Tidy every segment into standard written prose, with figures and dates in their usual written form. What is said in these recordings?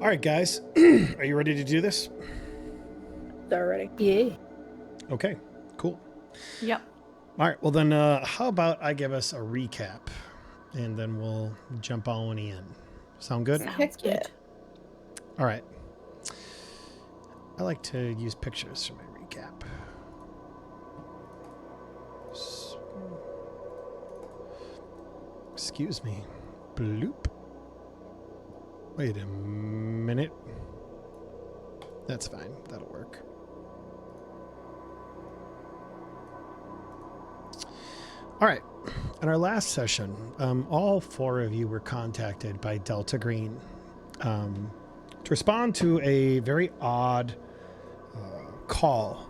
All right, guys. Are you ready to do this? Already. Yeah. Okay, cool. Yep. All right, well then, how about I give us a recap, and then we'll jump on in. Sound good? Sounds good. All right. I like to use pictures for my recap. Excuse me. Bloop. Wait a minute. That's fine. That'll work. All right. In our last session, all four of you were contacted by Delta Green to respond to a very odd call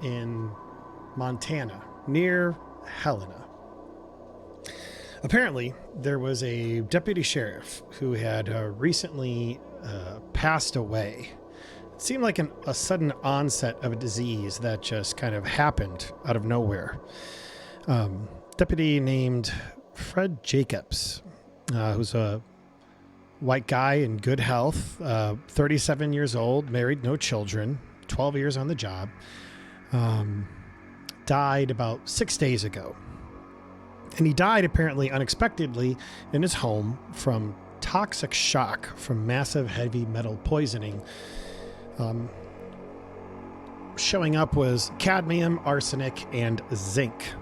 in Montana near Helena. Apparently, there was a deputy sheriff who had recently passed away. It seemed like a sudden onset of a disease that just kind of happened out of nowhere. Deputy named Fred Jacobs, who's a white guy in good health, 37 years old, married, no children, 12 years on the job, died about 6 days ago. And he died apparently unexpectedly in his home from toxic shock from massive heavy metal poisoning. Showing up was cadmium, arsenic, and zinc.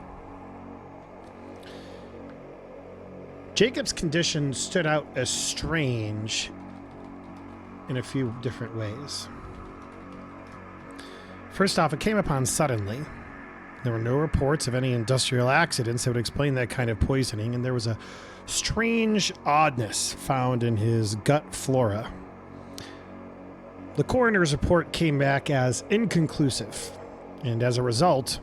Jacob's condition stood out as strange in a few different ways. First off, it came upon suddenly. There were no reports of any industrial accidents that would explain that kind of poisoning, and there was a strange oddness found in his gut flora. The coroner's report came back as inconclusive, and as a result,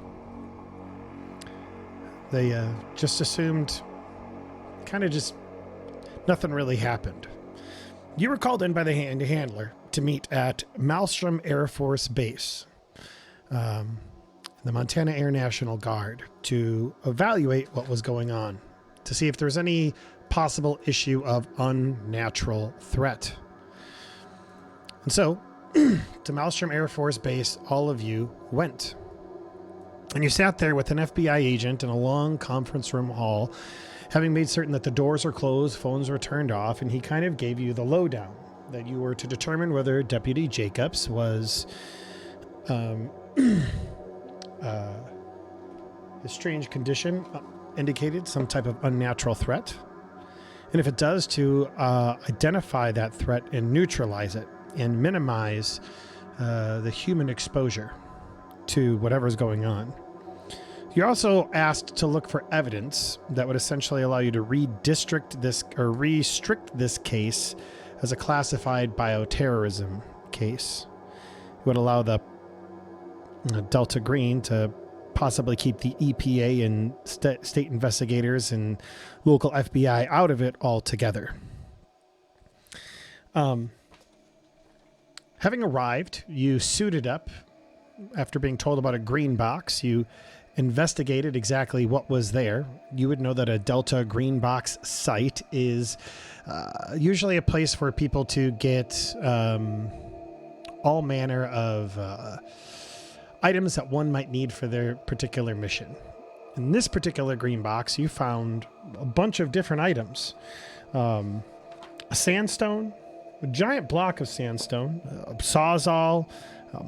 they just assumed nothing really happened. You were called in by the handler to meet at Malmstrom Air Force Base, the Montana Air National Guard, to evaluate what was going on, to see if there was any possible issue of unnatural threat. And so, to Malmstrom Air Force Base, all of you went. And you sat there with an FBI agent in a long conference room hall, having made certain that the doors were closed, phones were turned off, and he kind of gave you the lowdown that you were to determine whether Deputy Jacobs was his strange condition indicated some type of unnatural threat. And if it does, to identify that threat and neutralize it and minimize the human exposure to whatever's going on. You're also asked to look for evidence that would essentially allow you to restrict this case as a classified bioterrorism case. It would allow the Delta Green to possibly keep the EPA and state investigators and local FBI out of it altogether. Having arrived, you suited up. After being told about a green box, you investigated exactly what was there. You would know that a Delta Green Box site is usually a place for people to get all manner of items that one might need for their particular mission. In this particular green box, you found a bunch of different items. A sandstone, a giant block of sandstone, a Sawzall,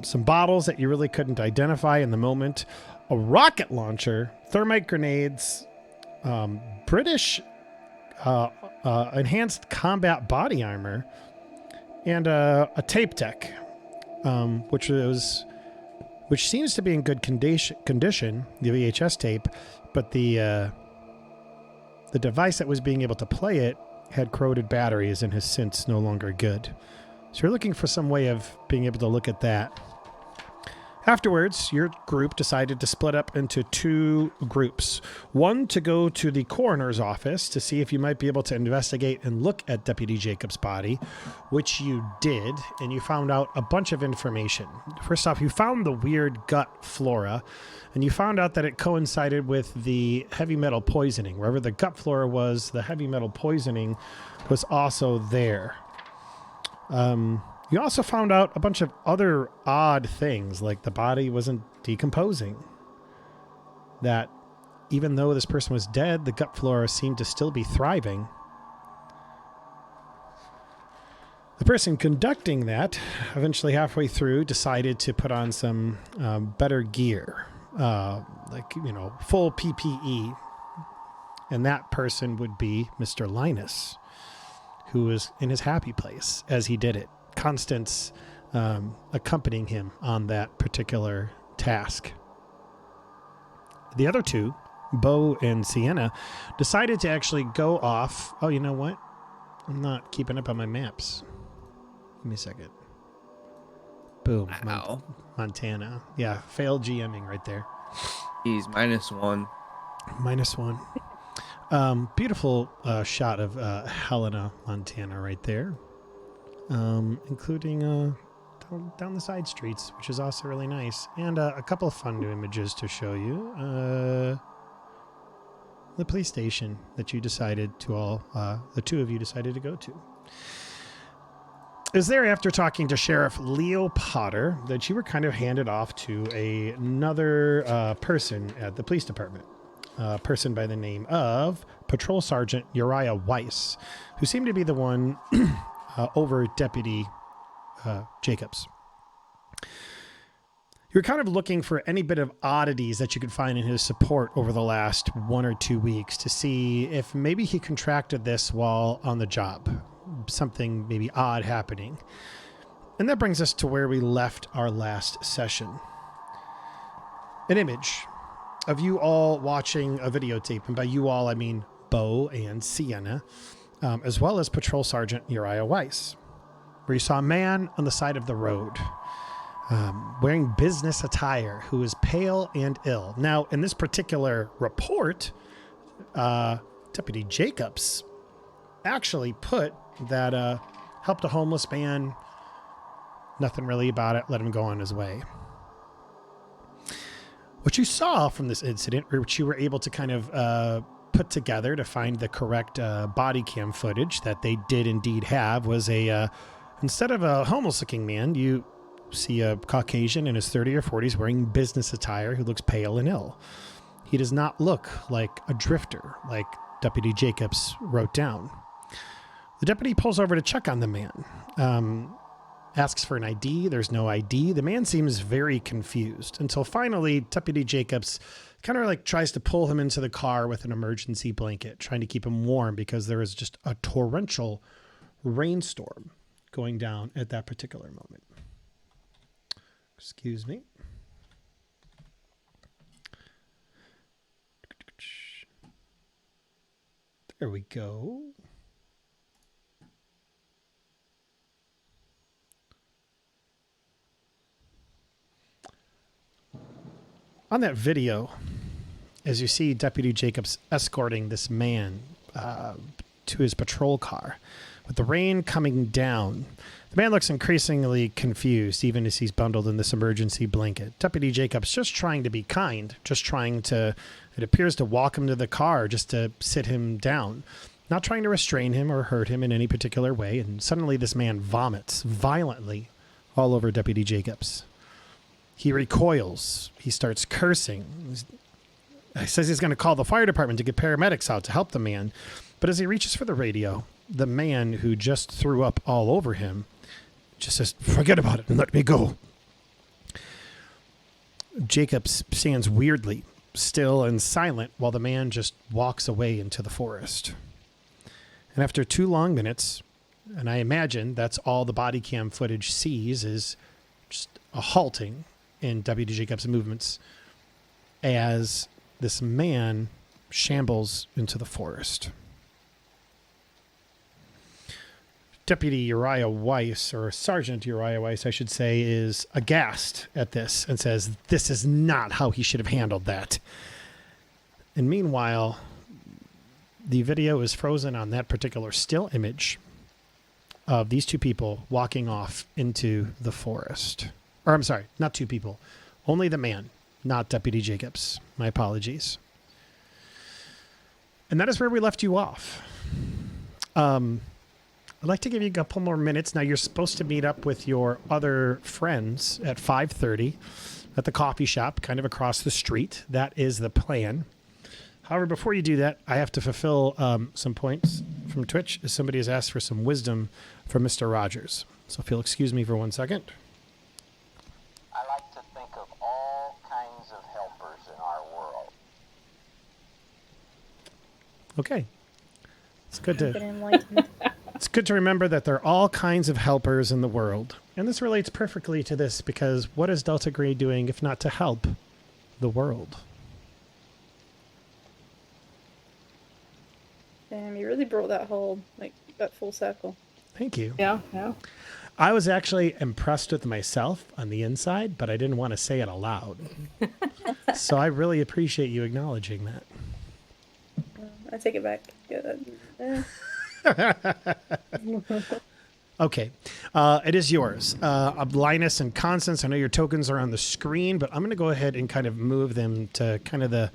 some bottles that you really couldn't identify in the moment, a rocket launcher, thermite grenades, British enhanced combat body armor, and a tape deck, which seems to be in good condition, the VHS tape, but the device that was being able to play it had corroded batteries and has since no longer good. So you're looking for some way of being able to look at that. Afterwards, your group decided to split up into two groups. One to go to the coroner's office to see if you might be able to investigate and look at Deputy Jacobs' body, which you did, and you found out a bunch of information. First off, you found the weird gut flora, and you found out that it coincided with the heavy metal poisoning. Wherever the gut flora was, the heavy metal poisoning was also there. You also found out a bunch of other odd things, like the body wasn't decomposing. That even though this person was dead, the gut flora seemed to still be thriving. The person conducting that, eventually halfway through, decided to put on some better gear, full PPE. And that person would be Mr. Linus, who was in his happy place as he did it. Constance accompanying him on that particular task. The other two, Bo and Sienna, decided to actually go off. Oh, you know what? I'm not keeping up on my maps. Give me a second. Boom. Wow. Montana. Yeah, failed GMing right there. He's -1. -1. Beautiful shot of Helena, Montana right there. Including down the side streets, which is also really nice. And a couple of fun new images to show you. The police station that you decided to the two of you decided to go to. It was there after talking to Sheriff Leo Potter that you were kind of handed off to another person at the police department. A person by the name of Patrol Sergeant Uriah Weiss, who seemed to be the one over Deputy Jacobs. You were kind of looking for any bit of oddities that you could find in his support over the last 1 or 2 weeks to see if maybe he contracted this while on the job. Something maybe odd happening. And that brings us to where we left our last session. An image of you all watching a videotape. And by you all, I mean Bo and Sienna, as well as Patrol Sergeant Uriah Weiss, where you saw a man on the side of the road wearing business attire who was pale and ill. Now, in this particular report, Deputy Jacobs actually put that helped a homeless man, nothing really about it, let him go on his way. What you saw from this incident, or which you were able to kind of put together to find the correct body cam footage that they did indeed have, was instead of a homeless-looking man, you see a Caucasian in his 30s or 40s wearing business attire who looks pale and ill. He does not look like a drifter, like Deputy Jacobs wrote down. The deputy pulls over to check on the man, asks for an ID. There's no ID. The man seems very confused until finally Deputy Jacobs kind of like tries to pull him into the car with an emergency blanket, trying to keep him warm because there is just a torrential rainstorm going down at that particular moment. Excuse me. There we go. On that video, as you see Deputy Jacobs escorting this man to his patrol car, with the rain coming down, the man looks increasingly confused, even as he's bundled in this emergency blanket. Deputy Jacobs just trying to be kind, just trying to, it appears, to walk him to the car, just to sit him down, not trying to restrain him or hurt him in any particular way. And suddenly this man vomits violently all over Deputy Jacobs. He recoils. He starts cursing. He says he's going to call the fire department to get paramedics out to help the man. But as he reaches for the radio, the man who just threw up all over him just says, "Forget about it and let me go." Jacobs stands weirdly, still and silent, while the man just walks away into the forest. And after 2 long minutes, and I imagine that's all the body cam footage sees, is just a halting in Deputy Jacobs' movements as this man shambles into the forest. Deputy Uriah Weiss, or Sergeant Uriah Weiss, I should say, is aghast at this and says, "This is not how he should have handled that." And meanwhile, the video is frozen on that particular still image of these 2 people walking off into the forest. Or I'm sorry, not 2 people. Only the man, not Deputy Jacobs. My apologies. And that is where we left you off. I'd like to give you a couple more minutes. Now, you're supposed to meet up with your other friends at 5:30 at the coffee shop, kind of across the street. That is the plan. However, before you do that, I have to fulfill some points from Twitch, as somebody has asked for some wisdom from Mr. Rogers. So if you'll excuse me for 1 second. I like to think of all kinds of helpers in our world. Okay. It's good Been to enlightened. it's good to remember that there are all kinds of helpers in the world. And this relates perfectly to this, because what is Delta Grey doing if not to help the world? Damn, you really brought that that full circle. Thank you. Yeah. I was actually impressed with myself on the inside, but I didn't want to say it aloud. So I really appreciate you acknowledging that. I take it back. Yeah, Okay. It is yours. Linus and Constance, I know your tokens are on the screen, but I'm going to go ahead and kind of move them to kind of the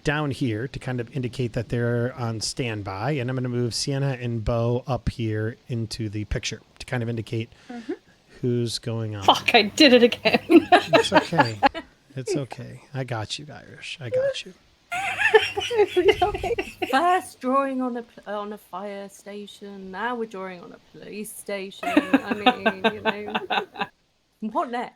down here to kind of indicate that they're on standby. And I'm going to move Sienna and Bo up here into the picture to kind of indicate who's going on. Fuck, I did it again. It's okay. It's okay. I got you, Irish. I got you. First drawing on a fire station. Now we're drawing on a police station. I mean, you know, what next?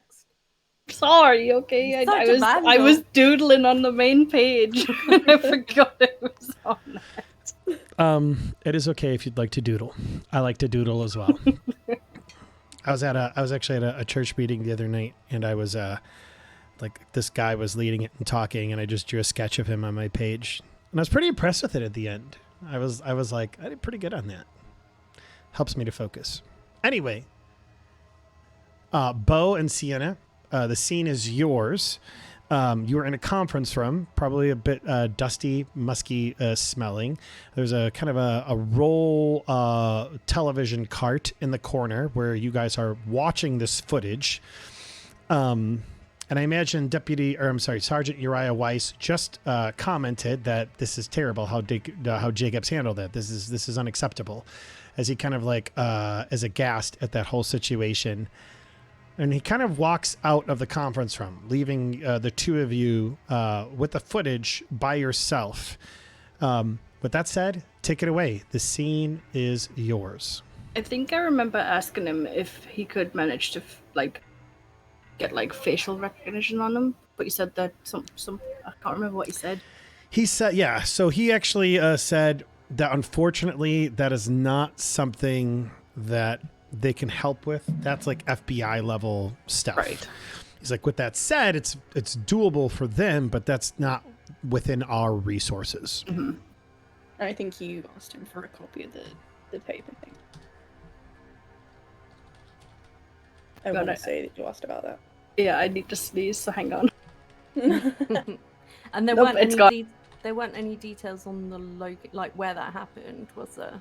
Sorry, okay. Such a I vandal. was doodling on the main page. I forgot it was on that. It is okay if you'd like to doodle. I like to doodle as well. I was actually at a church meeting the other night, and I was like, this guy was leading it and talking, and I just drew a sketch of him on my page, and I was pretty impressed with it at the end. I was like, I did pretty good on that. Helps me to focus. Anyway, Bo and Sienna, the scene is yours. You were in a conference room, probably a bit dusty, musky smelling. There's a kind of a roll television cart in the corner where you guys are watching this footage. And I imagine Sergeant Uriah Weiss just commented that this is terrible how Jacobs handled it. This is unacceptable, as he kind of like is aghast at that whole situation. And he kind of walks out of the conference room, leaving the two of you with the footage by yourself. With that said, take it away. The scene is yours. I think I remember asking him if he could manage to get facial recognition on them, but he said that some I can't remember what he said. He said, yeah. So he actually said that unfortunately that is not something that they can help with. That's like FBI level stuff. Right. He's like, with that said, it's doable for them, but that's not within our resources. Mm-hmm. I think you asked him for a copy of the paper thing. I Got want to it. say that you asked about that. Yeah, I need to sneeze, so hang on. And there Nope, weren't it's any gone. there weren't any details on the like where that happened, was there?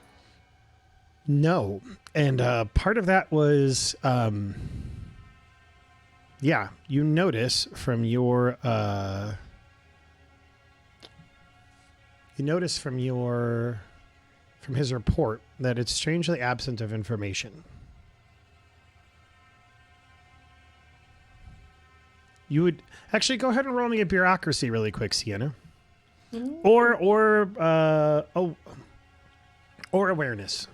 No. And part of that was, you notice from your, from his report that it's strangely absent of information. You would actually go ahead and roll me a bureaucracy really quick, Sienna. Or awareness.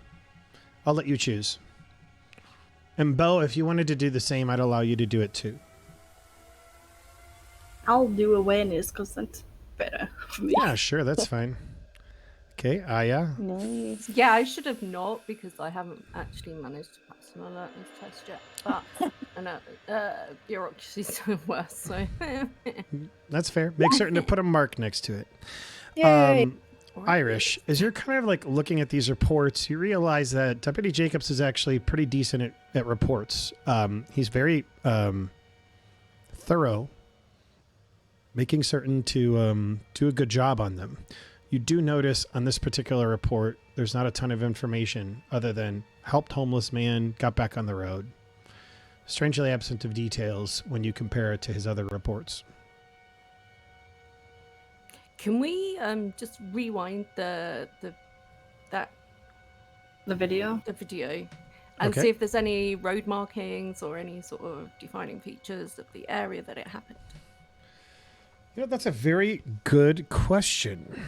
I'll let you choose. And Bo, if you wanted to do the same, I'd allow you to do it too. I'll do awareness because that's better for me. Yeah, sure, that's fine. Okay, Aya. Nice. Yeah, I should have not, because I haven't actually managed to pass an alertness test yet. But I know bureaucracy's worse, so That's fair. Make certain to put a mark next to it. Yay. Irish, as you're kind of like looking at these reports, you realize that Deputy Jacobs is actually pretty decent at reports. He's very thorough, making certain to do a good job on them. You do notice on this particular report, there's not a ton of information other than helped homeless man, got back on the road. Strangely absent of details when you compare it to his other reports. can we just rewind that The video. the video and Okay. see if there's any road markings or any sort of defining features of the area that it happened. You know, that's a very good question.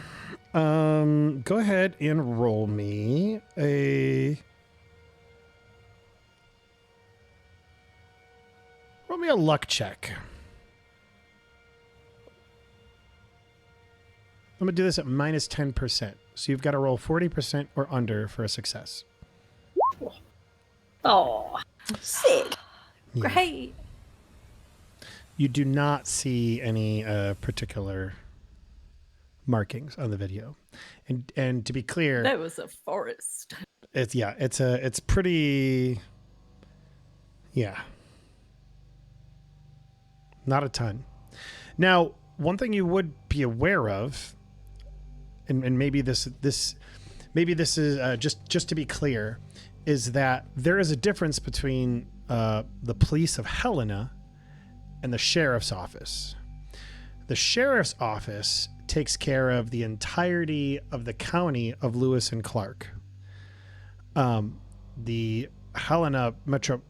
Go ahead and roll me a luck check. I'm gonna do this at minus 10%. So you've got to roll 40% or under for a success. Oh, sick. Yeah. Great. You do not see any particular markings on the video, and to be clear, There was a forest. it's pretty, not a ton. Now, one thing you would be aware of, and maybe this is just to be clear, is that there is a difference between the police of Helena and the sheriff's office. The sheriff's office takes care of the entirety of the county of Lewis and Clark. The Helena Metro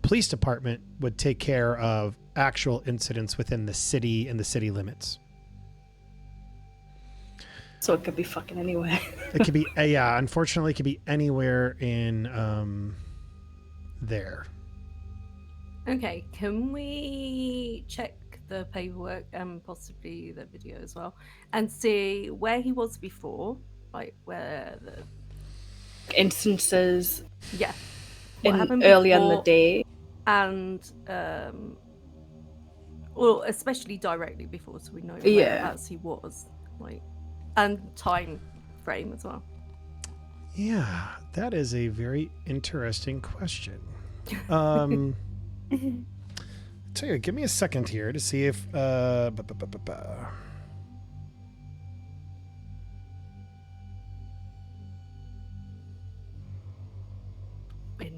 Police Department would take care of actual incidents within the city and the city limits. So it could be fucking anywhere. It could be, unfortunately, it could be anywhere in there. Okay, can we check the paperwork and possibly the video as well and see where he was before? Like where the Instances yeah. What in happened early in the before day. and well, especially directly before, so we know Yeah. whereabouts he was, like, and time frame as well. Yeah, that is a very interesting question. Tell you, give me a second here to see if We're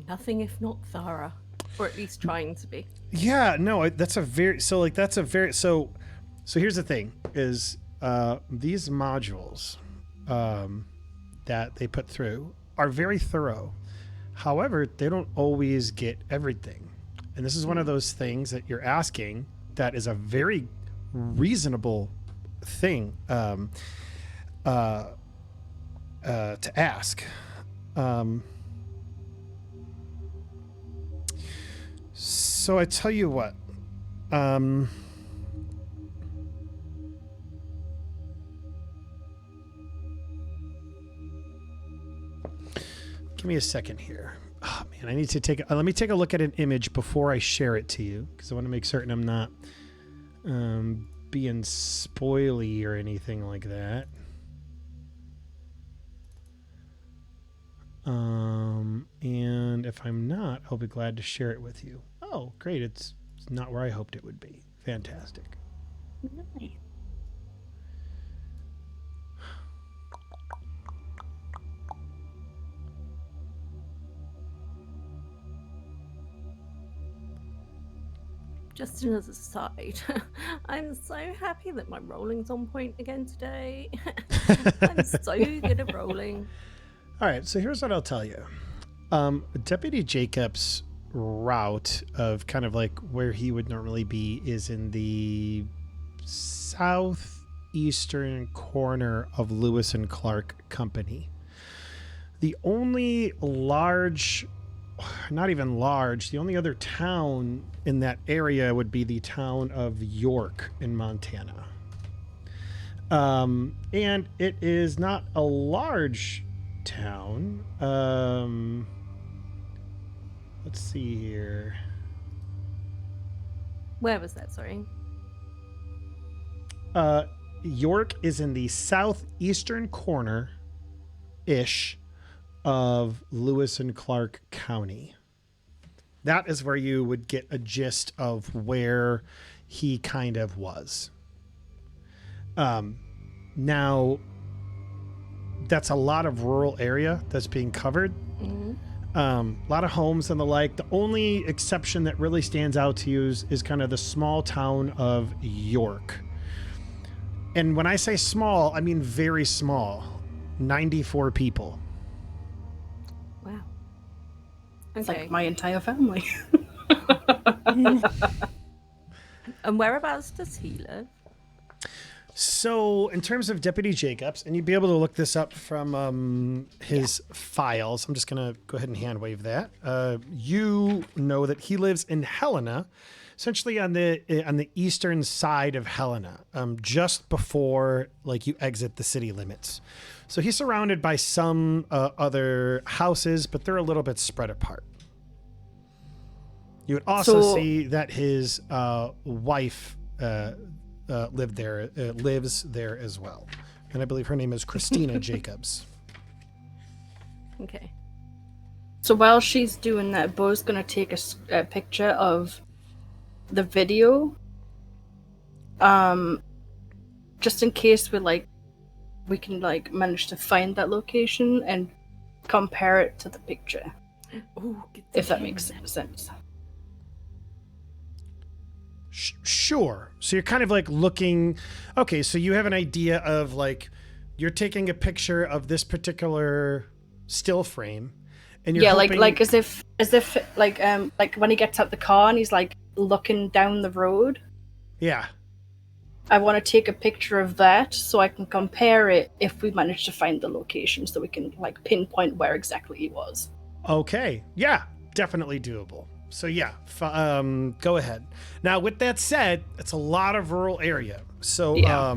nothing if not thorough, or at least trying to be. yeah, no, that's a very so here's the thing is these modules that they put through are very thorough. However, they don't always get everything. And this is one of those things that you're asking that is a very reasonable thing to ask. So I tell you what. Give me a second here. Oh man, I need to let me take a look at an image before I share it to you, because I want to make certain I'm not being spoily or anything like that. And if I'm not, I'll be glad to share it with you. Oh, great. It's not where I hoped it would be. Fantastic. Nice. Just as a side, I'm so happy that my rolling's on point again today. I'm so good at rolling. All right, so here's what I'll tell you. Deputy Jacobs' route of kind of like where he would normally be is in the southeastern corner of Lewis and Clark Company. The only large, not even large, the only other town in that area would be the town of York in Montana. And it is not a large town. Let's see here. Where was that? Sorry. York is in the southeastern corner-ish of Lewis and Clark County. That is where you would get a gist of where he kind of was. Now, that's a lot of rural area that's being covered. Mm-hmm. A lot of homes and the like. The only exception that really stands out to you is kind of the small town of York. And when I say small, I mean very small. 94 people. It's Okay. like my entire family. And whereabouts does he live? So, in terms of Deputy Jacobs, and you'd be able to look this up from his files. I'm just going to go ahead and hand wave that. You know that he lives in Helena, essentially on the eastern side of Helena, just before like you exit the city limits. So he's surrounded by some other houses, but they're a little bit spread apart. You would also see that his wife lives there as well, and I believe her name is Christina Jacobs. Okay. So while she's doing that, Bo's gonna take a picture of the video, just in case we can manage to find that location and compare it to the picture, Ooh, if that makes sense. Sure. So you're kind of like looking. Okay, so you have an idea of like you're taking a picture of this particular still frame, and you're hoping... like as if like when he gets out the car and he's like looking down the road. Yeah. I want to take a picture of that so I can compare it if we manage to find the location, so we can like pinpoint where exactly he was. Okay. Yeah, definitely doable. So yeah, go ahead. Now, with that said, it's a lot of rural area. So, Yeah.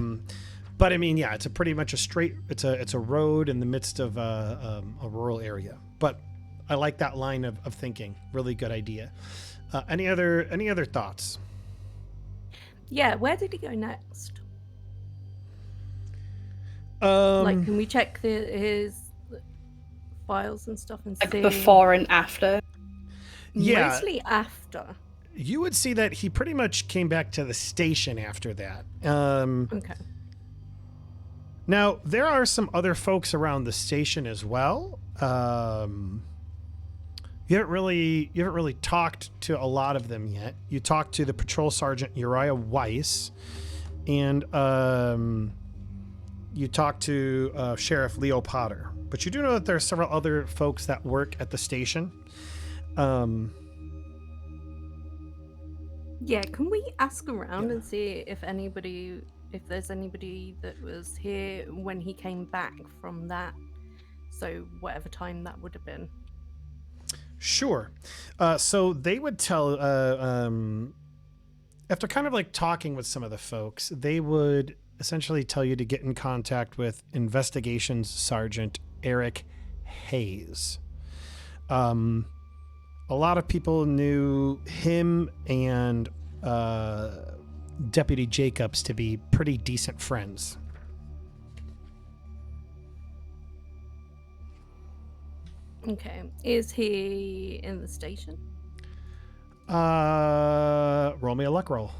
But I mean, yeah, it's pretty much a straight. It's a road in the midst of a rural area. But I like that line of thinking. Really good idea. Any other thoughts? Yeah, where did he go next? Um, Can we check his files and stuff and Like see? before and after. Yeah. Mostly after. You would see that he pretty much came back to the station after that. Okay. Now, there are some other folks around the station as well. You haven't really talked to a lot of them yet. You talked to the patrol sergeant Uriah Weiss, and you talked to Sheriff Leo Potter. But you do know that there are several other folks that work at the station. Yeah, can we ask around and see if there's anybody that was here when he came back from that? So whatever time that would have been. Sure. So they would tell, after kind of like talking with some of the folks, they would essentially tell you to get in contact with Investigations Sergeant Eric Hayes. A lot of people knew him and Deputy Jacobs to be pretty decent friends. Okay. Is he in the station? Roll me a luck roll.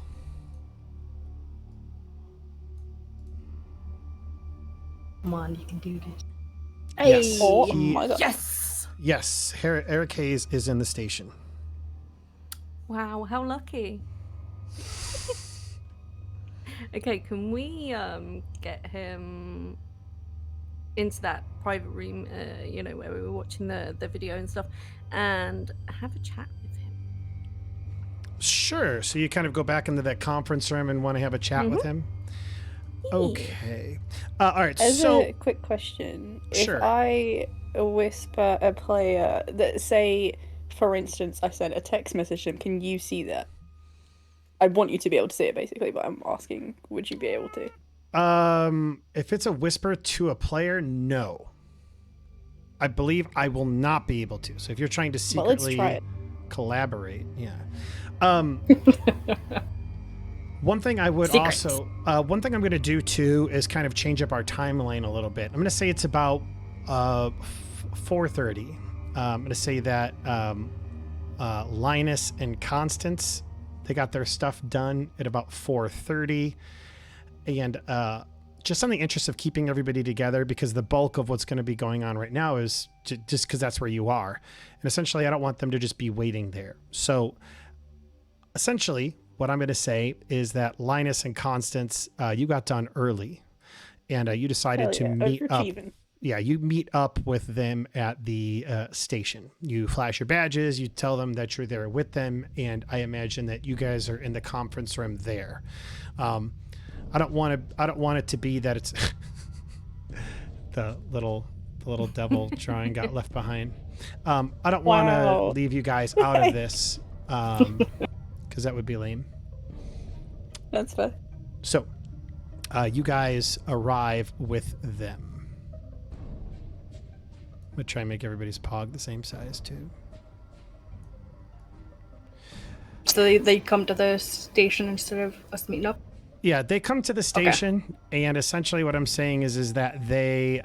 Come on, you can do this. Yes. Oh He- my god. Yes. Yes, Eric Hayes is in the station. Wow, how lucky. Okay, can we get him into that private room, where we were watching the video and stuff, and have a chat with him? Sure. So you kind of go back into that conference room and want to have a chat with him? Okay. All right. As So a quick question, Sure. if I whisper a player that, say, for instance, I sent a text message to him, can you see that? I want you to be able to see it, basically, but I'm asking, would you be able to? if it's a whisper to a player, no. I believe I will not be able to. So if you're trying to Well, let's secretly try it. collaborate, yeah. One thing I would Secrets. one thing I'm going to do too is kind of change up our timeline a little bit. I'm going to say it's about 4:30. I'm going to say that Linus and Constance, they got their stuff done at about 4:30, and just in the interest of keeping everybody together, because the bulk of what's going to be going on right now is just because that's where you are, and essentially I don't want them to just be waiting there. So essentially what I'm going to say is that Linus and Constance, you got done early, and you decided Hell to yeah, meet up. overachieving. you meet up with them at the station. You flash your badges. You tell them that you're there with them, and I imagine that you guys are in the conference room there. I don't want it to be that it's the little devil drawing got left behind. I don't want to Wow. leave you guys out of this because that would be lame. That's fair. So, you guys arrive with them. I'm gonna try and make everybody's pog the same size too. So they come to the station instead of us meeting up. Yeah, they come to the station, and essentially what I'm saying is that they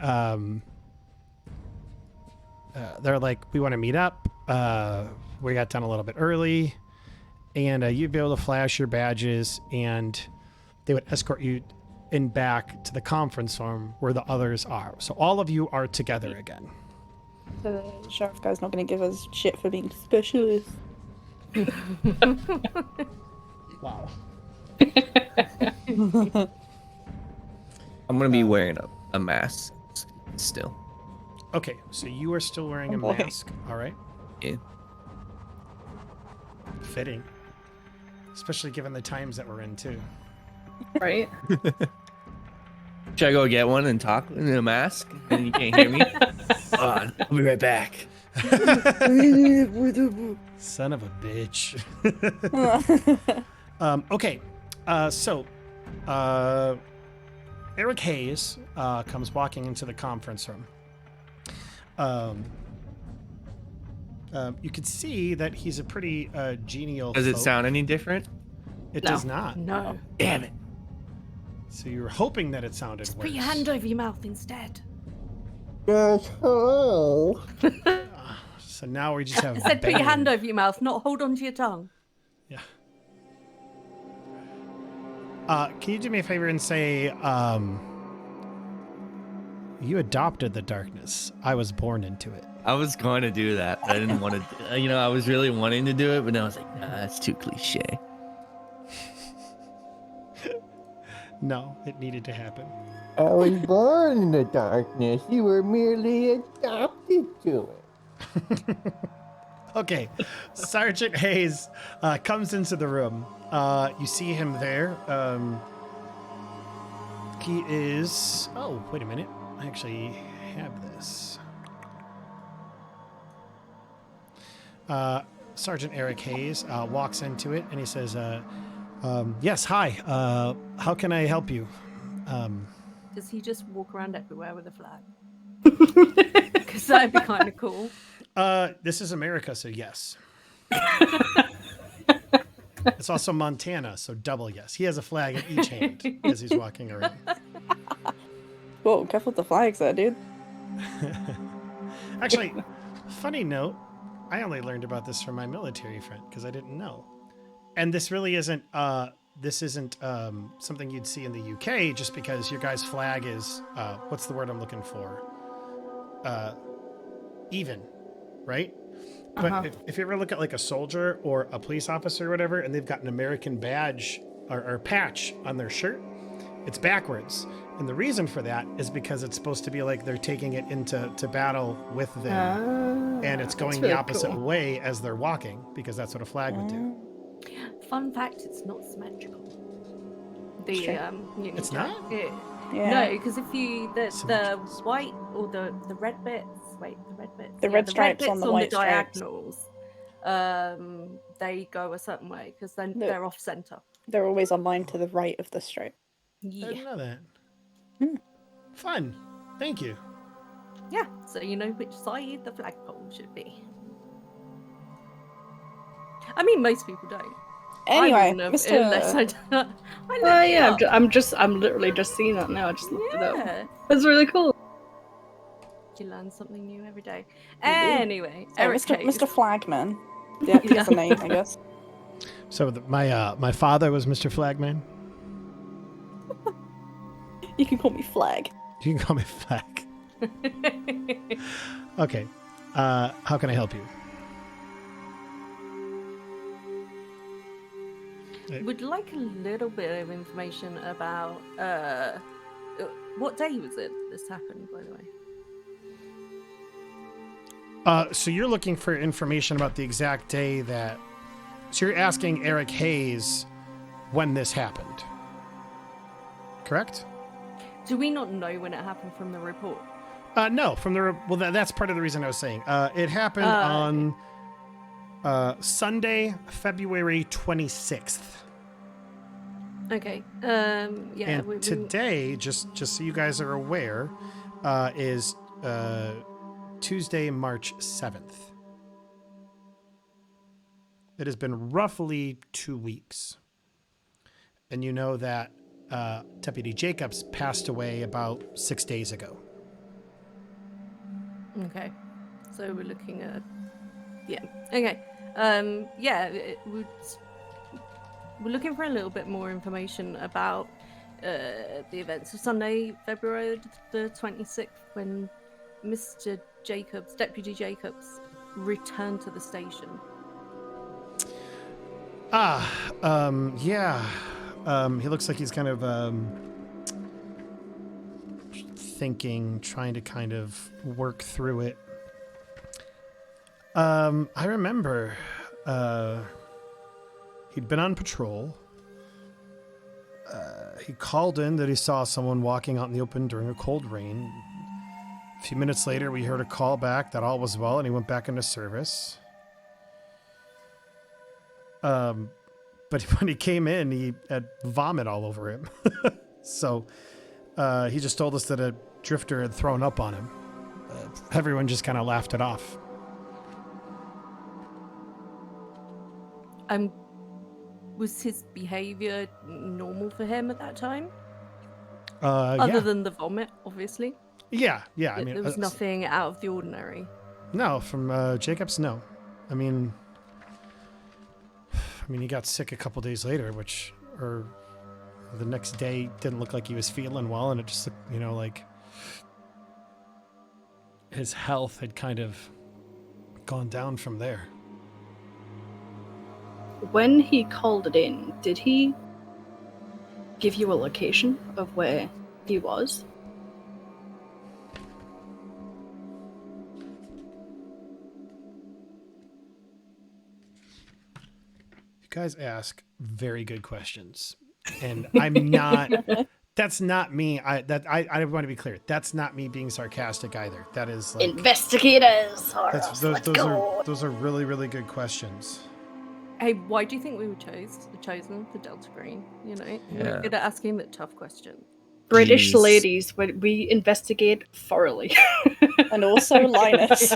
they're like, we want to meet up. We got done a little bit early, and you'd be able to flash your badges, and they would escort you in back to the conference room where the others are. So all of you are together again. The sheriff guy's not going to give us shit for being specialists. Wow. I'm gonna be wearing a mask still. Okay, so you are still wearing Oh, a boy. mask. All right. Yeah. Fitting. Especially given the times that we're in, too. Right. Should I go get one and talk in a mask and you can't hear me? Hold on, I'll be right back. Son of a bitch. Okay. So, Eric Hayes comes walking into the conference room. You can see that he's a pretty genial Does it folk. sound any different? It No. does not. No. Damn it. So you were hoping that it sounded Just worse. put your hand over your mouth instead. So now we just have I said put your banging. hand over your mouth, not hold on to your tongue. Yeah. Can you do me a favor and say, you adopted the darkness. I was born into it. I was going to do that. I didn't want to. I was really wanting to do it, but then I was like, nah, that's too cliche. No, it needed to happen. I was born in the darkness. You were merely adopted to it. Okay, Sergeant Hayes comes into the room. You see him there. He is... Oh, wait a minute. I actually have this. Sergeant Eric Hayes walks into it, and he says, yes, hi. How can I help you? Does he just walk around everywhere with a flag? Because that'd be kind of cool. This is America, so yes. It's also Montana, so double yes. He has a flag in each hand as he's walking around. Whoa, careful with the flags there, dude. Actually, funny note, I only learned about this from my military friend because I didn't know. And this really isn't something you'd see in the UK just because your guys' flag is what's the word I'm looking for? Even, right? But if you ever look at like a soldier or a police officer or whatever, and they've got an American badge or patch on their shirt, it's backwards. And the reason for that is because it's supposed to be like they're taking it into battle with them. And it's going really the opposite cool. way as they're walking because that's what a flag would do. Fun fact: it's not symmetrical. The Sure. Union It's Jack. not? Yeah. No, because if you the Symmetrical. white or the red bits. Wait, the red bits. The red stripes on bits the white stripes. diagonals. They go a certain way because then No. they're off center. They're always aligned to the right of the stripe. I Yeah. didn't know that. Hmm. Fun. Thank you. Yeah. So you know which side the flagpole should be. I mean, most people don't. Anyway, I wouldn't have unless Mr. I looked Yeah, it up. I'm literally just seeing that now. I just looked it up. Yeah. That's really cool. You learn something new every day. Anyway, So, Eric Mr. Hayes. Mr. Flagman. Yeah, he has a name, I guess. So my father was Mr. Flagman. You can call me Flag. You can call me Flag. Okay. How can I help you? Would like a little bit of information about what day was it this happened, by the way? So you're looking for information about the exact day that. So you're asking Eric Hayes when this happened. Correct? Do we not know when it happened from the report? No, from the that's part of the reason I was saying. It happened on Sunday, February 26th. Okay. Yeah. And today, just so you guys are aware, is Tuesday, March 7th. It has been roughly 2 weeks. And you know that Deputy Jacobs passed away about 6 days ago. Okay. So we're looking at. Yeah. Okay. Yeah. We're looking for a little bit more information about the events of Sunday, February the 26th, when Mr. Jacobs, Deputy Jacobs, returned to the station. Yeah. He looks like he's kind of thinking, trying to kind of work through it. I remember he'd been on patrol. He called in that he saw someone walking out in the open during a cold rain. A few minutes later, we heard a call back that all was well, and he went back into service. But when he came in, he had vomit all over him. So he just told us that a drifter had thrown up on him. Everyone just kind of laughed it off. Was his behavior normal for him at that time? Other than the vomit, obviously. Yeah. I mean, there was nothing out of the ordinary. No, from Jacobs, no. I mean, he got sick a couple days later, or the next day didn't look like he was feeling well, and it just looked, like his health had kind of gone down from there. When he called it in, did he give you a location of where he was? You guys ask very good questions, and I'm not. That's not me. I want to be clear. That's not me being sarcastic either. That is like investigators. Those are really, really good questions. Hey, why do you think we were chosen for Delta Green? We're good at asking the tough questions. British ladies, we investigate thoroughly. And also Linus.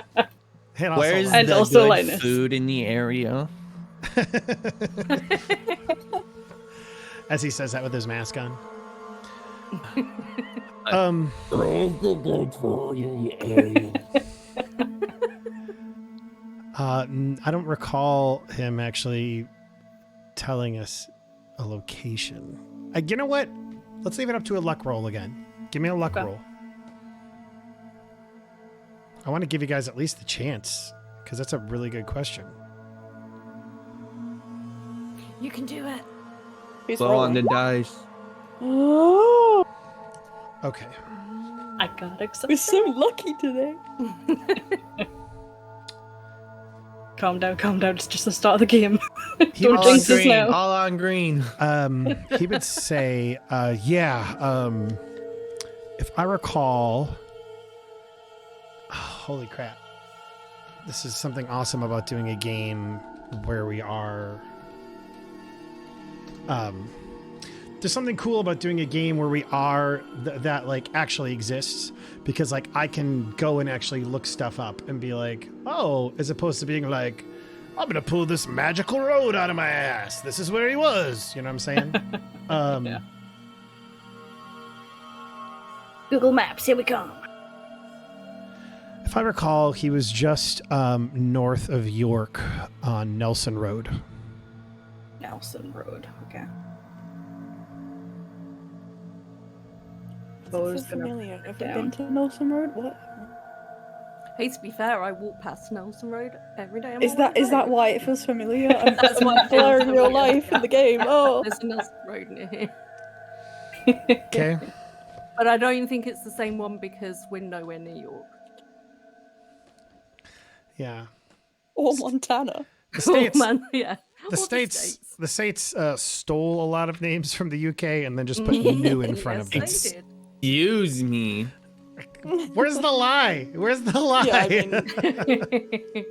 Where's and the also good Linus. food in the area? As he says that with his mask on. Where's the good food in the area? I don't recall him actually telling us a location. You know what? Let's leave it up to a luck roll again. Give me a luck roll. I want to give you guys at least the chance, because that's a really good question. You can do it. Who's Blow on rolling? the dice. Oh, Okay. I got excited. we're so lucky today. Calm down. It's just the start of the game. He Don't was- jinx us now. All on green. He would say, if I recall, holy crap. This is something awesome about doing a game where we are, there's something cool about doing a game where we are that like actually exists, because like I can go and actually look stuff up and be like, oh, as opposed to being like, I'm gonna pull this magical road out of my ass. This is where he was. You know what I'm saying? Yeah. Google Maps, here we come. If I recall, he was just north of York on Nelson Road. Nelson Road, okay. Does it feel familiar? Have we been to Nelson Road? What? Hey, to be fair, I walk past Nelson Road every day. Is that why it feels familiar? I'm, That's why it feels blurring real familiar, life in the game. Oh, There's a Nelson Road near here. Okay. But I don't think it's the same one because we're nowhere near York. Yeah. Or Montana. The states, Oh, man, yeah. the Or states, the states stole a lot of names from the UK and then just put new in front of them. Yes, they did. Excuse me. Where's the lie? Where's the lie? Yeah, I mean,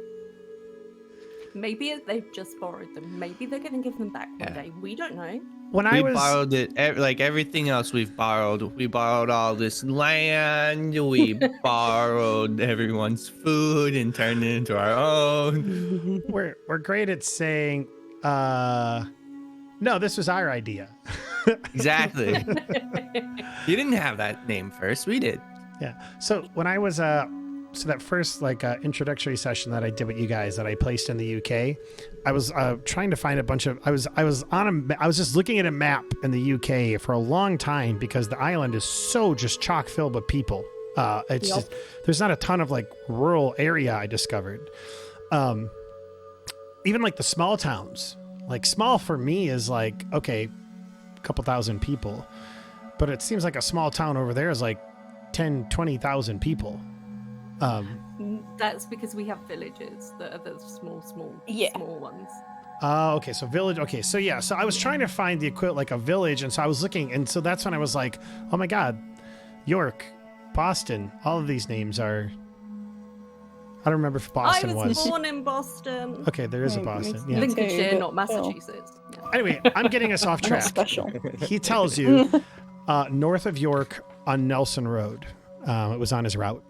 Maybe they've just borrowed them. Maybe they're going to give them back one Yeah. day. We don't know. when We I was borrowed it, like everything else we've borrowed. We borrowed all this land. We borrowed everyone's food and turned it into our own. we're great at saying, no, this was our idea. Exactly. You didn't have that name first. We did. Yeah. So when I was so that first introductory session that I did with you guys that I placed in the UK, I was trying to find a bunch of I was just looking at a map in the UK for a long time because the island is so just chock filled with people. It's Yep. just, there's not a ton of like rural area I discovered. Even like the small towns, like small for me is like, okay, a couple thousand people, but it seems like a small town over there is like 10, 20,000 people. That's because we have villages that are the small ones. Okay. So village. Okay. So yeah. So I was trying to find the equivalent, like a village. And so I was looking. And so that's when I was like, oh my God, York, Boston, all of these names are, I don't remember if Boston I was born in Boston. Okay. There is a Mm, Boston. makes Yeah. sense. Lincolnshire, but not still. Massachusetts. Yeah. Anyway, I'm getting us off Not track. special. He tells you north of York on Nelson Road. It was on his route.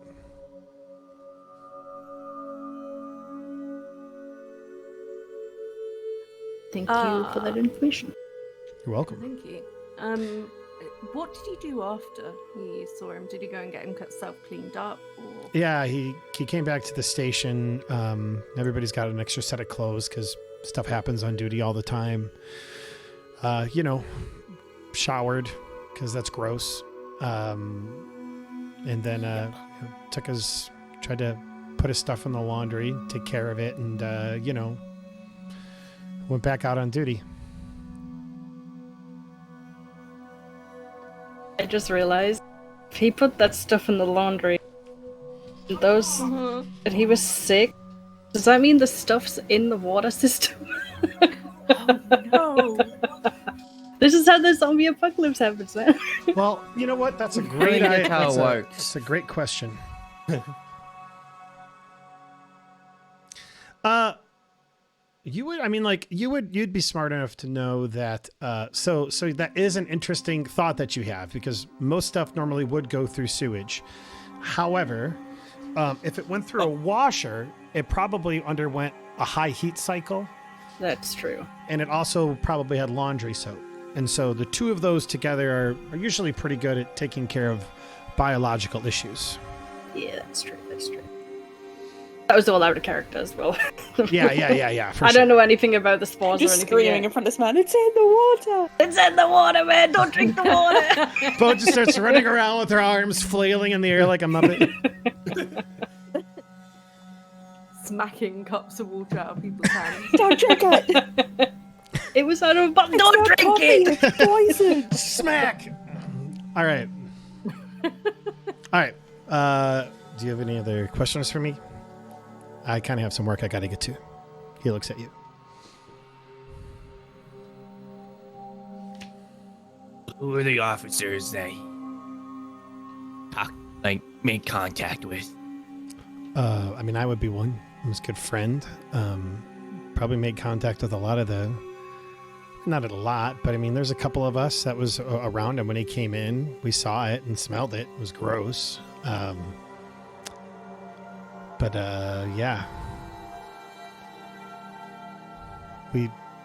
Thank you for that information. You're welcome. Thank you. What did he do after he saw him? Did he go and get himself cleaned up? Or... Yeah, he came back to the station. Everybody's got an extra set of clothes because stuff happens on duty all the time. Showered because that's gross. And then tried to put his stuff in the laundry, take care of it, and went back out on duty. I just realized if he put that stuff in the laundry, and he was sick, does that mean the stuff's in the water system? No. This is how the zombie apocalypse happens, man. Well, you know what? That's a great that's how it that's works. It's a great question. You'd be smart enough to know that. So that is an interesting thought that you have because most stuff normally would go through sewage. However, if it went through a washer, it probably underwent a high heat cycle, That's true. and it also probably had laundry soap. And so the two of those together are usually pretty good at taking care of biological issues. Yeah, that's true. That's true. That was all out of character as well. Yeah. For I sure. don't know anything about the spores or Just anything. screaming yet. in front of this man, it's in the water! It's in the water, man! Don't drink the water! Bo just starts running around with her arms flailing in the air like a muppet. Smacking cups of water out of people's hands. Don't drink it! It was out of a bottle. Don't It's drink not it! coffee, it's poison! Smack! All right. All right. Do you have any other questions for me? I kind of have some work I got to get to. He looks at you. Who are the officers that made contact with? I would be one. I'm his good friend. Probably made contact with a lot of not a lot, but there's a couple of us that was around him when he came in. We saw it and smelled it. It was gross. Yeah.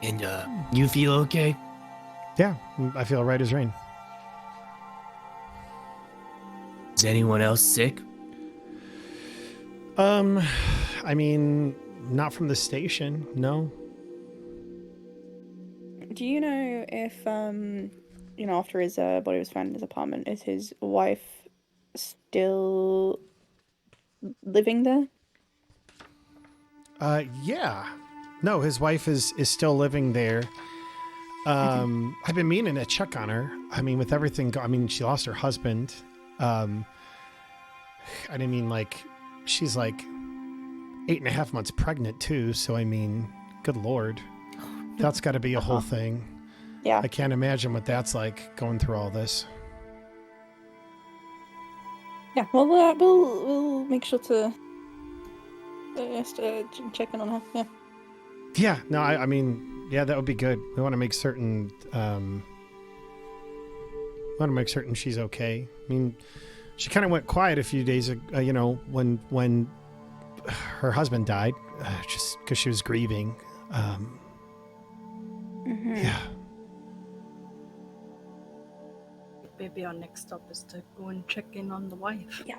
And you feel okay? Yeah, I feel right as rain. Is anyone else sick? Not from the station, no. Do you know if, after his body was found in his apartment, is his wife still living there? Yeah. No, his wife is still living there. I've been meaning to check on her. With everything, she lost her husband. She's like 8.5 months pregnant too. So I mean, good Lord, that's got to be a whole thing. Yeah. I can't imagine what that's like going through all this. Yeah. Well, we'll make sure to check in on her. Yeah. Yeah, no, I mean, yeah, that would be good. We want to make certain, she's okay. I mean, she kind of went quiet a few days ago, you know, when her husband died, just because she was grieving. Yeah. Maybe our next stop is to go and check in on the wife. Yeah.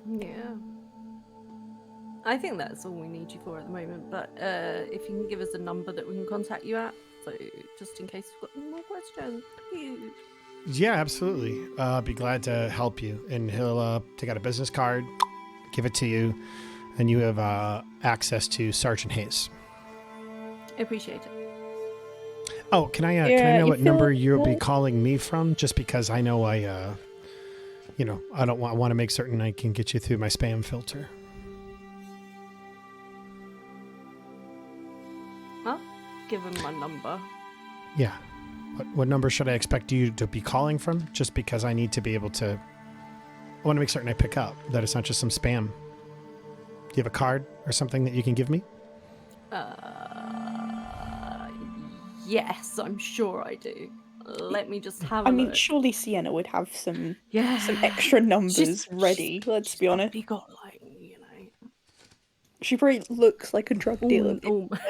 I think that's all we need you for at the moment, but if you can give us a number that we can contact you at, so just in case we've got any more questions, please. Yeah, absolutely. I'd be glad to help you. And he'll take out a business card, give it to you, and you have access to Sergeant Hayes. I appreciate it. Oh, can I know what number you'll be calling me from? Just because I know I want to make certain I can get you through my spam filter. I'll give him my number. Yeah. What number should I expect you to be calling from? Just because I need to be able to... I want to make certain I pick up, that it's not just some spam. Do you have a card or something that you can give me? Yes, I'm sure I do. Let me just have a I mean, look. surely Sienna would have some Yeah. extra numbers She's ready. Let's be honest. He got like, you know. She probably looks like a drug dealer.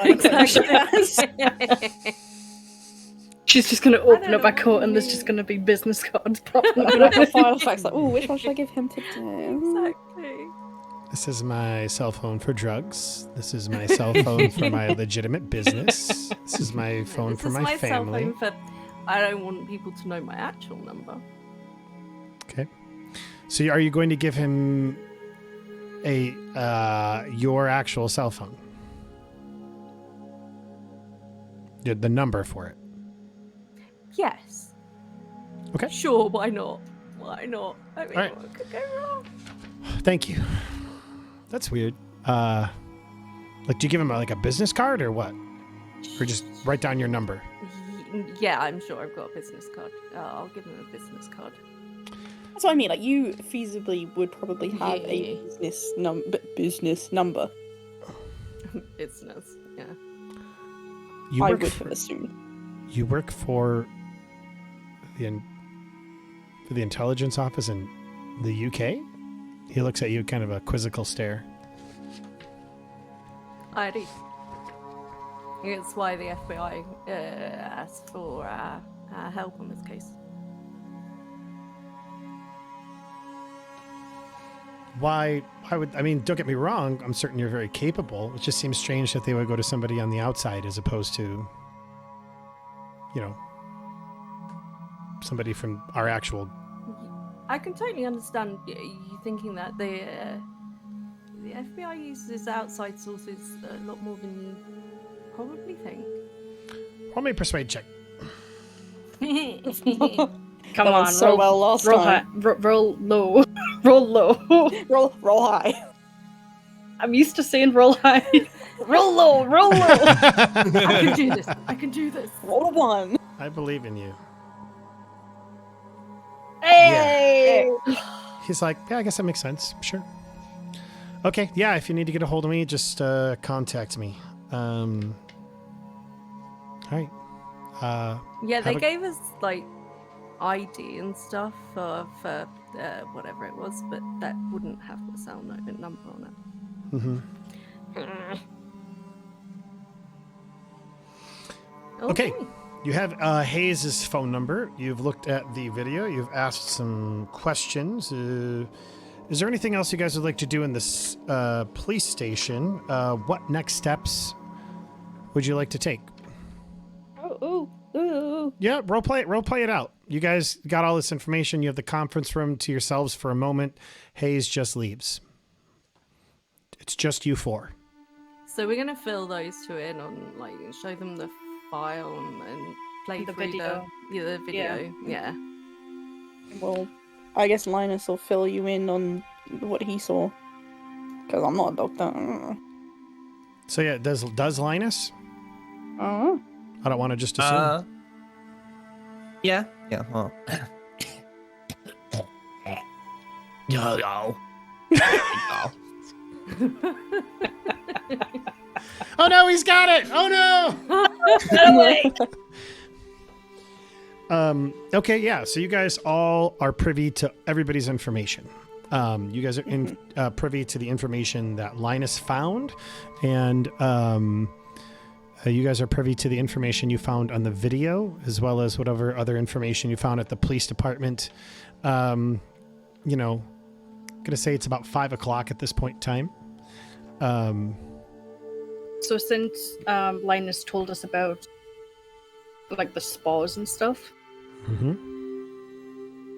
Exactly. She's just gonna open up know a coat what and you there's mean. just gonna be business cards popping Open up the up. file facts like, oh, which one should I give him today? Exactly. This is my cell phone for drugs. This is my cell phone for my legitimate business. This is my phone This for is my cell family. phone for. I don't want people to know my actual number. Okay. So are you going to give him your actual cell phone? The number for it. Yes. Okay. Sure, why not? Why not? I mean, Alright. what could go wrong? Thank you. That's weird. Do you give him a business card or what? Or just write down your number? Yeah, I'm sure I've got a business card. I'll give him a business card. That's what I mean. Like, you feasibly would probably have a Yeah. business number. Business, yeah. You I work would for, assume. you work for the intelligence office in the UK? He looks at you kind of a quizzical stare. I do. It's why the FBI asked for help on this case. Why would, I mean, don't get me wrong, I'm certain you're very capable. It just seems strange that they would go to somebody on the outside as opposed to, somebody from our actual... I can totally understand you thinking that the FBI uses outside sources a lot more than you probably think. Roll me a persuade check. Come That on, went so roll, well last roll time. high, roll low, roll low. Roll high. I'm used to saying roll high. Roll low, roll low. I can do this. I can do this. Roll a 1. I believe in you. Hey! He's like, yeah, I guess that makes sense. Sure. Okay, yeah, if you need to get a hold of me, just contact me. All right. Yeah, they Have a- gave us like ID and stuff for whatever it was, but that wouldn't have the sound note number on it. Mm-hmm. Okay. You have Hayes' phone number. You've looked at the video. You've asked some questions. Is there anything else you guys would like to do in this police station? What next steps would you like to take? Yeah, role play it out. You guys got all this information. You have the conference room to yourselves for a moment. Hayes just leaves. It's just you four. So we're gonna fill those two in on show them the file and play The through video. the video. Yeah. Well, I guess Linus will fill you in on what he saw. Because I'm not a doctor. So yeah, does Linus? Oh. I don't want to just assume. Yeah. Well. Yo. Oh no, he's got it! Oh no! Okay, yeah. So you guys all are privy to everybody's information. You guys are privy to the information that Linus found, and you guys are privy to the information you found on the video, as well as whatever other information you found at the police department. I'm gonna say it's about 5 o'clock at this point in time. So since Linus told us about like the spores and stuff,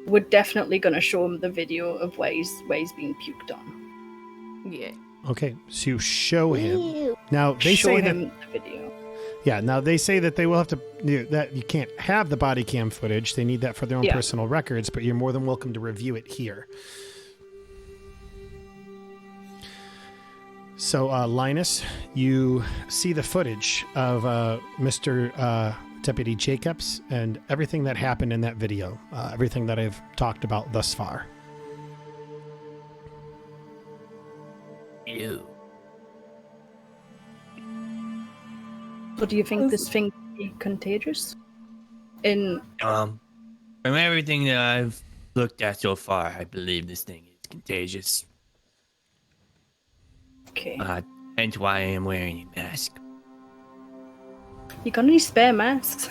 we're definitely gonna show him the video of where he's being puked on. Yeah. Okay, so you show him. Now they Show say him that. the video. Yeah. Now they say that they will have to. That you can't have the body cam footage. They need that for their own personal records. But you're more than welcome to review it here. So Linus, you see the footage of Mr. Deputy Jacobs and everything that happened in that video. Everything that I've talked about thus far. Ew. So do you think this thing could be contagious? From everything that I've looked at so far, I believe this thing is contagious. Okay. Hence why I am wearing a mask. You got any spare masks?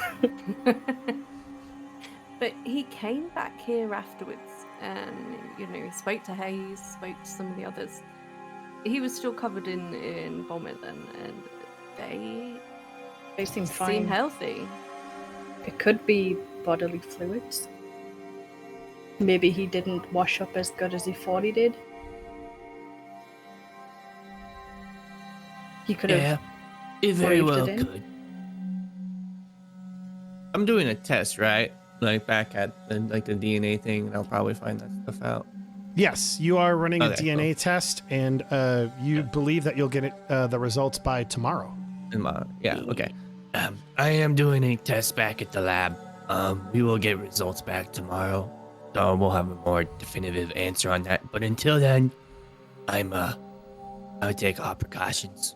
But he came back here afterwards and, he spoke to Hayes, spoke to some of the others. He was still covered in vomit then, and They seem fine. seem healthy. It could be bodily fluids. Maybe he didn't wash up as good as he thought he did. He could have. Yeah, it very breathed well it in. could. I'm doing a test, right? Like back at the DNA thing, and I'll probably find that stuff out. Yes, you are running a Okay, DNA test, and you believe that you'll get the results by tomorrow. Okay. I am doing a test back at the lab. We will get results back tomorrow, so we'll have a more definitive answer on that. But until then, I would take all precautions.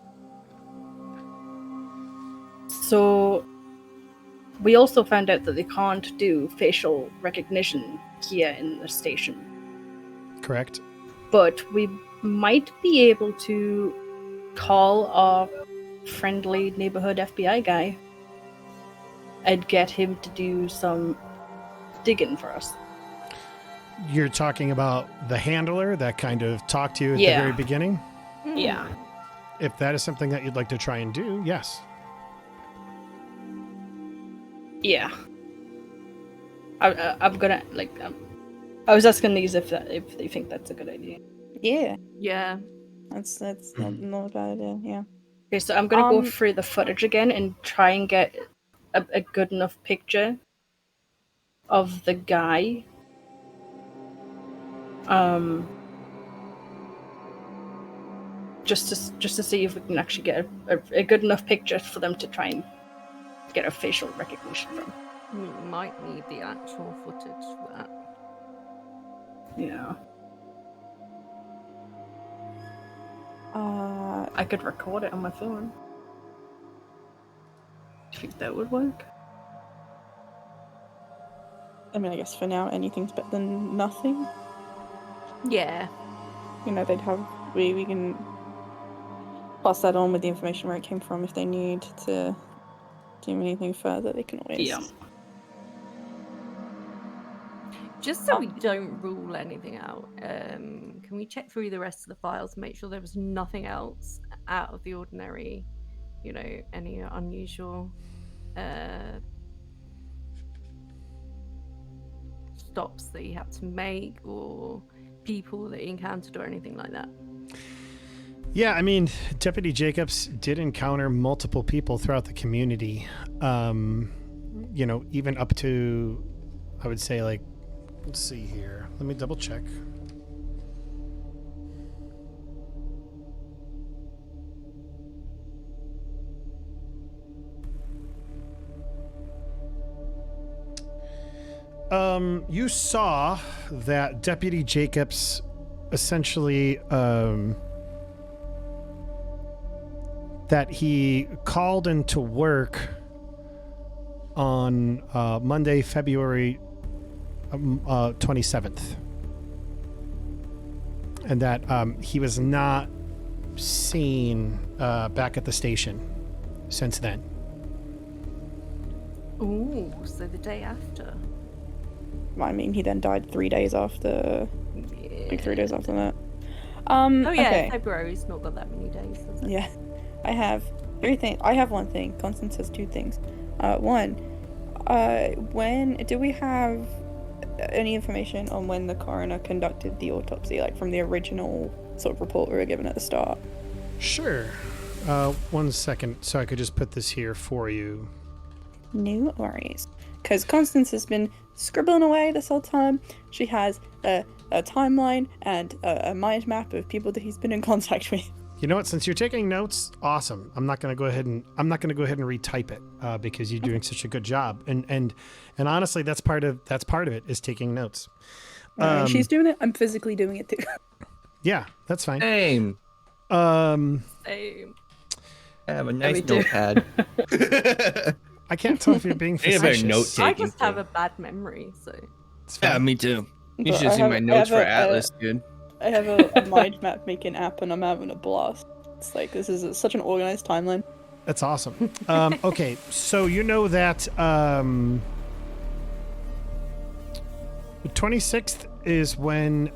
So, we also found out that they can't do facial recognition here in the station. Correct? But we might be able to call our friendly neighborhood FBI guy and get him to do some digging for us. You're talking about the handler that kind of talked to you at Yeah. the very beginning? Yeah. If that is something that you'd like to try and do, yes. Yeah. I'm gonna I was asking these if they think that's a good idea. Yeah, Yeah. that's not a bad idea. Yeah. Okay, so I'm gonna go through the footage again and try and get a good enough picture of the guy. Just to see if we can actually get a good enough picture for them to try and get a facial recognition from. We might need the actual footage for that. Yeah. Uh, I could record it on my phone. Do you think that would work? I mean, I guess for now anything's better than nothing. Yeah. They'd have we can pass that on with the information where it came from if they need to do anything further. They can always. Yeah. Just so we don't rule anything out, can we check through the rest of the files and make sure there was nothing else out of the ordinary, any unusual stops that you had to make or people that you encountered or anything like that? Yeah, I mean, Deputy Jacobs did encounter multiple people throughout the community. Even up to, I would say, let's see here. Let me double check. You saw that Deputy Jacobs essentially that he called into work on Monday, February 27th. And that he was not seen back at the station since then. Ooh, so the day after. I mean, he then died 3 days after. Yeah. Like 3 days after that. Oh yeah, Okay. February's not got that many days. Has it? Yeah. I have 3 things. I have 1 thing. Constance has 2 things. One, when do we have any information on when the coroner conducted the autopsy, like from the original sort of report we were given at the start? Sure. 1 second, so I could just put this here for you. No worries. Because Constance has been scribbling away this whole time. She has a timeline and a mind map of people that he's been in contact with. You know what? Since you're taking notes, awesome. I'm not going to go ahead and retype it because you're doing such a good job. And honestly, that's part of it is taking notes. She's doing it. I'm physically doing it too. Yeah, that's fine. Same. Same. I have a nice do. notepad. I can't tell if you're being I have a facetious. note I taking just have thing. a bad memory, so. It's fine. Yeah, me too. You But should I see have- my I notes have for a- Atlas, dude. I have a mind map making app and I'm having a blast. It's like, this is such an organized timeline. That's awesome. Okay, so you know that the 26th is when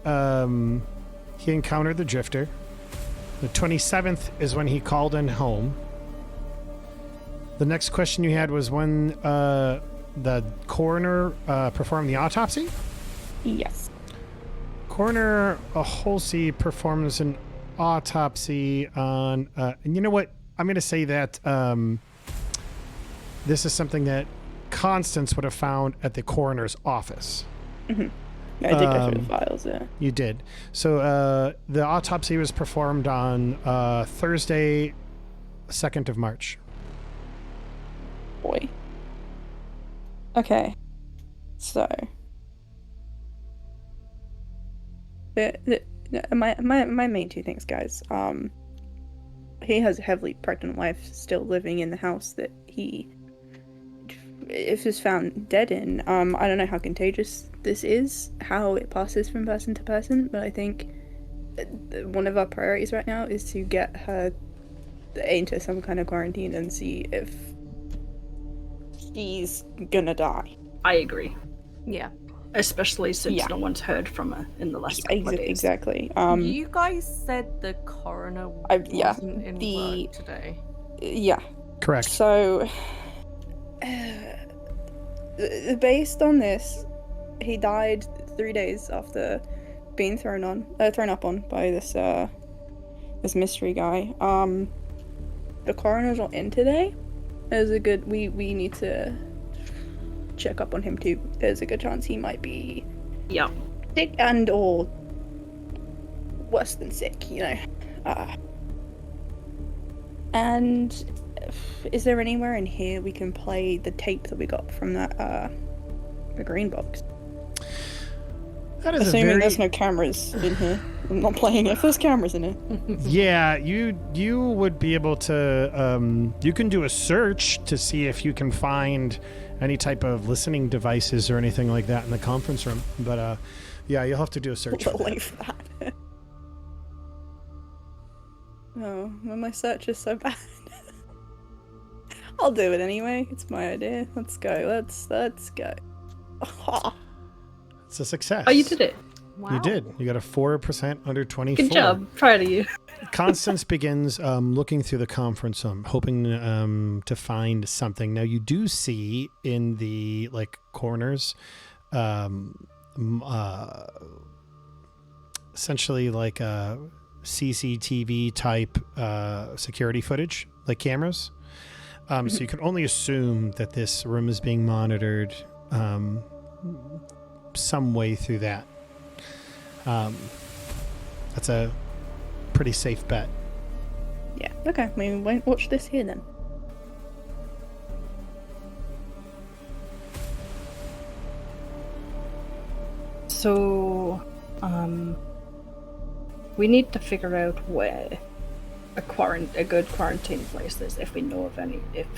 he encountered the Drifter. The 27th is when he called in home. The next question you had was when the coroner performed the autopsy. Yes. Coroner Holsey performs an autopsy on, and you know what? I'm going to say that this is something that Constance would have found at the coroner's office. I did go through the files, yeah. You did. So the autopsy was performed on Thursday, 2nd of March. Boy. Okay. So. My main 2 things, guys. He has a heavily pregnant wife still living in the house that he was found dead in. I don't know how contagious this is, how it passes from person to person, but I think one of our priorities right now is to get her into some kind of quarantine and see if she's gonna die. I agree. Yeah. Especially since Yeah. no one's heard from her in the last couple of days. Exactly. You guys said the coroner yeah, wasn't in the- work today. Yeah. Correct. So, based on this, he died 3 days after being thrown up on by this mystery guy. The coroner's not in today. There's a good. We need to check up on him too. There's a good chance he might be Yeah. sick and or worse than sick. You know. And is there anywhere in here we can play the tape that we got from that the green box? That is Assuming a very... there's no cameras in here. I'm not playing it if there's cameras in it. Yeah, you would be able to you can do a search to see if you can find any type of listening devices or anything like that in the conference room. But yeah, you'll have to do a search for Little that. late for that. Oh, well, my search is so bad. I'll do it anyway. It's my idea. Let's go. Let's go. It's a success. Oh, you did it. Wow. You did. You got a 4% under 24. Good job. Proud of you. Constance begins looking through the conference room, hoping to find something. Now, you do see in the corners, essentially like a CCTV type security footage, like cameras. So you can only assume that this room is being monitored some way through that. That's a pretty safe bet. Yeah. Okay. We won't watch this here then. So, we need to figure out where a good quarantine place is, if we know of any. If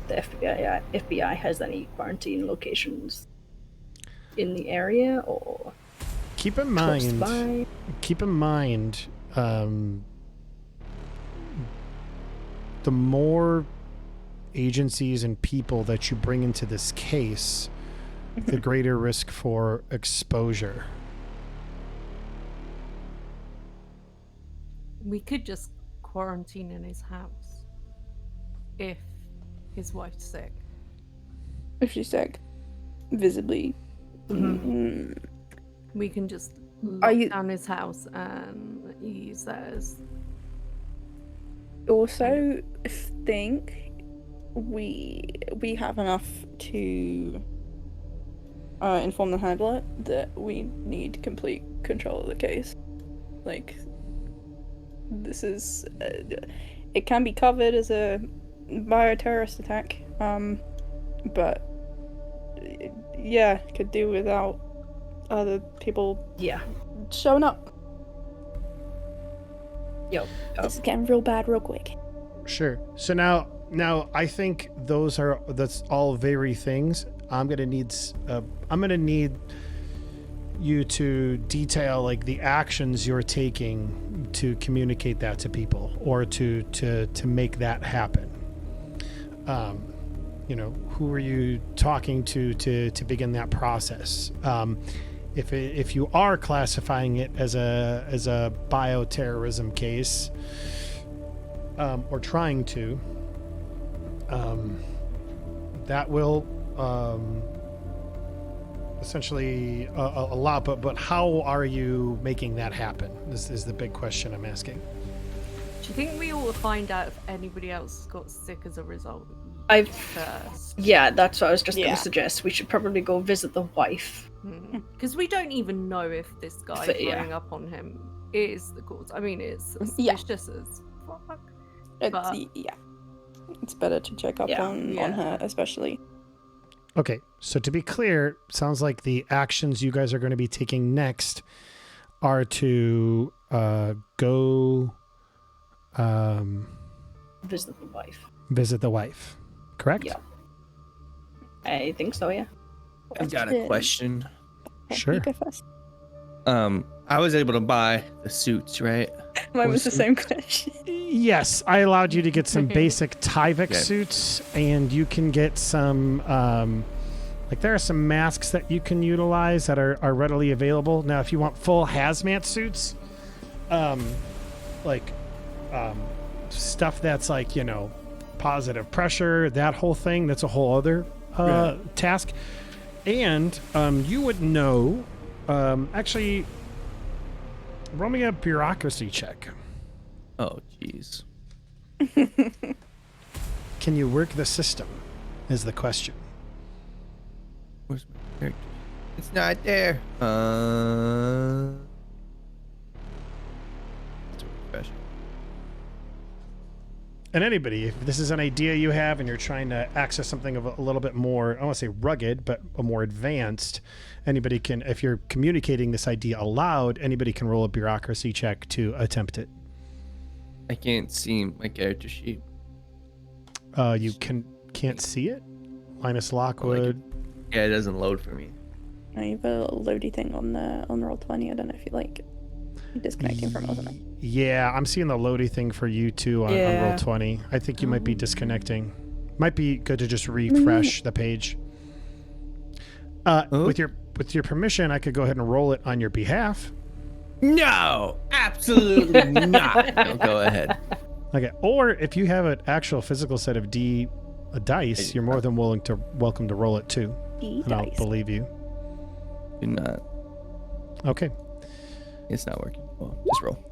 the FBI has any quarantine locations in the area, or Keep in close mind. by. Keep in mind. The more agencies and people that you bring into this case, the greater risk for exposure. We could just quarantine in his house if his wife's sick. If she's sick, visibly. Mm, We can just Are lock you- down his house and use that as. Also, think we have enough to inform the handler that we need complete control of the case. Like, this is it can be covered as a bioterrorist attack, but yeah, could do without other people Yeah. showing up. Yo. This is getting real bad real quick. Sure. So now I think that's all very things. I'm gonna need you to detail like the actions you're taking to communicate that to people, or to make that happen. Who are you talking to begin that process? If you are classifying it as a bioterrorism case, or trying to, that will essentially allow. But how are you making that happen? This is the big question I'm asking. Do you think we ought to find out if anybody else got sick as a result first? Yeah, that's what I was just going Yeah. to suggest. We should probably go visit the wife. Because we don't even know if this guy Yeah. throwing up on him is the cause. I mean, it's Yeah. suspicious as fuck. It's, But- yeah, it's better to check up Yeah. on her, especially. Okay, so to be clear, sounds like the actions you guys are going to be taking next are to go Visit the wife. visit the wife, correct? Yeah. I think so, yeah. I've got a question. Sure. You go first. I was able to buy the suits, right? Mine was the same question. Yes, I allowed you to get some basic Tyvek Okay. suits, and you can get some, like there are some masks that you can utilize that are readily available. Now, if you want full hazmat suits, stuff that's like, positive pressure, that whole thing, that's a whole other task. And you would know, actually, roll me a bureaucracy check. Oh, jeez. Can you work the system? Is the question. Where's my character? It's not there. Let's refresh. And anybody, if this is an idea you have and you're trying to access something of a little bit more, I don't want to say rugged, but a more advanced, anybody can, if you're communicating this idea aloud, anybody can roll a bureaucracy check to attempt it. I can't see my character sheet. You can't see it? Linus Lockwood. Yeah, it doesn't load for me. Now you've got a little loady thing on Roll20. I don't know if you like disconnecting from it or something. Yeah, I'm seeing the loady thing for you too on Yeah. Roll20. I think you might be disconnecting. Might be good to just refresh the page. With your permission, I could go ahead and roll it on your behalf. No, absolutely not. No, go ahead. Okay. Or if you have an actual physical set of dice, you're more than welcome to roll it too. And I'll believe you. Do not. Okay. It's not working. Well, just roll.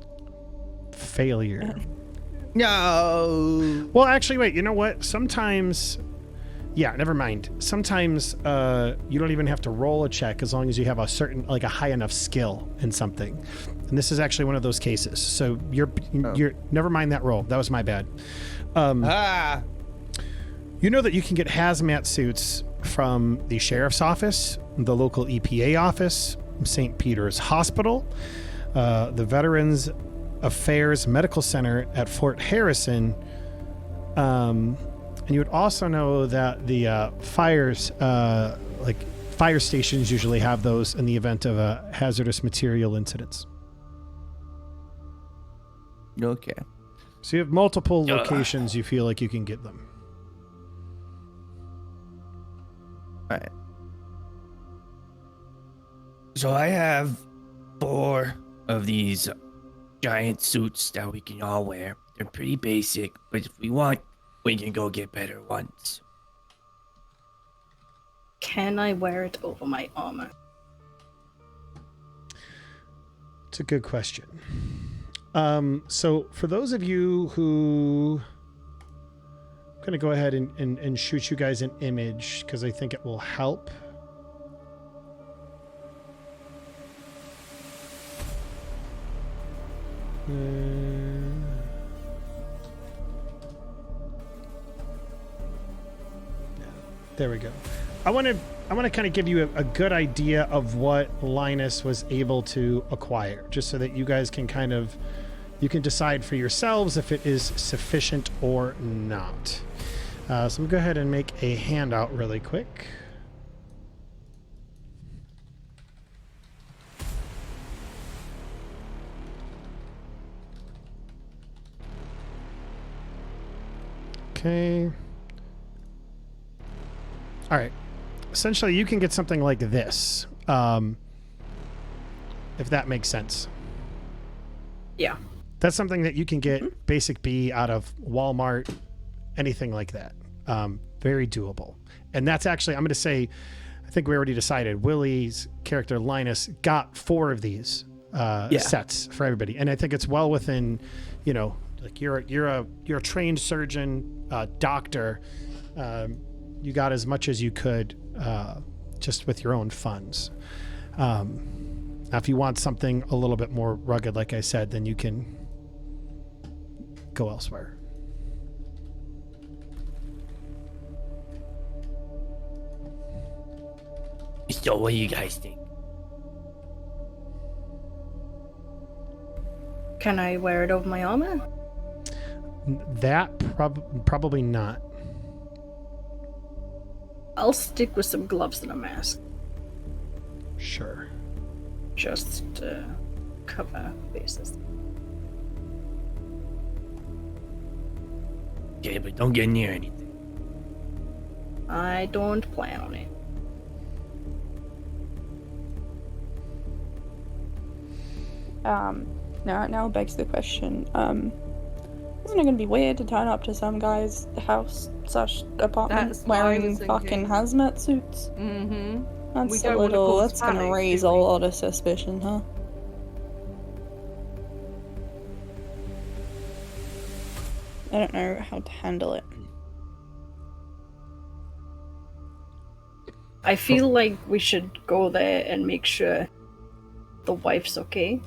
Failure. No. Well, actually, wait. You know what? Sometimes, yeah. Never mind. Sometimes you don't even have to roll a check as long as you have a high enough skill in something. And this is actually one of those cases. So you're never mind that roll. That was my bad. You know that you can get hazmat suits from the sheriff's office, the local EPA office, St. Peter's Hospital, the Veterans Affairs Medical Center at Fort Harrison. And you would also know that the fires, like fire stations, usually have those in the event of a hazardous material incidents. Okay. So you have multiple locations you feel like you can get them. All right. So I have 4 of these giant suits that we can all wear. They're pretty basic, but if we want, we can go get better ones. Can I wear it over my armor? It's a good question. So for those of you who... I'm going to go ahead and shoot you guys an image because I think it will help. There we go. I want to kind of give you a good idea of what Linus was able to acquire, just so that you guys can you can decide for yourselves if it is sufficient or not. So I'm gonna go ahead and make a handout really quick. Okay. All right. Essentially, you can get something like this, if that makes sense. Yeah. That's something that you can get Basic B out of Walmart, anything like that. Very doable. And that's actually, I'm going to say, I think we already decided, Willie's character Linus got 4 of these sets for everybody. And I think it's well within, like you're a trained surgeon, doctor. You got as much as you could just with your own funds. Now, if you want something a little bit more rugged, like I said, then you can go elsewhere. So what do you guys think? Can I wear it over my armor? That probably not. I'll stick with some gloves and a mask. Sure. Just to cover bases. Okay, but don't get near anything. I don't plan on it. Now begs the question, isn't it gonna be weird to turn up to some guy's house / apartment That's what I wearing was fucking thinking. hazmat suits? Mm-hmm. That's We don't wanna cause that's gonna panic, raise do a we? lot of suspicion, huh? I don't know how to handle it. I feel like we should go there and make sure the wife's okay.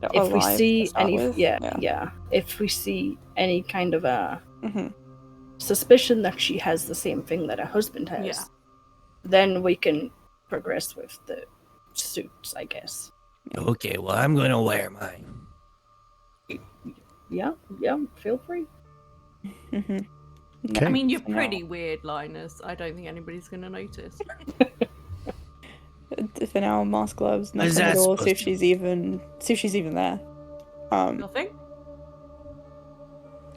If we Alive to see start any, with? yeah, if we see any kind of a Mhm. suspicion that she has the same thing that her husband has, Yeah. then we can progress with the suits, I guess. Okay, well, I'm gonna wear mine. Yeah, feel free. Mhm. Okay. I mean, you're No. pretty weird, Linus. I don't think anybody's gonna notice. For now, mask, gloves, knock Is on the that door, supposed see if she's even there. Nothing?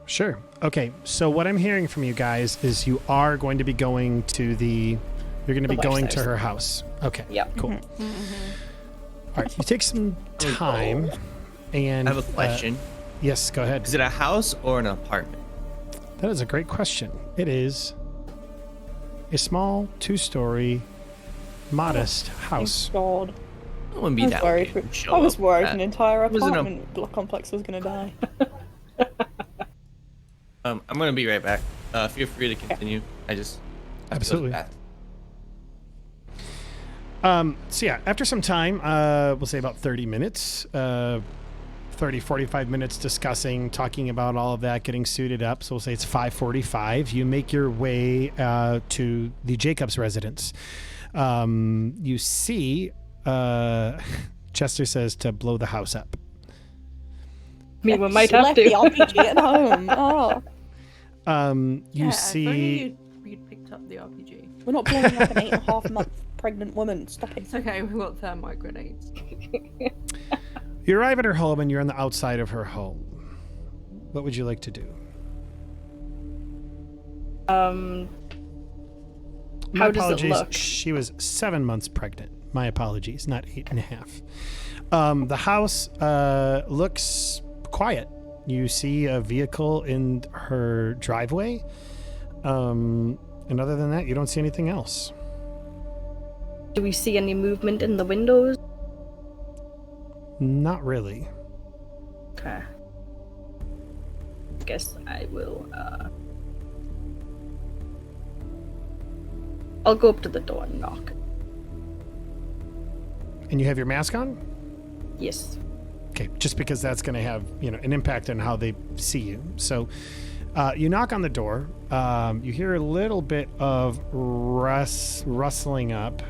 Sure. Okay. So what I'm hearing from you guys is you are going to be going to you're going to The be going wife's to house. her house. Okay. Yep. Cool. Mm-hmm. All right. You take some time and I have a question. yes, go ahead. Is it a house or an apartment? That is a great question. It is a small 2-story modest house. God. It wouldn't be I was that worried. weird. Show I was up worried at- an entire It wasn't a- apartment block complex was gonna die. I'm gonna be right back. Feel free to continue. I just Absolutely. Bad. So yeah, after some time, we'll say about 30 minutes, 30, 45 minutes discussing, talking about all of that, getting suited up. So we'll say it's 5:45. You make your way to the Jacobs residence. You see, Chester says to blow the house up. I mean, we might She have left to. the RPG at home. Oh, You Yeah, see. If only you'd picked up the RPG. we're not blowing up an 8.5-month pregnant woman. Stop it. It's okay. We've got thermite grenades. You arrive at her home and you're on the outside of her home. What would you like to do? How My does it apologies. look? She was 7 months pregnant. My apologies, not 8.5. The house looks quiet. You see a vehicle in her driveway. And other than that, you don't see anything else. Do we see any movement in the windows? Not really. Okay. Guess I will, I'll go up to the door and knock. And you have your mask on? Yes. Okay, just because that's going to have, an impact on how they see you. So you knock on the door. You hear a little bit of rustling up.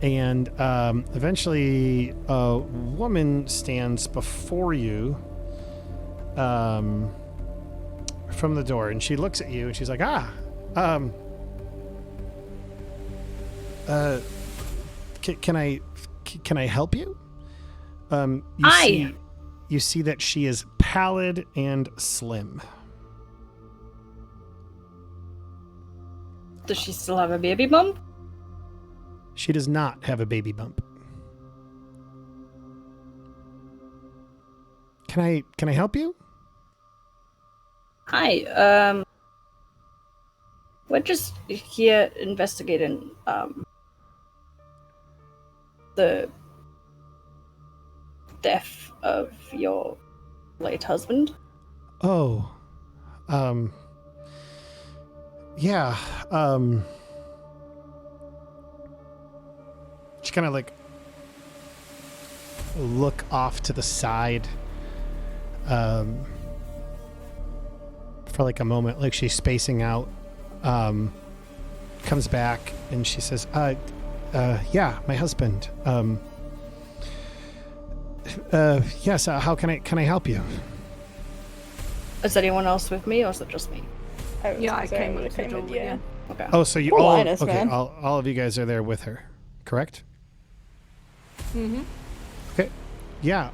And eventually a woman stands before you from the door. And she looks at you and she's like, can I help you? You see that she is pallid and slim. Does she still have a baby bump? She does not have a baby bump. Can I help you? Hi, we're just here investigating, the death of your late husband. Oh, yeah, she kind of like look off to the side, for like a moment, like she's spacing out, comes back and she says, yeah, my husband, yes, how can I help you? Is anyone else with me, or is it just me? Yeah, I came with the door with you. Okay. Oh, so you Poor all Linus, okay? man. All of you guys are there with her, correct? Mm-hmm. Okay. Yeah.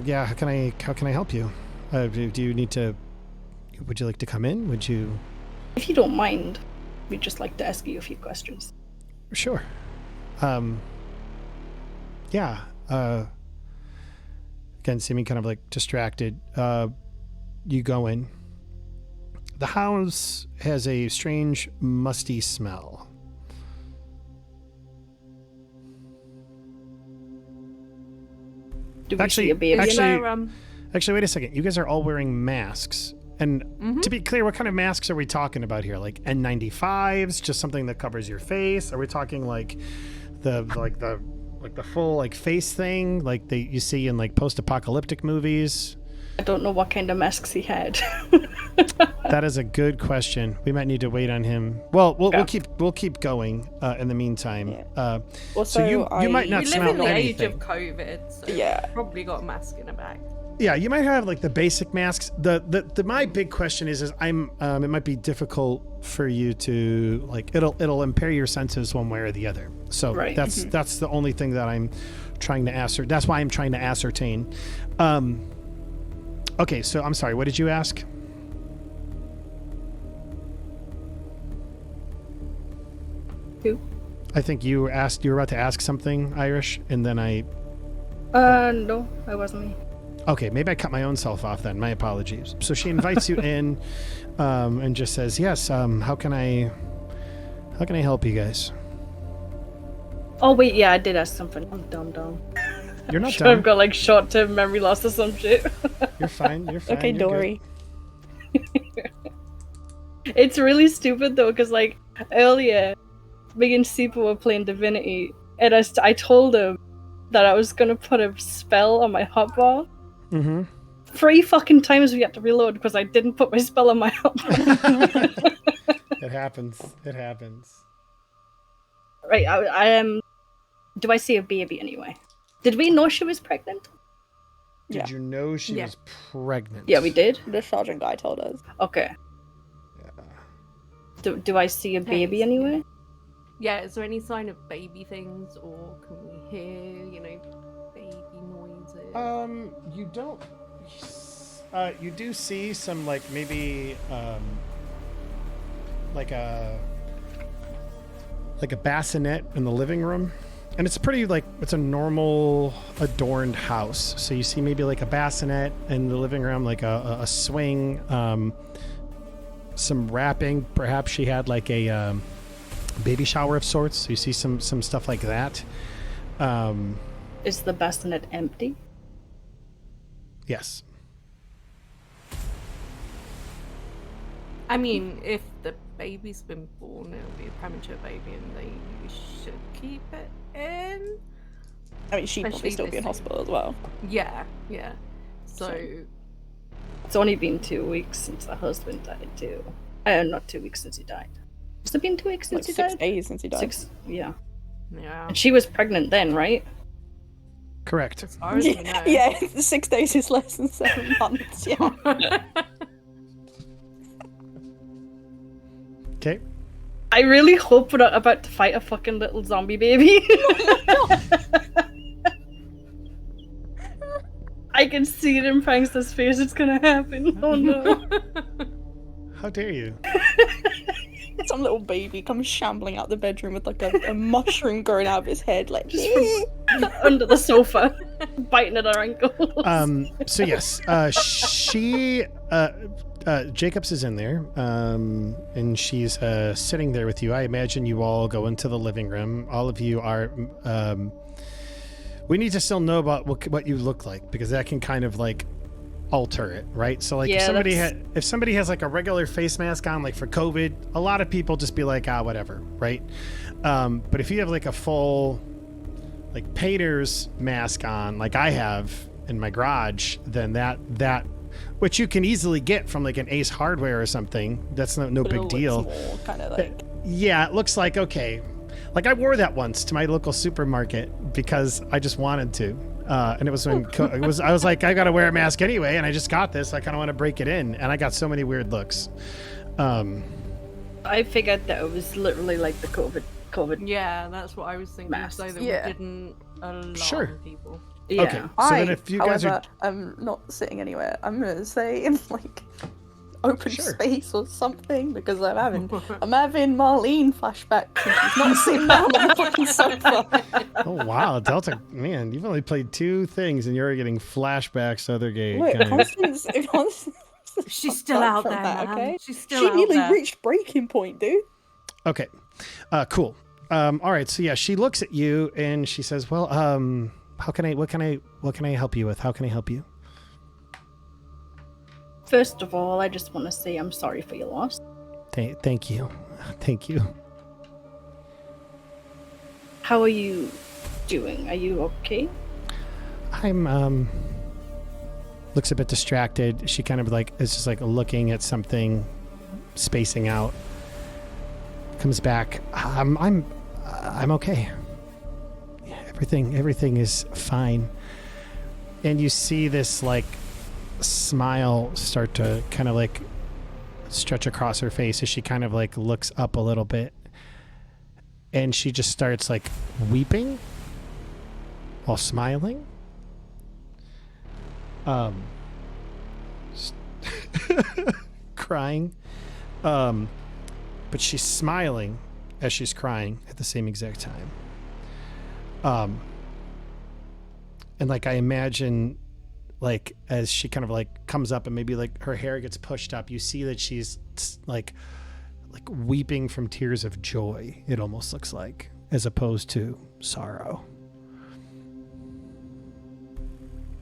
Yeah. How can I help you? Do you need to? Would you like to come in? Would you? If you don't mind, we'd just like to ask you a few questions. Sure. Yeah. Again, seeming kind of like distracted. You go in. The house has a strange, musty smell. Do we Actually- see a baby? actually- in there? Actually, wait a second. You guys are all wearing masks. And to be clear, what kind of masks are we talking about here? Like N95s, just something that covers your face? Are we talking like the full like face thing like you see in like post-apocalyptic movies? I don't know what kind of masks he had. That is a good question. We might need to wait on him. Well, we'll keep going in the meantime. Yeah. So Also, you might not We live smell in the age anything. of COVID, so Yeah. probably got a mask in a bag. Yeah, you might have like the basic masks. The my big question is I'm it might be difficult for you to like it'll impair your senses one way or the other. So Right. that's the only thing that I'm trying to ascertain. That's why I'm trying to ascertain. Okay, so I'm sorry. What did you ask? Who? I think you were about to ask something, Irish, and then No, that wasn't me. okay, maybe I cut my own self off then. My apologies. So she invites you in, and just says, "Yes. How can I help you guys?" Oh wait, yeah, I did ask something. I'm dumb. You're not Sure, I've dumb. got like short-term memory loss or some shit. You're fine. You're fine. Okay, You're good. Dory. It's really stupid though, because like earlier, me and Sipa were playing Divinity, and I told him that I was gonna put a spell on my hotbar. Mm-hmm. 3 fucking times we had to reload because I didn't put my spell on my hotbar. It happens. It happens. Right, I am. Do I see a baby anyway? Did we know she was pregnant? Did Yeah. you know she Yeah. was pregnant? Yeah, we did. The sergeant guy told us. Okay. Yeah. Do I see a baby anyway? Yeah, is there any sign of baby things, or can we hear, baby noises? You don't. You do see some like maybe like a bassinet in the living room, and it's pretty like it's a normal adorned house. So you see maybe like a bassinet in the living room, like a swing, some wrapping. Perhaps she had like a baby shower of sorts. So you see some stuff like that. Is the bassinet empty? Yes. I mean, if the baby's been born, it'll be a premature baby, and they should keep it in. I mean, she'd probably Especially still be in this hospital as well. Yeah, yeah. So, It's only been 2 weeks since the husband died too. Not 2 weeks since he died. Has it been 2 weeks Like since he 6 died? days since he died. 6. Yeah. yeah. And she was pregnant then, right? Correct. As far as we know. Yeah, 6 days is less than 7 months. Yeah. Okay. I really hope we're not about to fight a fucking little zombie baby. I can see it in Prankster's face. It's gonna happen. Oh no. How dare you? Some little baby comes shambling out the bedroom with like a mushroom growing out of his head, like Just from under the sofa, biting at our ankles. So yes, Jacobs is in there, and she's sitting there with you. I imagine you all go into the living room. All of you are. We need to still know about what you look like, because that can kind of like alter it, right? So like Yeah, if somebody has like a regular face mask on, like for COVID, a lot of people just be like, whatever, right? But if you have like a full like painter's mask on, like I have in my garage, then that which you can easily get from like an Ace Hardware or something, that's no big deal. Kind of like. Yeah, it looks like okay. Like I wore that once to my local supermarket because I just wanted to, and it was when I was like, I gotta wear a mask anyway, and I just got this. I kind of want to break it in, and I got so many weird looks. I figured that it was literally like the COVID. Yeah, that's what I was thinking, Masks. so that Yeah. we didn't alarm Sure. people. Yeah. Okay, so then if you guys however, are I'm not sitting anywhere. I'm gonna stay in like open Sure. space or something because I'm having Marlene flashbacks and she's not sitting down on the fucking sofa. oh wow, Delta man, you've only played 2 things and you're already getting flashbacks to other games. Look, Constance, She's still out from there, that, man. okay? She's still She out nearly there. reached breaking point, dude. Okay, cool. All right, so yeah, she looks at you and she says, "Well, what can I help you with? How can I help you?" First of all, I just want to say I'm sorry for your loss. Thank you. How are you doing? Are you okay? I'm looks a bit distracted. She kind of like is just like looking at something, spacing out. Comes back. I'm okay. Everything is fine. And you see this like smile start to kind of like stretch across her face as she kind of like looks up a little bit, and she just starts like weeping while smiling. Crying, but she's smiling as she's crying at the same exact time. And like I imagine, like as she kind of like comes up and maybe like her hair gets pushed up, you see that she's like weeping from tears of joy. It almost looks like, as opposed to sorrow.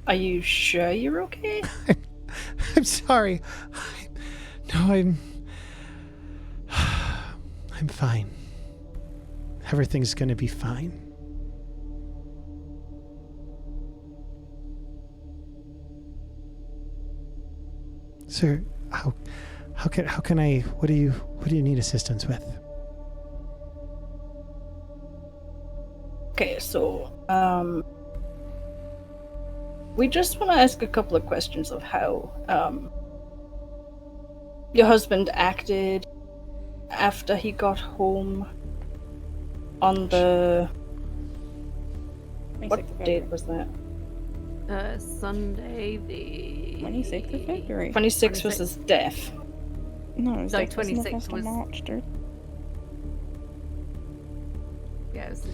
Are you sure you're okay? I'm sorry. I'm fine. Everything's gonna be fine. Officer, how can I? What do you need assistance with? Okay, so we just want to ask a couple of questions of how your husband acted after he got home on the... What date was that? Sunday the 26th of February. 26 was his death. No, it was No, like 26 was- March, dude. Yeah, it was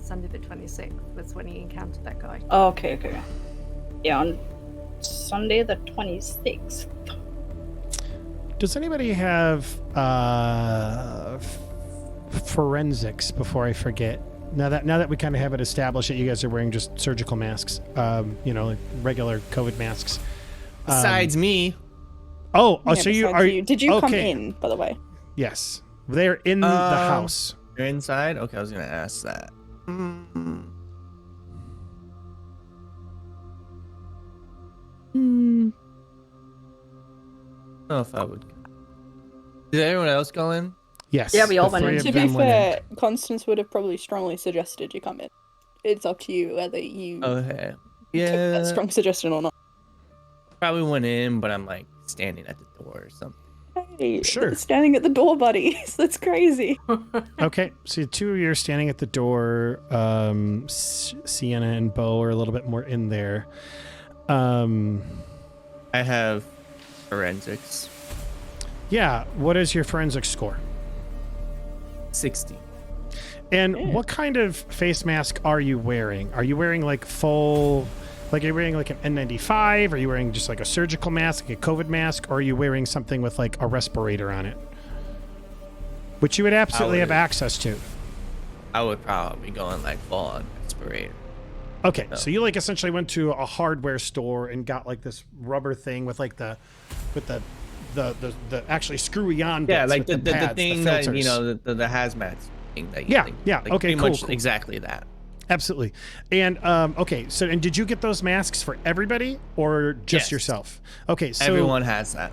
Sunday the 26th was when he encountered that guy. Oh, okay. Yeah, on Sunday the 26th. Does anybody have forensics? Before I forget, now that we kind of have it established that you guys are wearing just surgical masks, like regular COVID masks. Besides me. So Besides you are? Did you come okay. in, by the way? Yes, they're in the house. You're inside? Okay, I was gonna ask that. I don't know if I would. Did everyone else go in? Yes. Yeah, we all the went three in. of To be them went in. fair, Constance would have probably strongly suggested you come in. It's up to you whether you Okay. took Yeah. that strong suggestion or not. Probably went in, but I'm like standing at the door or something. Hey, Sure. standing at the door, buddies. That's crazy. Okay, so the two of you are standing at the door. Sienna and Bo are a little bit more in there. I have forensics. Yeah, what is your forensic score? 60. And what kind of face mask are you wearing? Are you wearing like full, like are you wearing like an N95? Are you wearing just like a surgical mask, like a COVID mask? Or are you wearing something with like a respirator on it? Which you would absolutely have access to. I would probably go in like full on respirator. Okay, No. so you like essentially went to a hardware store and got like this rubber thing with like the actually screwy on bits Yeah, like with the pads, thing that, filters. the hazmat thing that you Yeah, think. yeah, Like, okay, pretty cool, much cool. exactly that. Absolutely. And okay, so and did you get those masks for everybody or just Yes. yourself? Okay, so Everyone has that.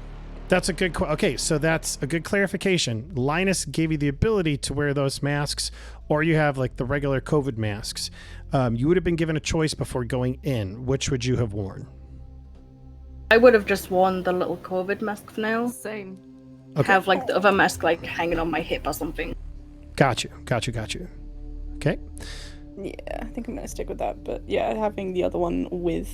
that's a good okay, so that's a good clarification. Linus gave you the ability to wear those masks, or you have like the regular COVID masks. You would have been given a choice before going in. Which would you have worn? I would have just worn the little COVID mask for now. Same. Okay. Have like the other mask like hanging on my hip or something. Got you. Okay. Yeah, I think I'm gonna stick with that. But yeah, having the other one with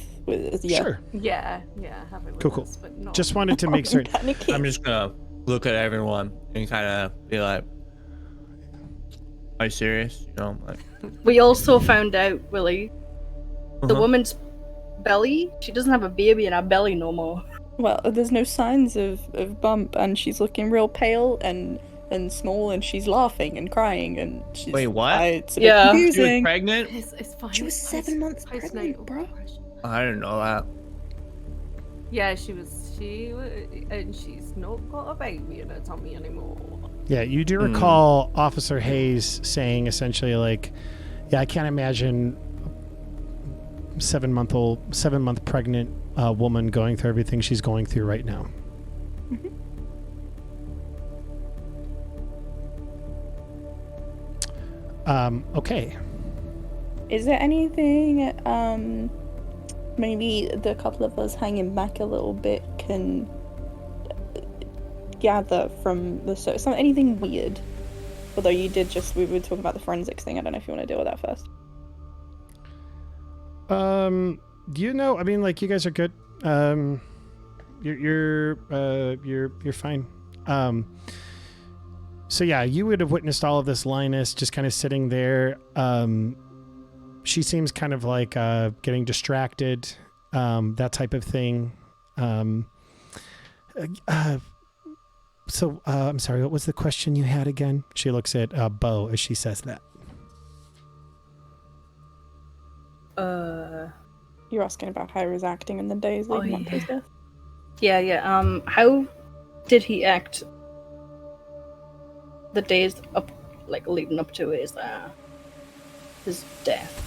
yeah. Sure. Yeah, have it with Cool. us, but not. Just wanted to make certain. Panicking. I'm just gonna look at everyone and kind of be like, "Are you serious?" You know, like. We also found out, Willie, the Uh-huh. woman's belly, she doesn't have a baby in her belly no more. Well, there's no signs of bump, and she's looking real pale and small, and she's laughing and crying, and she's Wait, what? It's a bit Yeah. She was confusing. pregnant? It's fine. She was it's 7 months postnatal pregnant, bro. depression. I didn't know that. Yeah, and she's not got a baby in her tummy anymore. Yeah, you do recall Officer Hayes saying essentially like, yeah, I can't imagine 7 month pregnant woman going through everything she's going through right now. Okay. Is there anything maybe the couple of us hanging back a little bit can gather from the anything weird? Although you did we were talking about the forensics thing. I don't know if you want to deal with that first. I mean, like, you guys are good. You're fine. So yeah, you would have witnessed all of this, Linus, just kind of sitting there. She seems kind of like getting distracted, that type of thing. So I'm sorry, what was the question you had again? She looks at Bo as she says that. You're asking about how he was acting in the days leading up to his death. Yeah. How did he act the days up, like leading up to his death?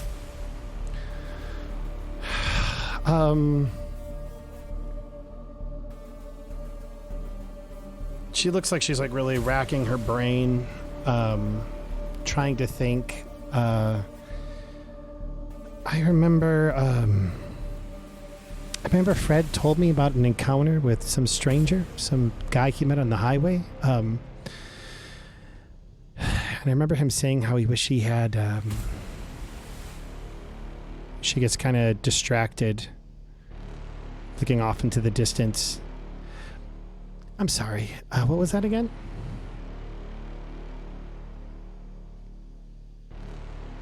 She looks like she's like really racking her brain, trying to think. I remember Fred told me about an encounter with some stranger, some guy he met on the highway. And I remember him saying how he wished he had. She gets kind of distracted, looking off into the distance. I'm sorry. What was that again?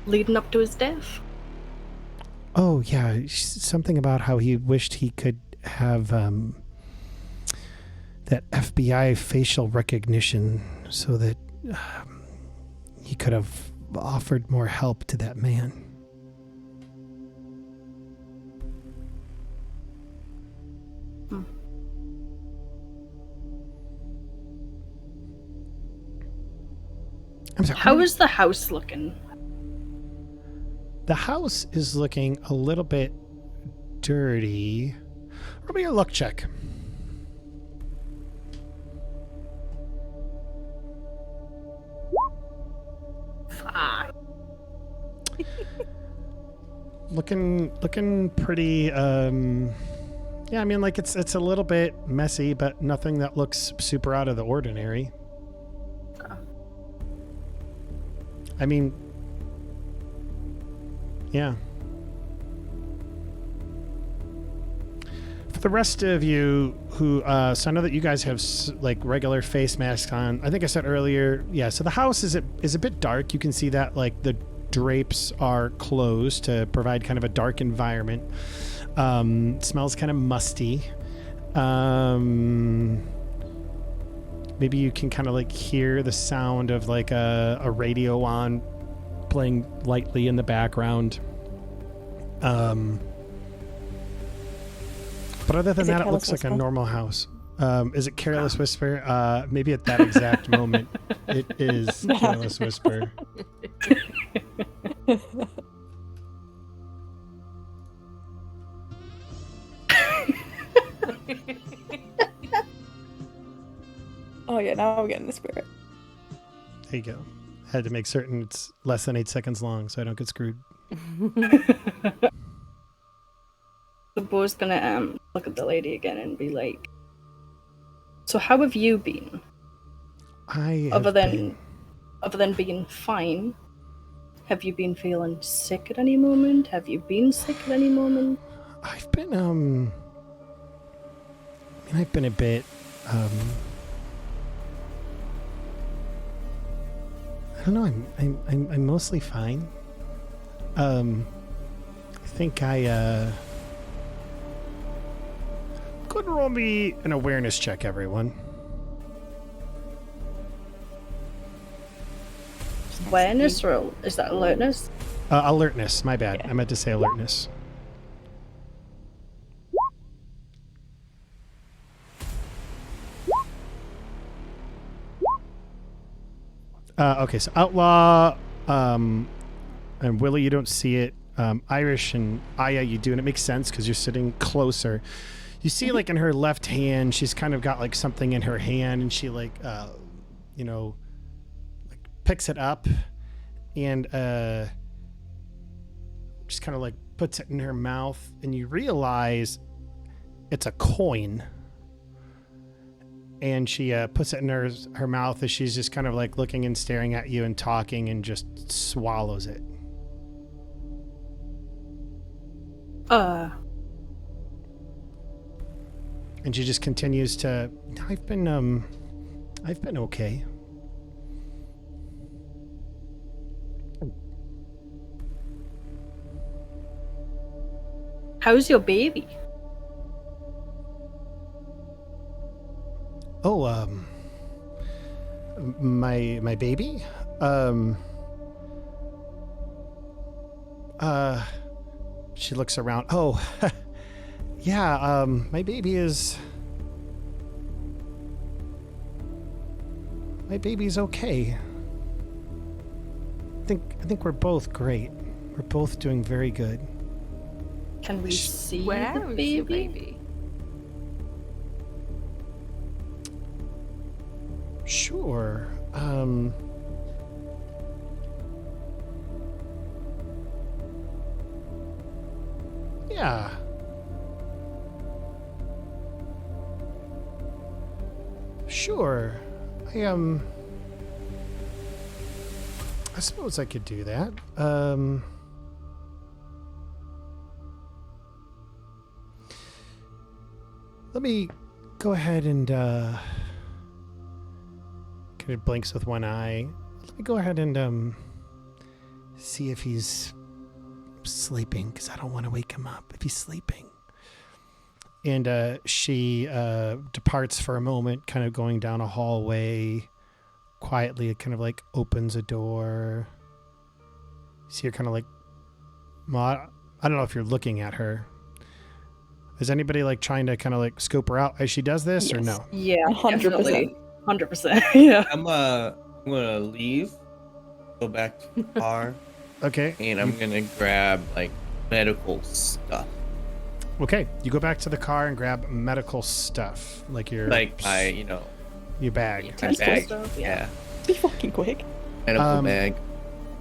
Leading up to his death. Oh, yeah. Something about how he wished he could have that FBI facial recognition so that he could have offered more help to that man. I'm sorry. How is the house looking? The house is looking a little bit dirty. Roll me a luck check. Looking pretty yeah, I mean, like it's a little bit messy, but nothing that looks super out of the ordinary. I mean, yeah. For the rest of you who, so I know that you guys have like regular face masks on. I think I said earlier, yeah. So the house is a bit dark. You can see that like the drapes are closed to provide kind of a dark environment. Smells kind of musty. Maybe you can kind of like hear the sound of like a radio on playing lightly in the background. But other than that, it looks like a normal house. Is it Careless Whisper? Maybe at that exact moment, it is Careless Whisper. Oh yeah, now I'm getting the spirit. There you go. Had to make certain it's less than 8 seconds long so I don't get screwed. The boy's gonna look at the lady again and be like, "So how have you been? Other than being fine, have you been feeling sick at any moment? Have you been sick at any moment?" I've been I've been a bit I don't know. I'm mostly fine. I think go ahead and roll me an awareness check, everyone. Awareness, or is that alertness? Alertness. My bad. I meant to say alertness. Okay, so Outlaw, and Willie, you don't see it. Irish and Aya, you do, and it makes sense because you're sitting closer. You see, like, in her left hand, she's kind of got, like, something in her hand, and she, like, like, picks it up and just kind of, like, puts it in her mouth, and you realize it's a coin. And she puts it in her mouth as she's just kind of like looking and staring at you and talking and just swallows it. And she just continues to, I've been okay. How's your baby? Oh, my baby? She looks around. Oh, yeah, my baby's okay. I think we're both great. We're both doing very good. Can we see Where the is baby? your baby? Sure. Yeah. Sure. I suppose I could do that. Let me go ahead and kind of blinks with one eye. Let me go ahead and see if he's sleeping, because I don't want to wake him up if he's sleeping. And she departs for a moment, kind of going down a hallway quietly. It kind of like opens a door. See her kind of like, well, I don't know if you're looking at her. Is anybody like trying to kind of like scope her out as she does this, or no? Yeah, 100%. definitely. 100%. Yeah. I'm gonna leave, go back to the car, Okay. and I'm gonna grab like medical stuff. Okay. You go back to the car and grab medical stuff, like your your bag. My Medical bag. stuff, Yeah. Be fucking quick. Medical bag.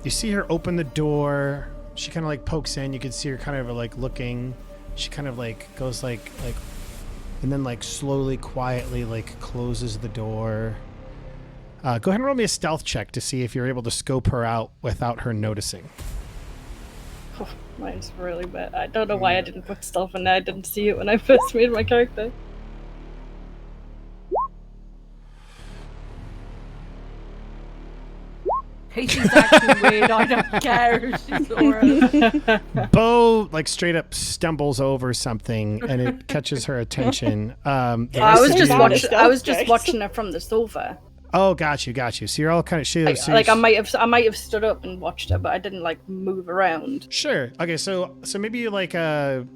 You see her open the door. She kind of like pokes in. You can see her kind of like looking. She kind of like goes like, and then like slowly, quietly like closes the door. Go ahead and roll me a stealth check to see if you're able to scope her out without her noticing. Oh, mine's really bad. I don't know why I didn't put stealth in there. I didn't see it when I first made my character. Casey's acting weird. I don't care if she saw us. Bo like straight up stumbles over something and it catches her attention. The I rest was of just you- watching. I was just watching her from the sofa. Oh, got you. So you're all kind of Like I might have stood up and watched her, but I didn't like move around. Sure. Okay. So maybe you like are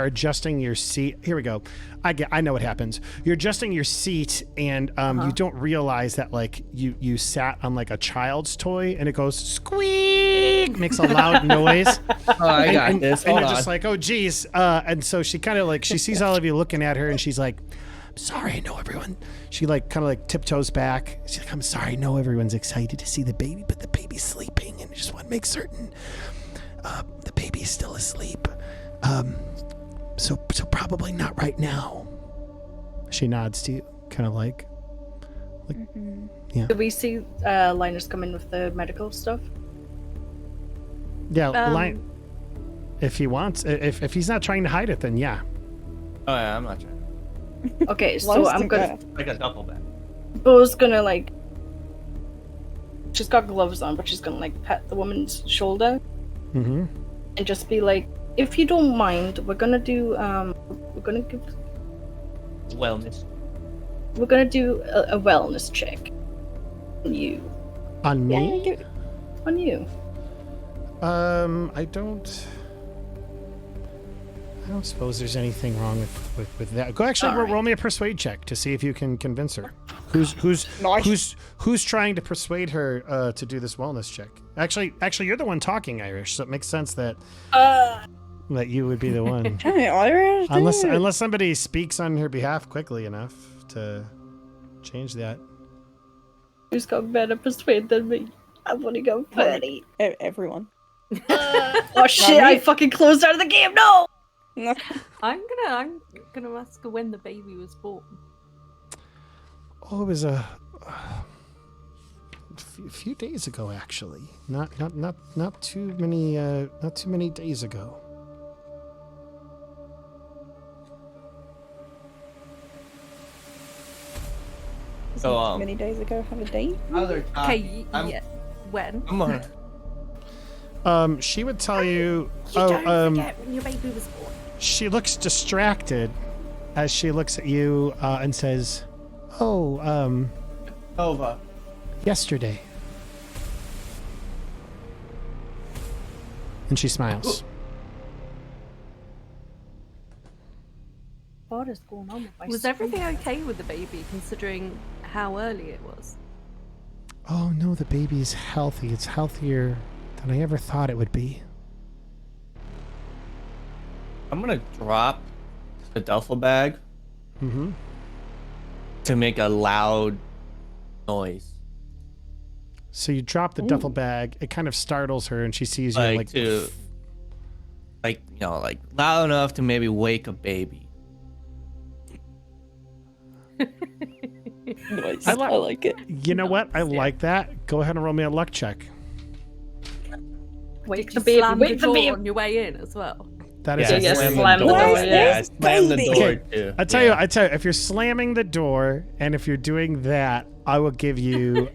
adjusting your seat. Here we go. I know what happens. You're adjusting your seat, and you don't realize that like you sat on like a child's toy, and it goes squeak, makes a loud noise. Oh, I got this. And Hold you're on. just like, oh geez. And so she kind of like she sees all of you looking at her, and she's like, I'm sorry, I know everyone. She like kind of like tiptoes back. She's like, I'm sorry, I know everyone's excited to see the baby, but the baby's sleeping, and I just want to make certain the baby's still asleep. So probably not right now. She nods to you, kind of like yeah. Did we see Linus come in with the medical stuff? Yeah, line. If he wants, if he's not trying to hide it, then yeah. Oh yeah, I'm not trying. Okay, so I'm gonna. Like a duffel bag. Bo's gonna like. She's got gloves on, but she's gonna like pat the woman's shoulder Mm-hmm. and just be like, "If you don't mind, we're gonna do we're gonna do a wellness check on you. On me? Yeah, On you. I don't suppose there's anything wrong with that. Go actually All right. roll me a persuade check to see if you can convince her. Who's trying to persuade her to do this wellness check? Actually, you're the one talking, Irish, so it makes sense that you would be the one. Hey, Irish, dude. unless somebody speaks on her behalf quickly enough to change that. Who's got better persuade than me? I've only got 30. Everyone. Oh shit! I fucking closed out of the game. No. I'm gonna ask her when the baby was born. Oh, it was a few days ago, actually. Not too many days ago. So Many days ago, have a date. other Okay, I'm- yeah. When? I'm gonna. She would tell you. Don't forget when your baby was born. She looks distracted as she looks at you and says, "Oh, Over. yesterday." And she smiles. What is going on with my Was screen? everything okay with the baby, considering how early it was? Oh no, the baby's healthy. It's healthier than I ever thought it would be. I'm gonna drop the duffel bag Mm-hmm. to make a loud noise. So you drop the duffel bag. It kind of startles her, and she sees you Like to, like, you know, like loud enough to maybe wake a baby. Nice. I I, like- like it. You know what? I like that. Go ahead and roll me a luck check. Wake Did the you baby. slam Wake the the door baby. on your way in as well? That is Yeah, a yes, slam slam the the door. door, Where's Yeah, this slam the baby? door Okay, too. I tell you, if you're slamming the door and if you're doing that, I will give you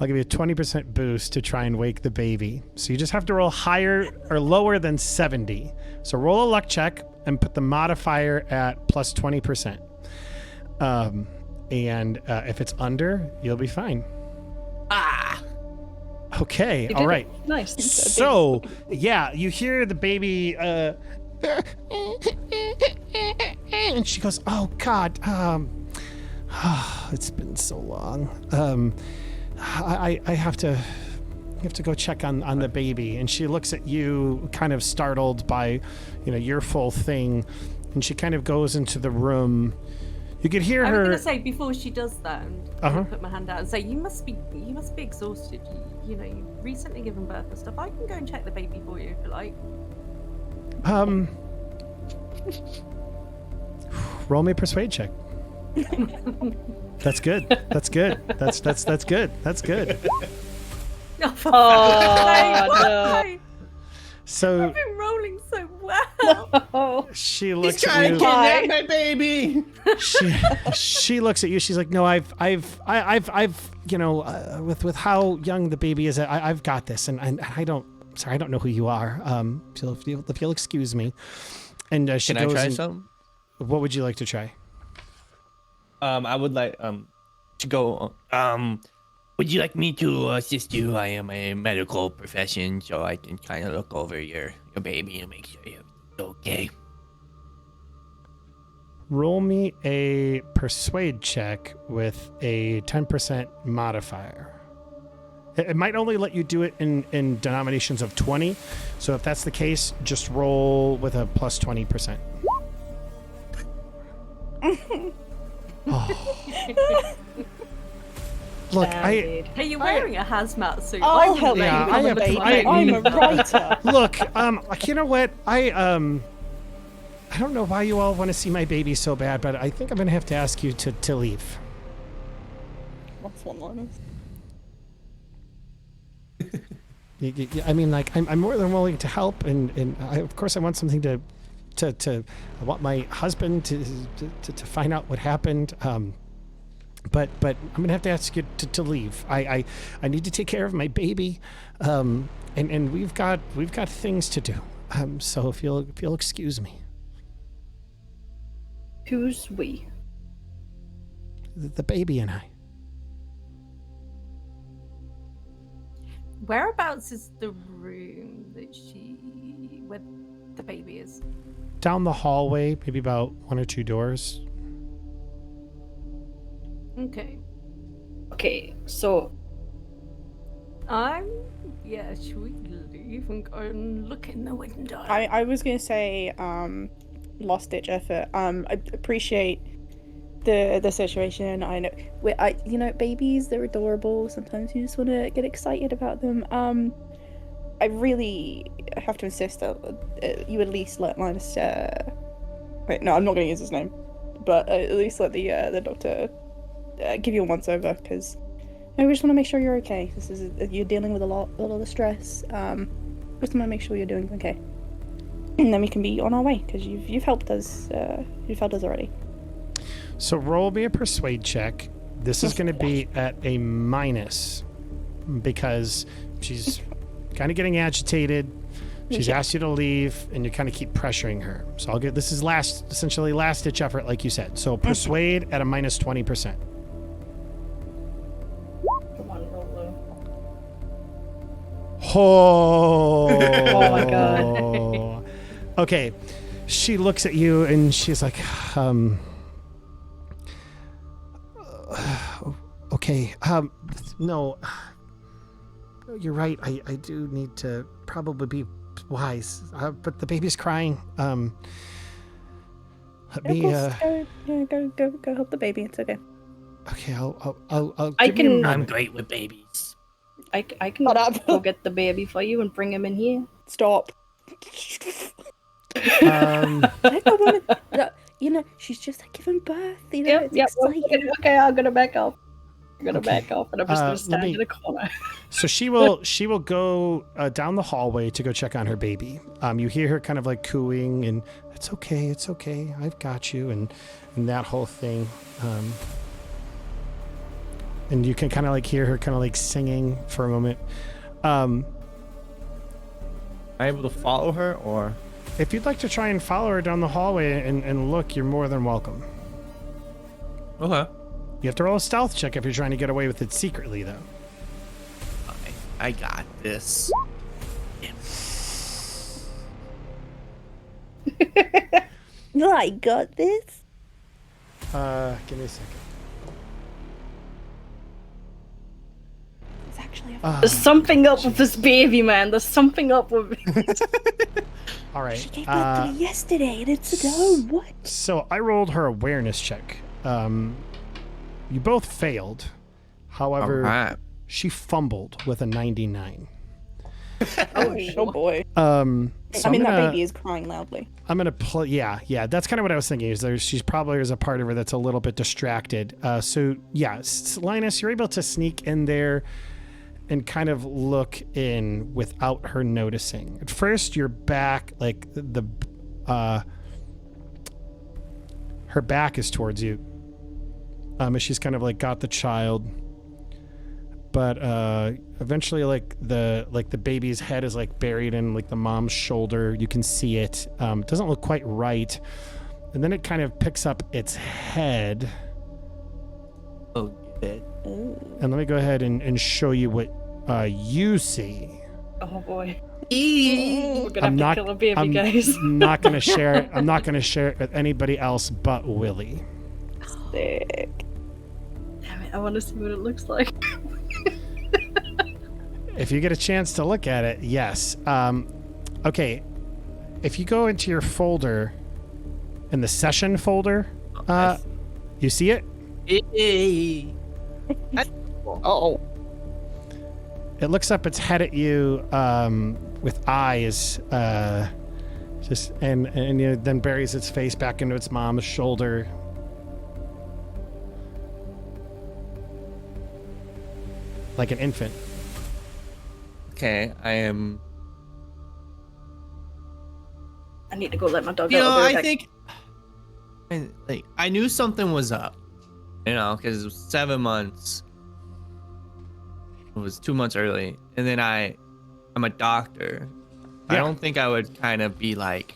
I'll give you a 20% boost to try and wake the baby. So you just have to roll higher or lower than 70. So roll a luck check and put the modifier at plus 20%. And if it's under, you'll be fine. Okay, You all did right. it. Nice. So, yeah, you hear the baby, and she goes, "Oh God, it's been so long. I have to go check on the baby." And she looks at you, kind of startled by, your full thing, and she kind of goes into the room. You could hear I was her. gonna say before she does that, and Uh-huh. put my hand out and say, "You must be exhausted. You've recently given birth and stuff. I can go and check the baby for you if you like." Roll me a persuade check. That's good. That's good. That's good. That's good. Oh, for Oh, fuck's sake, no. why? So I've been rolling so well. Oh, she looks He's at trying you. to kidnap my baby. She looks at you. She's like, "No, I've with how young the baby is, I've got this, and I don't know who you are. So if you'll excuse me." And she Can I goes. try and- some? What would you like to try? I would like to go. Would you like me to assist you? I am a medical profession, so I can kind of look over your baby and make sure you're okay. Roll me a persuade check with a 10% modifier. It might only let you do it in denominations of 20. So if that's the case, just roll with a plus 20%. Oh. Look, David. Hey, you're wearing a hazmat suit. Oh, I hell wouldn't yeah, let you I come have- and look I- like I'm me. a writer. look, you know what? I don't know why you all want to see my baby so bad, but I think I'm gonna have to ask you to leave. That's one-liners. I mean, like, I'm more than willing to help, and of course I want something to I want my husband to find out what happened. But I'm gonna have to ask you to leave. I need to take care of my baby, and we've got things to do. So if you'll excuse me, Who's we? the baby and I. Whereabouts is the room where the baby is? Down the hallway, maybe about 1 or 2 doors. Okay. Okay, so should we leave and go and look in the window? I was gonna say, last ditch effort. I appreciate the situation. I know, babies, they're adorable. Sometimes you just want to get excited about them. I really have to insist that you at least let Linus. Wait, no, I'm not going to use his name, but at least let the doctor give you a once over, because we just want to make sure you're okay. You're dealing with a lot of the stress. Just want to make sure you're doing okay. And then we can be on our way, because you've helped us. You've helped us already. So roll me a persuade check. This is going to be at a minus because she's kind of getting agitated. She's asked you to leave, and you kind of keep pressuring her. So I'll get this is essentially last ditch effort, like you said. So persuade at a minus 20%. come on, roll low. Oh, Oh my God. Okay, she looks at you and she's like, okay, no, you're right. I do need to probably be wise, but the baby's crying. Let Of me, course, go help the baby. It's okay. Okay, I'll I give me a can- I'm moment. great with babies. I can Shut up. go get the baby for you and bring him in here. Stop. Um, Let the woman. No, you know, she's just like giving birth. You know, it's exciting. Okay, I'm gonna back up. I'm gonna Okay, back up, and I'm just gonna let stand me- in a corner. So she will go down the hallway to go check on her baby. You hear her kind of like cooing and it's okay, I've got you, and that whole thing. And you can kind of like hear her kind of like singing for a moment. Am I able to follow her or? If you'd like to try and follow her down the hallway and look, you're more than welcome. Okay. You have to roll a stealth check if you're trying to get away with it secretly, though. I got this. I got this. Give me a second. It's actually a There's something up with this baby, man. There's something up with it. All right. She gave birth to me yesterday, and it's a dome. What? So I rolled her awareness check. You both failed. However, Alright. she fumbled with a 99. Oh boy. So I I'm mean, gonna, that baby is crying loudly. I'm gonna play. Yeah. That's kind of what I was thinking. Is she's probably there's a part of her that's a little bit distracted. So yeah, Linus, you're able to sneak in there and kind of look in without her noticing. At first, your back, like her back is towards you. As she's kind of like got the child, but eventually, like the baby's head is like buried in like the mom's shoulder. You can see it. It doesn't look quite right, and then it kind of picks up its head. Oh, good. And let me go ahead and show you what you see. Oh boy. We're gonna have to kill a baby, I'm guys. not gonna share it. I'm not gonna share it with anybody else but Willie. Sick. Damn it, I want to see what it looks like. If you get a chance to look at it, yes. Okay. If you go into your folder, in the session folder, you see it? Oh, It looks up its head at you with eyes, just and you know, then buries its face back into its mom's shoulder. Like an infant. Okay, I am. I need to go let my dog You out. know, I'll be right I back. think. Like, I knew something was up. You know, because it was 7 months. It was 2 months early, and then I'm a doctor. I Yeah. don't think I would kind of be like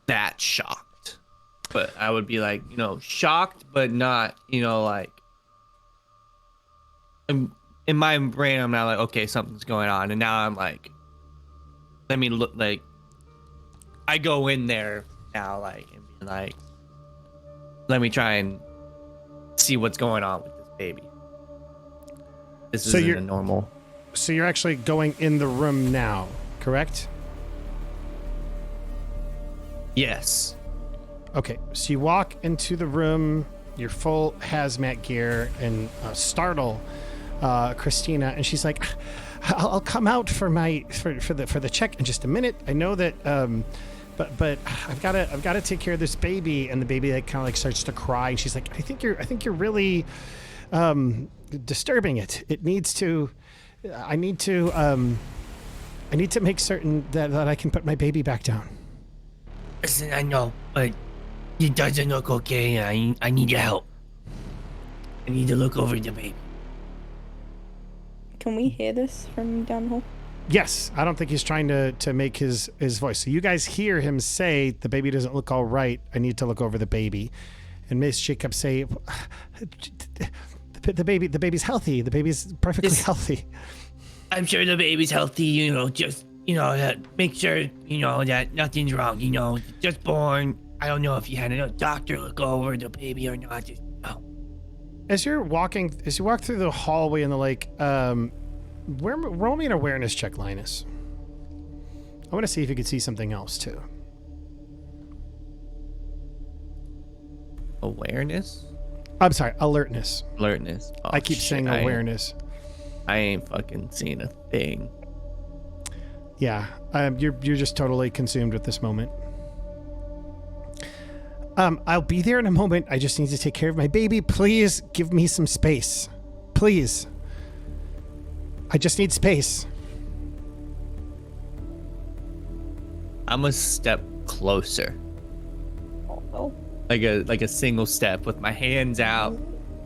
that shocked, but I would be like, you know, shocked, but not, you know, like. In my brain, I'm not like, okay, something's going on, and now I'm like, let me look. Like, I go in there now, like, and be like, let me try and see what's going on with this baby. This So isn't you're- a normal. So you're actually going in the room now, correct? Yes. Okay, so you walk into the room, your full hazmat gear, and startle Christina, and she's like, "I'll come out for the check in just a minute. I know that, but I've got to take care of this baby." And the baby like kind of like starts to cry, and she's like, "I think you're really disturbing it. It needs to. I need to make certain that I can put my baby back down." Listen, I know, but it doesn't look okay. I need your help. I need to look over the baby. Can we hear this from down the hall? Yes, I don't think he's trying to make his voice. So you guys hear him say, "The baby doesn't look all right. I need to look over the baby." And Miss Jacob say, the baby's healthy. The baby's perfectly This- healthy." I'm sure the baby's healthy, you know, just, you know, make sure, you know, that nothing's wrong, you know, just born. I don't know if you had a doctor look over the baby or not. Just, oh. As you walk through the hallway in the lake, roll me an awareness check, Linus. I want to see if you can see something else too. Awareness? I'm sorry, alertness. Alertness. Oh, I keep shit, saying awareness. I ain't fucking seeing a thing. Yeah, you're just totally consumed with this moment. I'll be there in a moment. I just need to take care of my baby. Please give me some space. Please. I just need space. I'm a step closer. Oh, Like a single step with my hands out.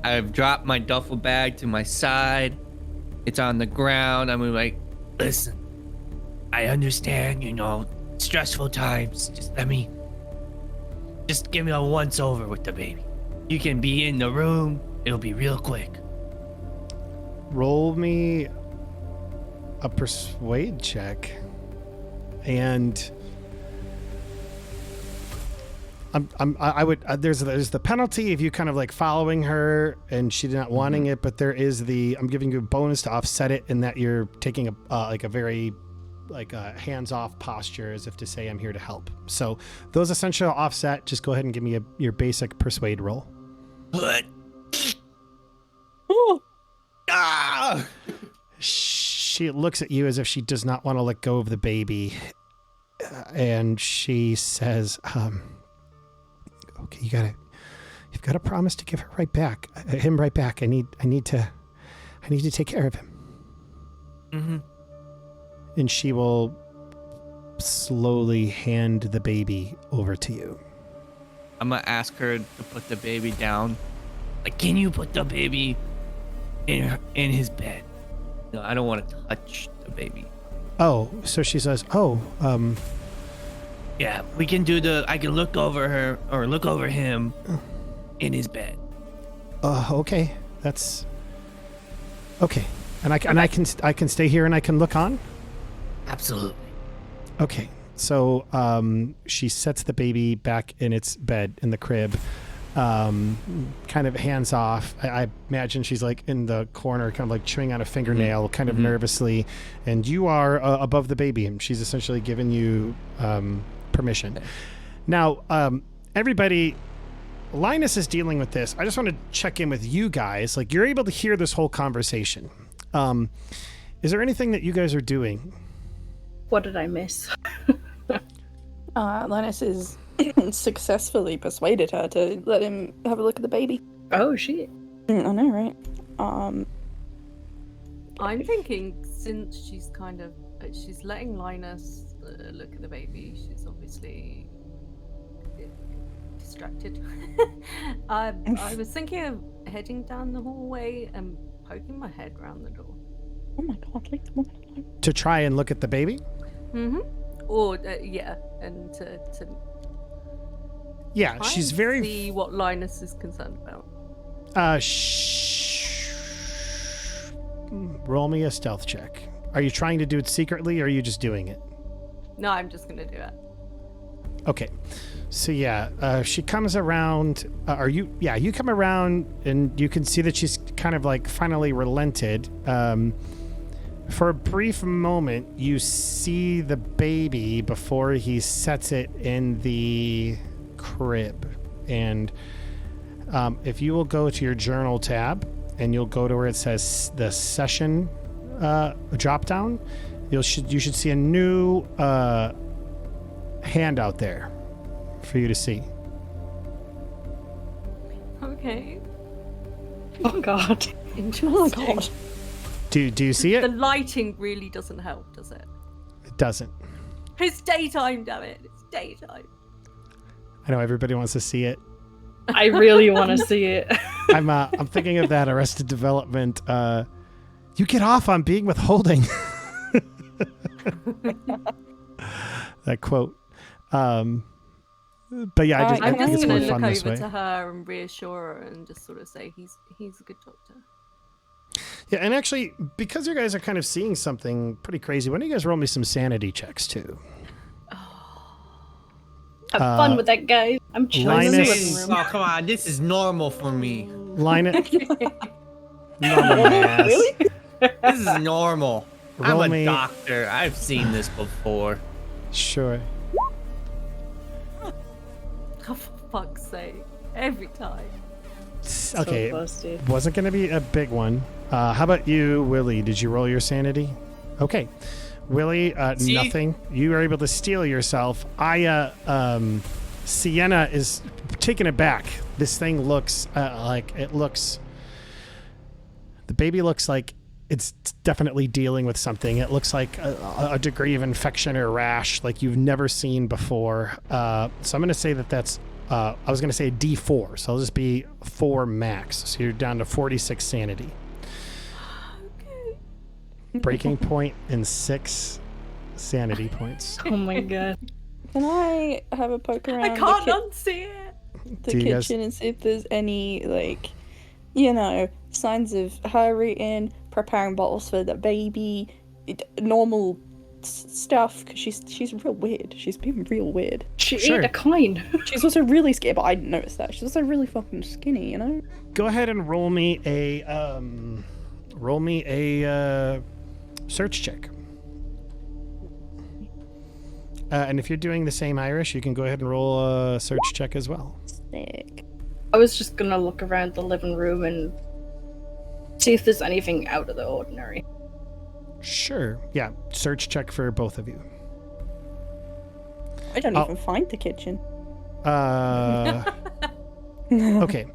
I've dropped my duffel bag to my side. It's on the ground. I'm like, listen, I understand, stressful times. Just give me a once over with the baby. You can be in the room. It'll be real quick. Roll me a persuade check. And there's the penalty if you kind of like following her and she not wanting it, but there is I'm giving you a bonus to offset it in that you're taking a very hands-off posture as if to say I'm here to help. So those essential offset. Just go ahead and give me your basic persuade roll. oh, Ah! She looks at you as if she does not want to let go of the baby, and she says, "Okay, you've got to promise to give him right back. I need to take care of him." Mm-hmm. And she will slowly hand the baby over to you. I'm gonna ask her to put the baby down. Like, can you put the baby in his bed? No, I don't want to touch the baby. Oh, so she says, Yeah, we can I can look over her or look over him in his bed. Okay, that's okay. And I can stay here and I can look on. Absolutely. Okay, so she sets the baby back in its bed in the crib, kind of hands off. I imagine she's like in the corner, kind of like chewing on a fingernail, kind of nervously, and you are above the baby, and she's essentially given you permission. Now, everybody, Linus is dealing with this. I just want to check in with you guys. Like, you're able to hear this whole conversation. Is there anything that you guys are doing? What did I miss? Linus is successfully persuaded her to let him have a look at the baby. Oh shit. I know, right? I'm thinking since she's she's letting Linus look at the baby, she's obviously distracted. I was thinking of heading down the hallway and poking my head around the door. Oh my god, leave the woman alone. To try and look at the baby? Mm-hmm. Or yeah, and to Yeah, try she's and very. see what Linus is concerned about. Roll me a stealth check. Are you trying to do it secretly, or are you just doing it? No, I'm just gonna do it. Okay, so yeah, she comes around. You come around, and you can see that she's kind of like finally relented. For a brief moment, you see the baby before he sets it in the crib. And if you will go to your journal tab and you'll go to where it says the session drop down, you should see a new handout there for you to see. Okay. Oh god. Interesting. Oh my god. Do you see The it? lighting really doesn't help, does it? It doesn't. It's daytime, damn it! It's daytime. I know everybody wants to see it. I really want to see it. I'm thinking of that Arrested Development. You get off on being withholding. That quote. But yeah, I'm it's just more gonna fun look this over way. to her and reassure her and just sort of say he's a good doctor. Yeah, and actually, because you guys are kind of seeing something pretty crazy, why don't you guys roll me some sanity checks too? Have fun with that, guys. I'm chilling in the Linus- living room. Oh, come on. This is normal for me. Linus. Normal Really? This is normal. Roll I'm a me- doctor. I've seen this before. Sure. Oh, for fuck's sake! Every time. Okay, close, dude. wasn't going to be a big one. How about you, Willie? Did you roll your sanity? Okay. Willie, See? nothing. You were able to steal yourself. Sienna is taken aback. This thing looks the baby looks like it's definitely dealing with something. It looks like a degree of infection or rash like you've never seen before. So I'm going to say that's, I was going to say a D4, so it'll just be 4 max. So you're down to 46 sanity. Breaking point and 6 sanity points. Oh my god. Can I have a poke around I can't unsee it. the Do you guys- kitchen and see if there's any, like, signs of her eating, preparing bottles for the baby, normal stuff, because she's real weird. She's been real weird. She Sure. ate a coin. She's also really skinny, but I didn't notice that. She's also really fucking skinny, Go ahead and roll me a search check. And if you're doing the same, Irish, you can go ahead and roll a search check as well. Sick. I was just gonna look around the living room and see if there's anything out of the ordinary. Sure. Yeah. Search check for both of you. I don't Oh. even find the kitchen. Okay.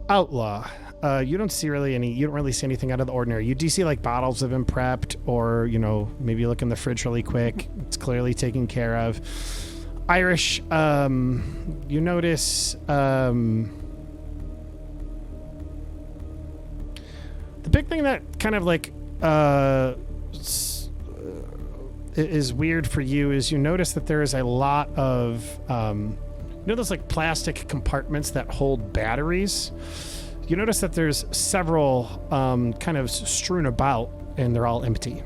Outlaw. You don't see really you don't really see anything out of the ordinary. You do see like bottles have been prepped, or maybe you look in the fridge really quick. It's clearly taken care of. Irish, you notice the big thing that kind of like is weird for you is you notice that there is a lot of those like plastic compartments that hold batteries. You notice that there's several kind of strewn about, and they're all empty.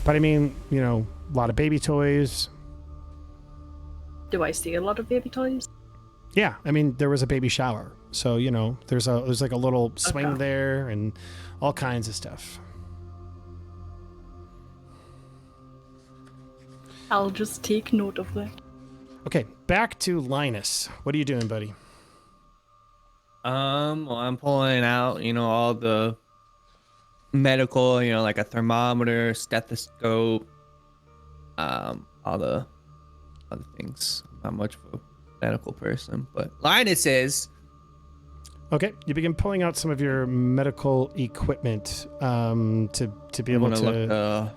But I mean, a lot of baby toys. Do I see a lot of baby toys? Yeah, I mean, there was a baby shower, so there's like a little swing Okay. there, and all kinds of stuff. I'll just take note of that. Okay, back to Linus. What are you doing, buddy? Well, I'm pulling out, all the medical, like a thermometer, stethoscope, all the other things. I'm not much of a medical person, but Linus is. Okay, you begin pulling out some of your medical equipment to be I'm able gonna to.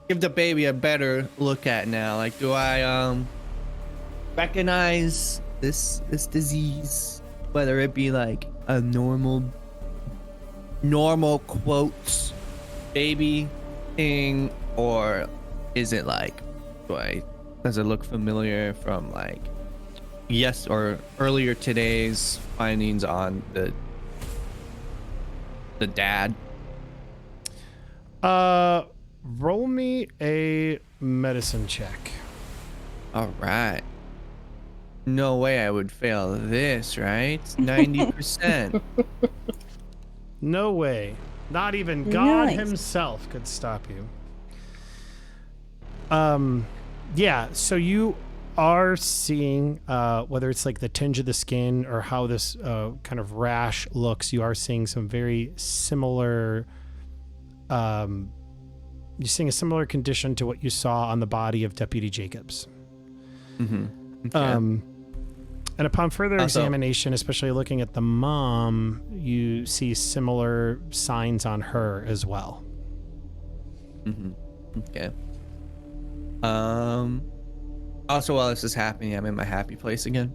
give the baby a better look at now. Like, do I recognize this disease, whether it be like a normal quotes baby thing, or is it like, does it look familiar from like yes or earlier today's findings on the dad? Roll me a medicine check. All right. No way I would fail this, right? 90%. No way. Not even God Nice. himself could stop you. Yeah, so you are seeing, whether it's like the tinge of the skin or how this kind of rash looks, you are seeing some very similar, you're seeing a similar condition to what you saw on the body of Deputy Jacobs. Mm-hmm. Okay. And upon further Also- examination, especially looking at the mom, you see similar signs on her as well. Mm-hmm. Okay. Also, while this is happening, I'm in my happy place again.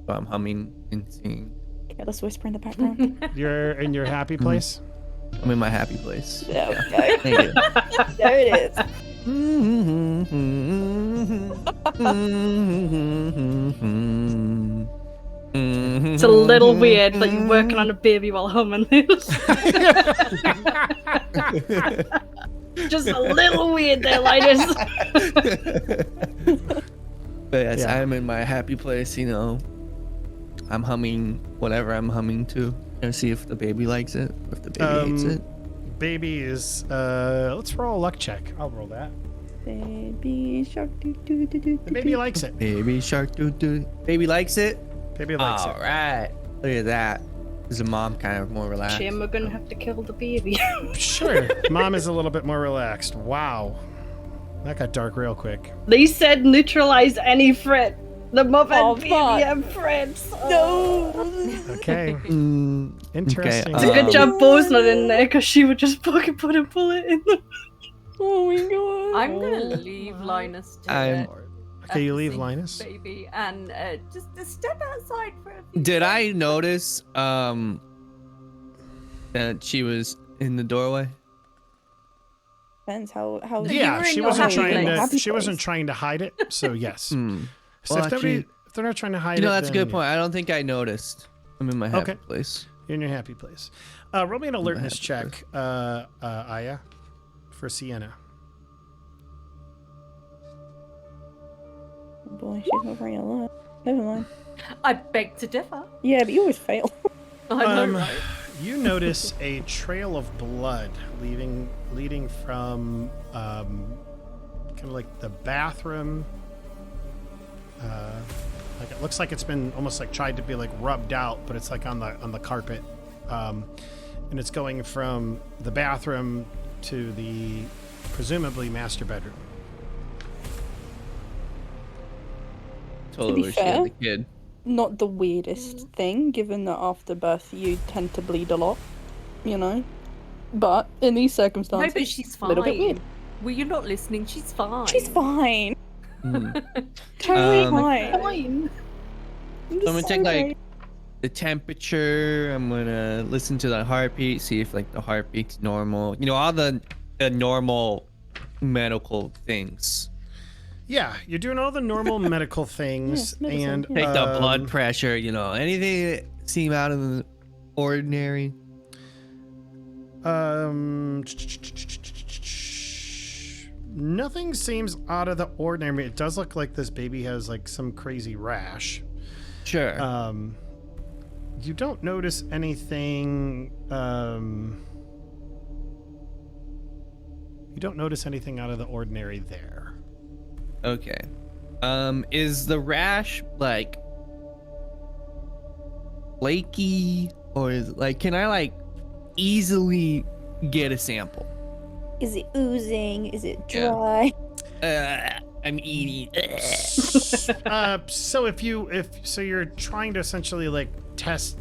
So I'm humming and singing. Okay, let's whisper in the background. You're in your happy place? I'm in my happy place. There we go. Thank you. There it is. It's a little weird that you're working on a baby while humming this. Just a little weird there, Linus. But yes, Yeah. I'm in my happy place, I'm humming whatever I'm humming to. See if the baby likes it, or if the baby hates it. Baby is, let's roll a luck check. I'll roll that. Baby shark doo doo doo doo. The baby likes it. Baby shark doo doo. Baby likes it. Baby likes All it. right. Look at that. Is the mom kind of more relaxed? Shame we're gonna have to kill the baby. Sure. Mom is a little bit more relaxed. Wow. That got dark real quick. They said neutralize any threat. The mother Oh, and baby fuck. have friends. No. Okay. Mm, Interesting. It's a good job Bo's not in there because she would just fucking put a bullet in them. Oh my god. I'm gonna leave Linus to I'm- it. Okay, you as leave the Linus. baby, and just step outside for a few Did I seconds. notice that she was in the doorway? Depends how. Yeah, were she in wasn't your trying to. happy She wasn't place. trying to hide it. So yes. Hmm. So Well, if, nobody, actually- if they're not trying to hide You know, it, that's a good then point. I don't think I noticed. I'm in my happy Okay. place. You're in your happy place. Roll me an alertness happy check, Aya, for Sienna. Boy, she's not very alert. Never mind. I beg to differ. Yeah, but you always fail. I know, right? You notice a trail of blood leading from kind of like the bathroom. Like it looks like it's been almost like tried to be like rubbed out, but it's like on the carpet, and it's going from the bathroom to the presumably master bedroom. Totally be wish she had fair- the kid. Not the weirdest thing, given that after birth you tend to bleed a lot, you know. But in these No, circumstances, but she's a fine. little bit weird. Well, you're not listening. She's fine. She's fine. Hmm. Totally Um, fine. Fine. I'm I'm gonna just take sorry. like the temperature. I'm gonna listen to the heartbeat, see if like the heartbeat's normal. You know, all the normal medical things. Yeah, you're doing all the normal medical things, Yeah, medicine, and yeah. Take the blood pressure. You know, anything that seem out of the ordinary. Nothing seems out of the ordinary. It does look like this baby has like some crazy rash. Sure. You don't notice anything. You don't notice anything out of the ordinary there. Okay. Is the rash like flaky, or is like can I like easily get a sample? Is it oozing? Is it Yeah. dry? I'm eating. So if you're trying to essentially like test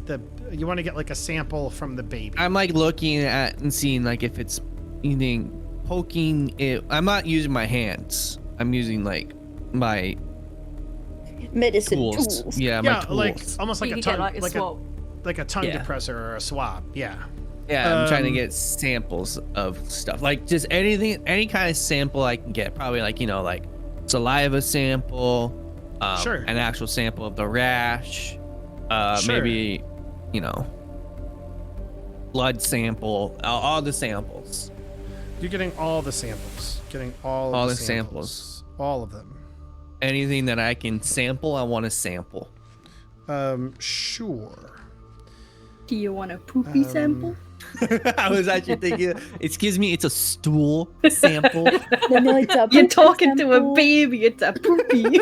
you want to get like a sample from the baby. I'm like looking at and seeing like if it's anything poking it. I'm not using my hands. I'm using like my Medicine tools. tools. Yeah, Yeah, my tools. like almost like you a can tongue, get like a swab. like a tongue Yeah. depressor or a swab. Yeah. Yeah, I'm trying to Um, get samples of stuff. Like just anything, any kind of sample I can get. Probably like, you know, like saliva sample, Sure. an actual sample of the rash, Sure. maybe, you know, blood sample, all the samples. You're getting all the samples. Getting all All of the the samples. All of them. Anything that I can sample, I want to sample. Sure. Do you want a poopy sample? I was actually thinking, excuse me, it's a stool sample. No, it's a You're poop talking to a sample. baby, it's a poopy.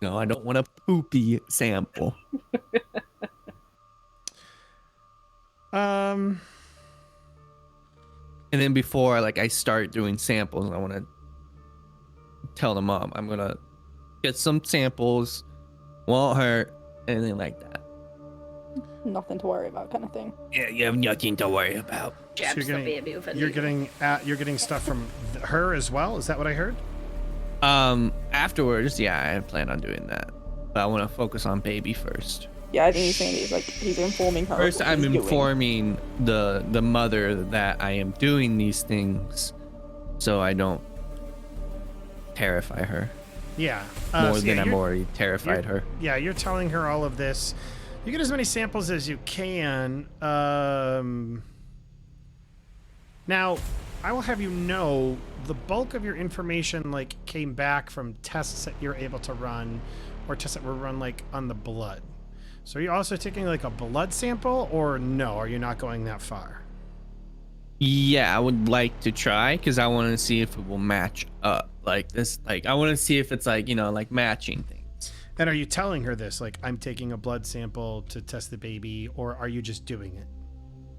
No, I don't want a poopy sample. And then before like I start doing samples, I want to tell the mom I'm gonna get some samples, won't hurt, anything like that. Nothing to worry about, kind of thing. Yeah, you have nothing to worry about. Jabs you're the getting- baby with a You're needle. getting stuff from her as well. Is that what I heard? Afterwards, yeah, I plan on doing that, but I want to focus on baby first. Yeah, I think he's saying he's informing her. of First, what I'm he's doing. informing the mother that I am doing these things, so I don't terrify her Yeah. more so than yeah, I'm you're- already terrified her. Yeah, you're telling her all of this. You get as many samples as you can. Now, I will have you know the bulk of your information like came back from tests that you're able to run, or tests that were run like on the blood. So are you also taking like a blood sample, or no? Are you not going that far? Yeah, I would like to try because I want to see if it will match up like this. Like, I want to see if it's like, like matching things. And are you telling her this? Like, I'm taking a blood sample to test the baby, or are you just doing it?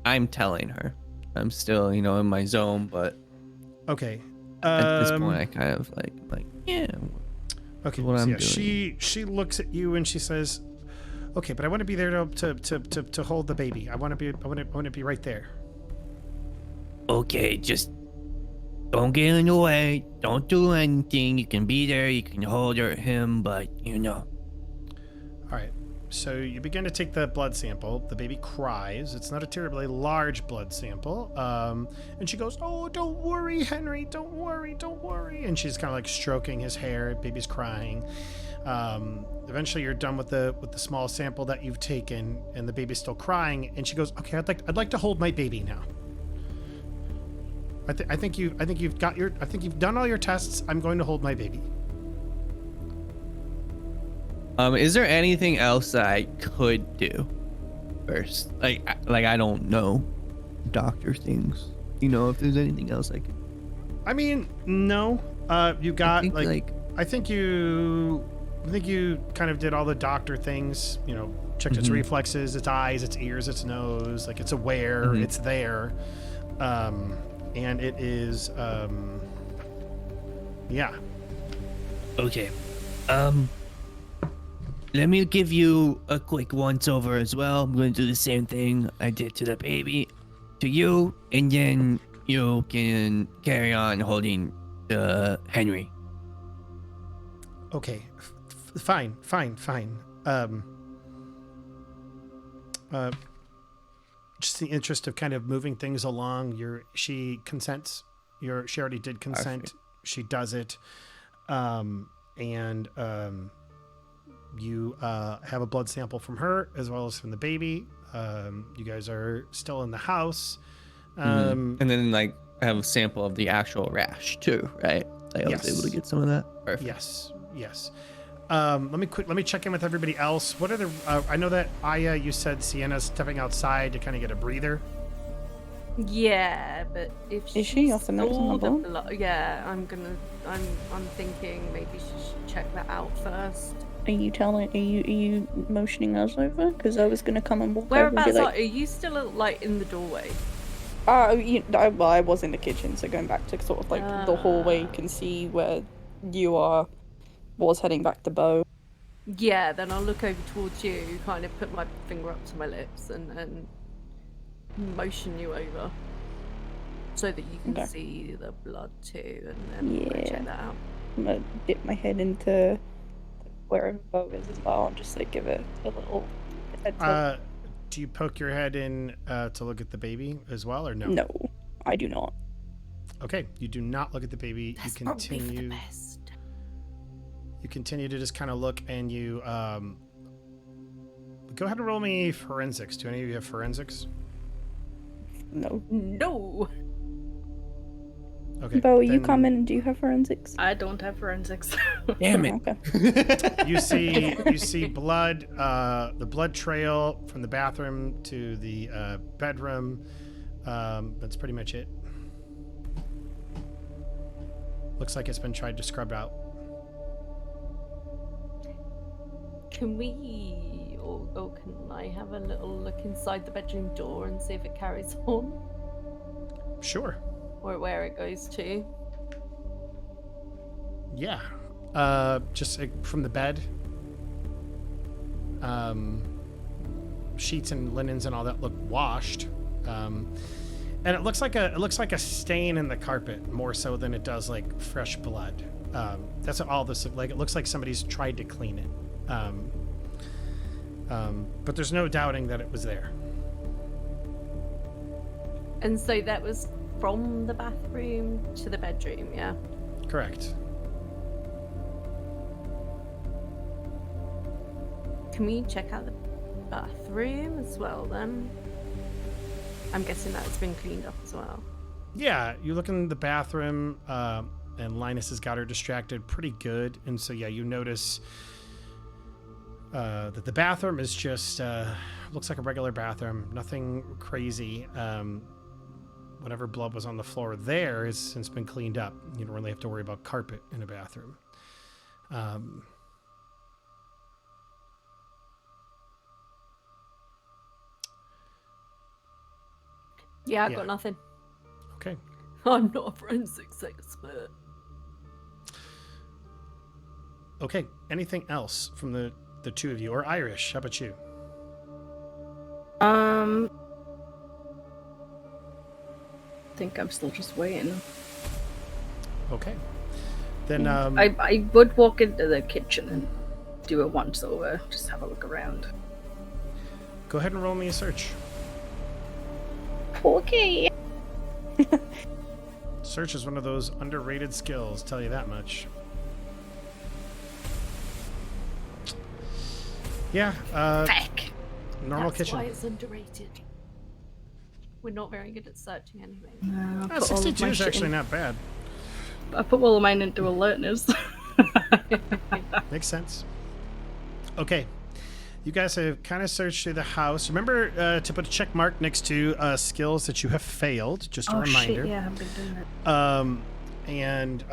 I'm telling her. I'm still, in my zone, but Okay. at this point, I kind of like, yeah. Okay. what so I'm yeah, doing. she looks at you and she says, "Okay, but I want to be there to hold the baby. I want to be right there." Okay, just don't get in the way. Don't do anything. You can be there. You can hold him, but All right. So you begin to take the blood sample. The baby cries. It's not a terribly large blood sample. And she goes, "Oh, don't worry, Henry. Don't worry. Don't worry." And she's kind of like stroking his hair. Baby's crying. Eventually, you're done with the small sample that you've taken, and the baby's still crying. And she goes, "Okay, I'd like to hold my baby now. I think you've done all your tests. I'm going to hold my baby." Is there anything else that I could do first? Like I don't know doctor things. If there's anything else I could. I mean, no. You got I think you kind of did all the doctor things. Checked its reflexes, its eyes, its ears, its nose. Like, it's aware, it's there, and it is. Yeah. okay. Let me give you a quick once over as well. I'm going to do the same thing I did to the baby, to you, and then you can carry on holding Henry. Okay. Fine. Just in the interest of kind of moving things along, she consents. She already did consent. Perfect. She does it, and you have a blood sample from her as well as from the baby. You guys are still in the house. And then I have a sample of the actual rash too, right? I was able to get some of that. Perfect. Yes. Let me check in with everybody else. What are the? I know that Aya, you said Sienna's stepping outside to kind of get a breather. Yeah, but if Is she off the nose stole on the bone? blood, yeah, I'm thinking maybe she should check that out first. Are you motioning us over? Because I was gonna come and walk over and Whereabouts be like, are you still like in the doorway? I was in the kitchen, so going back to sort of like the hallway, you can see where you are. Was heading back to Bo. Yeah, then I'll look over towards you, kind of put my finger up to my lips and motion you over so that you can Okay. see the blood too, and then check that out. I'm gonna dip my head into wherever Bo is as well and just like give it a little head tilt. Do you poke your head in to look at the baby as well, or no? No, I do not. Okay, you do not look at the baby. That's you probably for the continue. best. You continue to just kind of look, and you go ahead and roll me forensics. Do any of you have forensics? No. No. Okay. Bo, you then come in and do you have forensics? I don't have forensics. Damn it. Okay. You see blood, the blood trail from the bathroom to the bedroom. That's pretty much it. Looks like it's been tried to scrub out. Can we, or can I have a little look inside the bedroom door and see if it carries on, Sure. or where it goes to? Yeah. Just from the bed. Sheets and linens and all that look washed. And it looks like a stain in the carpet more so than it does like fresh blood. That's what all this look like. It looks like somebody's tried to clean it. But there's no doubting that it was there. And so that was from the bathroom to the bedroom, yeah? Correct. Can we check out the bathroom as well then? I'm guessing that it's been cleaned up as well. Yeah, you look in the bathroom, and Linus has got her distracted pretty good, and so yeah, you notice that the bathroom is just looks like a regular bathroom, nothing crazy. whatever blood was on the floor there has since been cleaned up. You don't really have to worry about carpet in a bathroom. Yeah, I've Yeah. got nothing. Okay. I'm not a forensics expert. Okay. Anything else from the two of you? Or Irish, how about you? I think I'm still just waiting. Okay. Then, I would walk into the kitchen and do a once over, just have a look around. go ahead and roll me a search. Okay. Search is one of those underrated skills, tell you that much. Yeah, Feck. normal That's kitchen. why it's underrated. We're not very good at searching anyway. No, I Ah, put all of 62 my is shit actually in- not bad. I put all of mine into alertness. Makes sense. Okay. You guys have kind of searched through the house. Remember to put a check mark next to skills that you have failed. Just a Oh reminder. shit, yeah, I haven't been doing that. And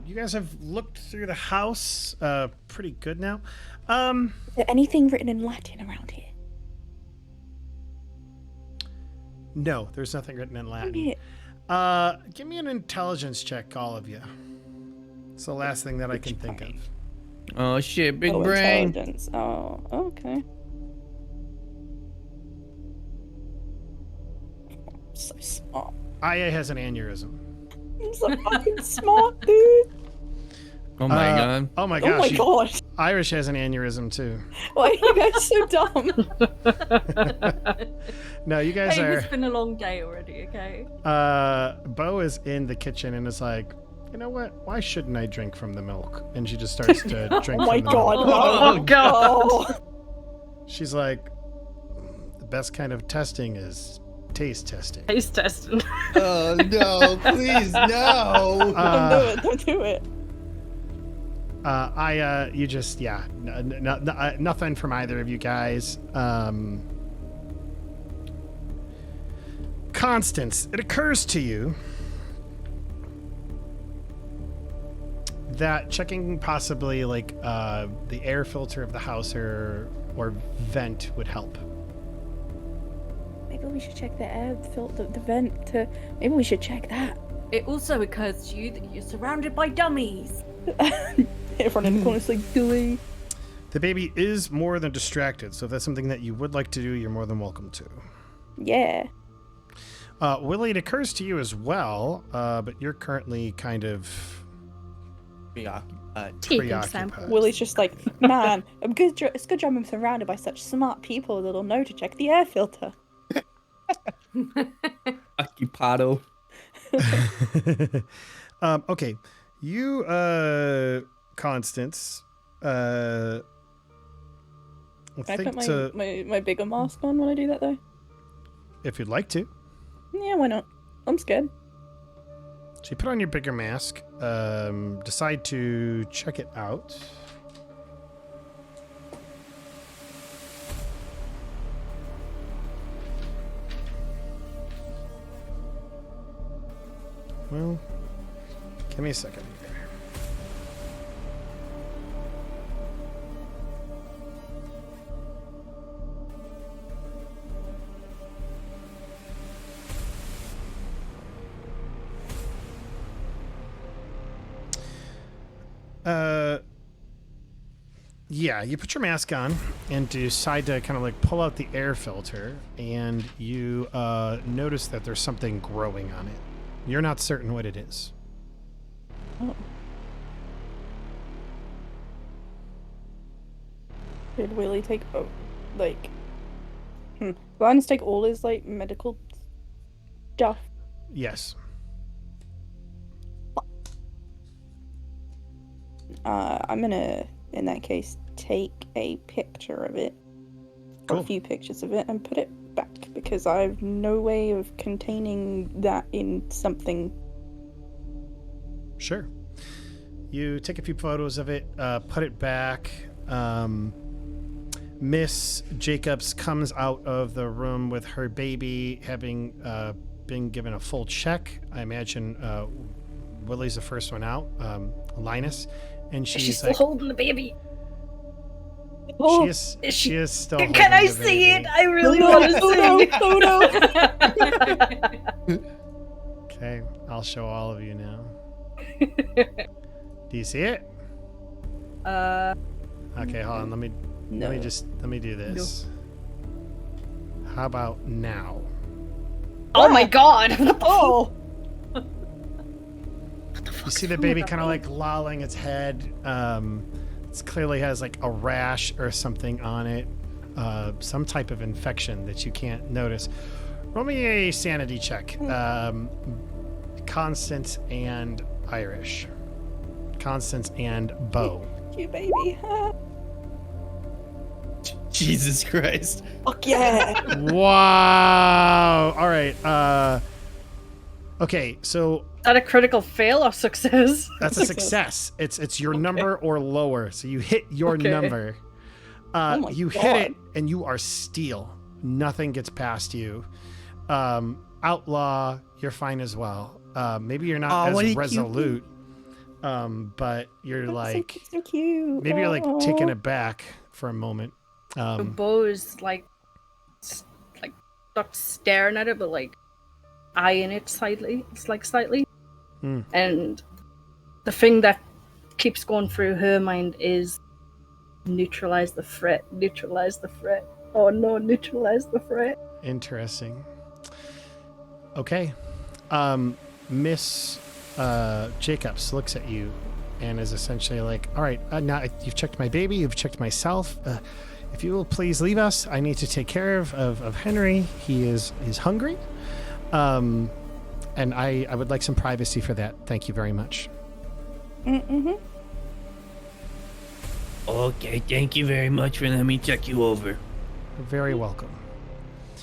you guys have looked through the house pretty good now. Is there anything written in Latin around here? No, there's nothing written in Latin. Yeah. Give me an intelligence check, all of you. It's the last thing that I can think of. Oh shit, big Oh, brain. intelligence. Oh, okay. I'm so smart. Aya has an aneurysm. I'm so fucking smart, dude. Oh my god. Oh my Oh gosh. my god. Irish has an aneurysm too. Why are you guys so dumb? No, you guys Hey, are. it's been a long day already, okay? Bo is in the kitchen and is like, you know what? Why shouldn't I drink from the milk? And she just starts to drink Oh my from the god. milk. Oh, God. Oh. She's like, the best kind of testing is taste testing. Taste testing. Oh no, please no. Don't do it. You just, yeah, nothing from either of you guys. Constance, it occurs to you that checking possibly like the air filter of the house or vent would help. Maybe we should check the air filter, the vent to. Maybe we should check that. It also occurs to you that you're surrounded by dummies. Everyone in the corner's like, gooey. The baby is more than distracted, so if that's something that you would like to do, you're more than welcome to. Yeah. Willie, it occurs to you as well, but you're currently kind of Preoccupied. Taking preoccupied. samples. Willie's just like, man, it's a good job I'm surrounded by such smart people that'll know to check the air filter. Occupado. Okay, you, Constance, I Can I think put my bigger mask on when I do that though? if you'd like to. Yeah, why not? I'm scared. So you put on your bigger mask, decide to check it out. Well, give me a second here. Yeah, you put your mask on and decide to kind of like pull out the air filter, and you notice that there's something growing on it. You're not certain what it is. Oh. Did Willie take like? Linus take all his like medical stuff? Yes. I'm gonna, in that case, take a picture of it, or Cool. a few pictures of it, and put it back because I have no way of containing that in something. Sure. You take a few photos of it, put it back. Miss Jacobs comes out of the room with her baby, having being given a full check. I imagine Willie's the first one out, Linus, and She's still like, holding the baby. she Oh, is is she is still. Can holding I the see baby. it? I really No, want to oh see. no, Okay, I'll show all of you now. Do you see it? Okay, hold on. Let me do this. How about now? Oh my god! Oh! You see the baby kind of like lolling its head. It clearly has like a rash or something on it, some type of infection that you can't notice. Roll me a sanity check. Constance and Irish. Constance and Bo. You baby. Jesus Christ. Fuck yeah. Wow. All right. Okay, so Is that a critical fail or success? that's a success. It's your number or lower. So you hit your Okay. number. Oh my You hit God. it and you are steel. Nothing gets past you. Outlaw, you're fine as well. Maybe you're not what as a cute resolute. But you're like so cute. maybe you're like Aw. taken aback for a moment. Bo is like not staring at it, but like eyeing it slightly. Hmm. And the thing that keeps going through her mind is neutralize the threat. Oh no, neutralize the threat. Interesting. Okay. Miss Jacobs looks at you and is essentially like, all right, now you've checked my baby, you've checked myself. If you will please leave us, I need to take care of Henry. He's hungry. And I would like some privacy for that. Thank you very much. Mm-hmm. Okay, thank you very much for letting me check you over. You're very welcome.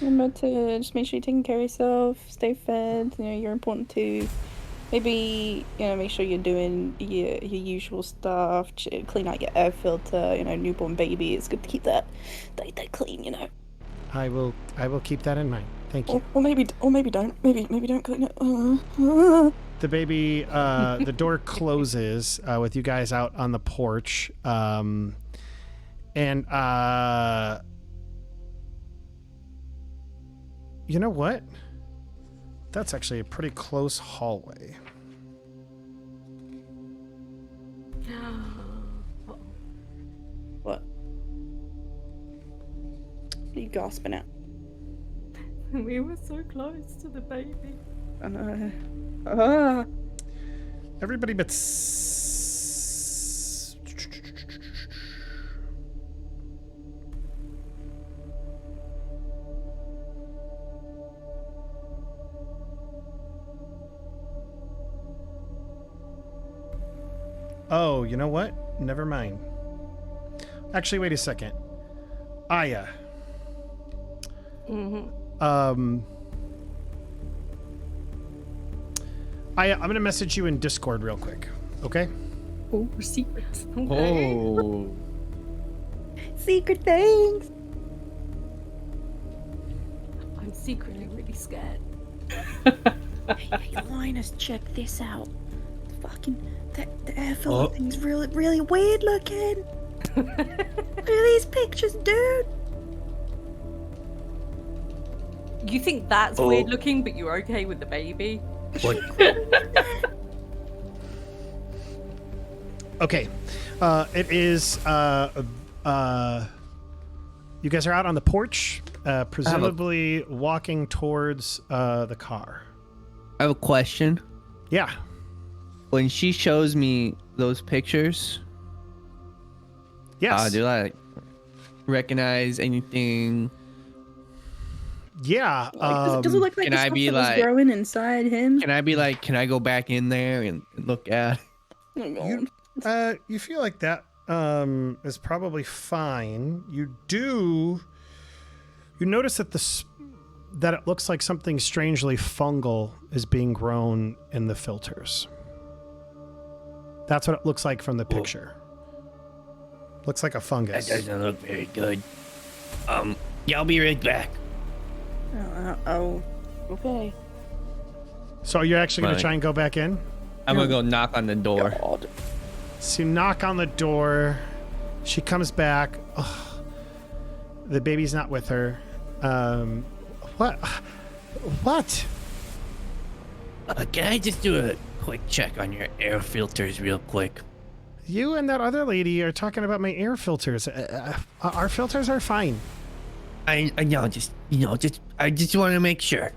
Remember to just make sure you're taking care of yourself, stay fed, you're important too. Maybe, make sure you're doing your usual stuff, clean out your air filter, newborn baby. It's good to keep that clean, I will keep that in mind. Thank you. Or maybe don't. Maybe don't clean it. The baby, the door closes with you guys out on the porch. And you know what? That's actually a pretty close hallway. What? What are you gasping at? We were so close to the baby. Everybody but Oh, you know what? Never mind. Actually, wait a second. Aya. Aya, I'm gonna message you in Discord real quick. Okay? Oh, secrets. Oh. Secret things. I'm secretly really scared. Hey, Linus, check this out. The air filter thing's really weird looking. Look at these pictures, dude. You think that's weird looking, but you're okay with the baby? What? Okay. It is you guys are out on the porch, presumably walking towards the car. I have a question. Yeah. When she shows me those pictures, Yes. do I recognize anything? Yeah. Does it look like can the I stuff be that was like- growing inside him? Can I go back in there and look at? Oh, God. You feel like that is probably fine. You notice that that it looks like something strangely fungal is being grown in the filters. That's what it looks like from the picture. Looks like a That fungus. doesn't look very good. Yeah, I'll be right back. Oh, okay. So you're actually going Right. to try and go back in? I'm gonna go knock on the door. God. So you knock on the door. She comes back. Ugh. The baby's not with her. What? What? Can I just do a quick check on your air filters real quick? You and that other lady are talking about my air filters. Our filters are fine. I know, I just want to make sure.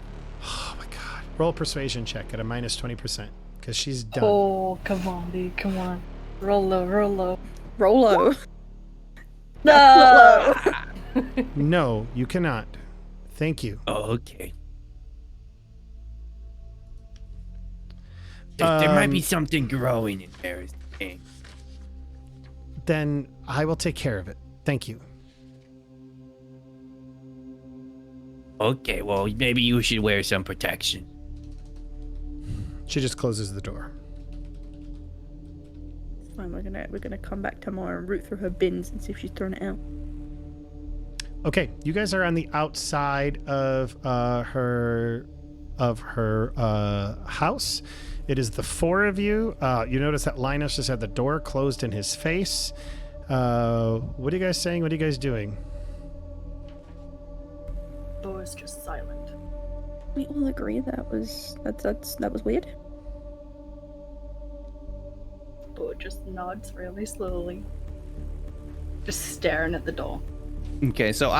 Oh my god. Roll a persuasion check at a minus 20% because she's done. Oh, come on, dude. Come on. Roll low, roll low. Rolo. No! No, you cannot. Thank you. Oh, okay. There might be something growing in Paris. Then I will take care of it. Thank you. Okay, well, maybe you should wear some protection. She just closes the door. Fine, we're gonna come back tomorrow and root through her bins and see if she's thrown it out. Okay, you guys are on the outside of her house. It is the four of you. You notice that Linus just had the door closed in his face. What are you guys saying? What are you guys doing? Bo is just silent. We all agree that was weird. Bo just nods really slowly. Just staring at the door. Okay, so